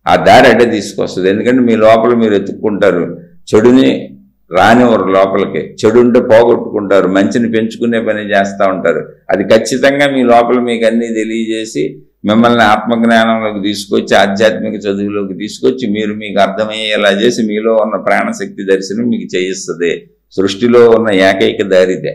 Speaker 1: ఆ దారి అడ్డే తీసుకొస్తుంది. ఎందుకంటే మీ లోపల మీరు ఎత్తుక్కుంటారు, చెడుని రానివారు లోపలికి, చెడు ఉంటే పోగొట్టుకుంటారు, మంచిని పెంచుకునే పని చేస్తూ ఉంటారు. అది ఖచ్చితంగా మీ లోపల మీకు అన్నీ తెలియజేసి మిమ్మల్ని ఆత్మజ్ఞానంలోకి తీసుకొచ్చి ఆధ్యాత్మిక చదువులోకి తీసుకొచ్చి మీరు మీకు అర్థమయ్యేలా చేసి మీలో ఉన్న ప్రాణశక్తి దర్శనం మీకు చేయిస్తుంది. సృష్టిలో ఉన్న ఏకైక దారిదే.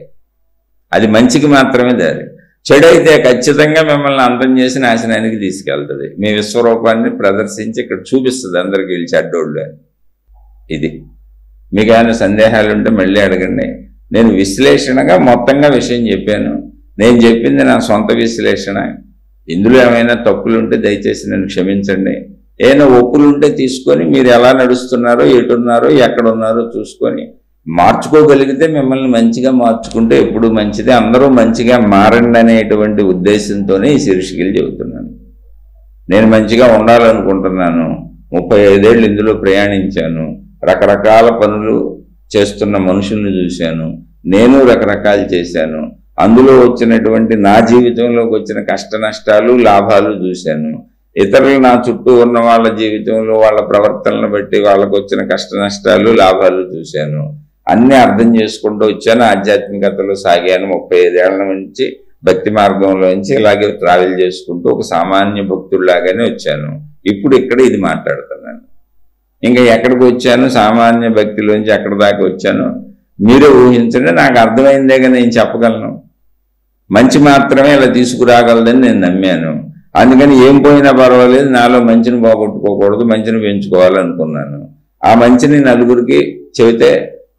Speaker 1: అది మంచికి మాత్రమే దారి. చెడు అయితే ఖచ్చితంగా మిమ్మల్ని అంతం చేసి నాశనానికి తీసుకెళ్తుంది. మీ విశ్వరూపాన్ని ప్రదర్శించి ఇక్కడ చూపిస్తుంది అందరికీ వీళ్ళు చెడ్డోళ్ళు అని. ఇది మీకు ఏమైనా సందేహాలు ఉంటే మళ్ళీ అడగండి. నేను విశ్లేషణగా మొత్తంగా విషయం చెప్పాను. నేను చెప్పింది నా సొంత విశ్లేషణ. ఇందులో ఏమైనా తప్పులుంటే దయచేసి నన్ను క్షమించండి. ఏమైనా ఒప్పులుంటే తీసుకొని మీరు ఎలా నడుస్తున్నారో, ఎటున్నారో, ఎక్కడున్నారో చూసుకొని మార్చుకోగలిగితే మిమ్మల్ని మంచిగా మార్చుకుంటే ఎప్పుడు మంచిదే. అందరూ మంచిగా మారండి అనేటువంటి ఉద్దేశంతోనే ఈ శీర్షికలు చెబుతున్నాను. నేను మంచిగా ఉండాలనుకుంటున్నాను. 35 ఏళ్ళు ఇందులో ప్రయాణించాను. రకరకాల పనులు చేస్తున్న మనుషుల్ని చూశాను. నేను రకరకాలు చేశాను. అందులో వచ్చినటువంటి నా జీవితంలోకి వచ్చిన కష్ట నష్టాలు, లాభాలు చూశాను. ఇతరులు నా చుట్టూ ఉన్న వాళ్ళ జీవితంలో వాళ్ళ ప్రవర్తనను బట్టి వాళ్ళకు వచ్చిన కష్ట నష్టాలు, లాభాలు చూశాను. అన్నీ అర్థం చేసుకుంటూ వచ్చాను. ఆధ్యాత్మికతలో సాగాను. 35 ఏళ్ల నుంచి భక్తి మార్గంలోంచి ఇలాగే ట్రావెల్ చేసుకుంటూ ఒక సామాన్య భక్తుడిలాగానే వచ్చాను. ఇప్పుడు ఇక్కడ ఇది మాట్లాడుతున్నాను. ఇంకా ఎక్కడికి వచ్చాను, సామాన్య భక్తిలోంచి ఎక్కడి దాకా వచ్చాను మీరే ఊహించండి. నాకు అర్థమైందేగా నేను చెప్పగలను. మంచి మాత్రమే ఇలా తీసుకురాగలదని నేను నమ్మాను. అందుకని ఏం పోయినా పర్వాలేదు, నాలో మంచిని పోగొట్టుకోకూడదు, మంచిని పెంచుకోవాలనుకున్నాను. ఆ మంచిని నలుగురికి చెబితే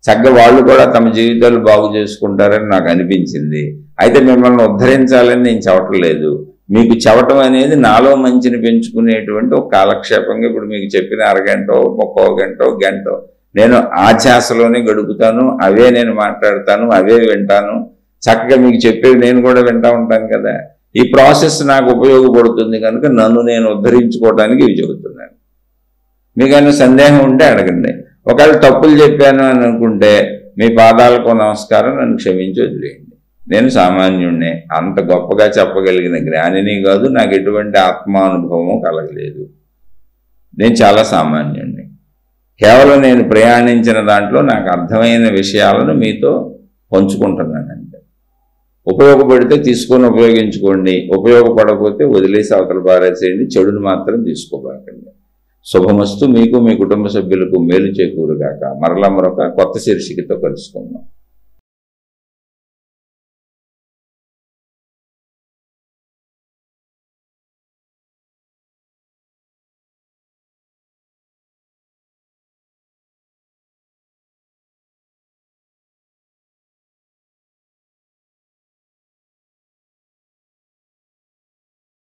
Speaker 1: చక్కగా వాళ్ళు కూడా తమ జీవితాలు బాగు చేసుకుంటారని నాకు అనిపించింది. అయితే మిమ్మల్ని ఉద్ధరించాలని నేను చెప్పట్లేదు. మీకు చెప్పటం అనేది నాలో మంచిని పెంచుకునేటువంటి ఒక కాలక్షేపంగా ఇప్పుడు మీకు చెప్పిన అరగంటో, 30 గంటో, గంటో నేను ఆ ధ్యాసలోనే గడుపుతాను. అవే నేను మాట్లాడతాను, అవే వింటాను. చక్కగా మీకు చెప్పేది నేను కూడా వింటా ఉంటాను కదా. ఈ ప్రాసెస్ నాకు ఉపయోగపడుతుంది కనుక నన్ను నేను ఉద్ధరించుకోవడానికి ఇవి చెబుతున్నాను. మీకు ఏమైనా సందేహం ఉంటే అడగండి. ఒకవేళ తప్పులు చెప్పాను అని అనుకుంటే మీ పాదాలకు నమస్కారం, నన్ను క్షమించి వదిలేయండి. నేను సామాన్యుడినే, అంత గొప్పగా చెప్పగలిగిన జ్ఞానిని కాదు, నాకు ఎటువంటి ఆత్మానుభవము కలగలేదు. నేను చాలా సామాన్యుడిని. కేవలం నేను ప్రయాణించిన దాంట్లో నాకు అర్థమైన విషయాలను మీతో పంచుకుంటున్నానంటే. ఉపయోగపడితే తీసుకొని ఉపయోగించుకోండి, ఉపయోగపడకపోతే వదిలేసి అవతల పారేసేయండి. చెడును మాత్రం తీసుకోబాకండి. శుభమస్తు. మీకు మీ కుటుంబ సభ్యులకు మేలు చేకూరుగాక. మరలా మరొక కొత్త శీర్షికతో కలుసుకుందాం.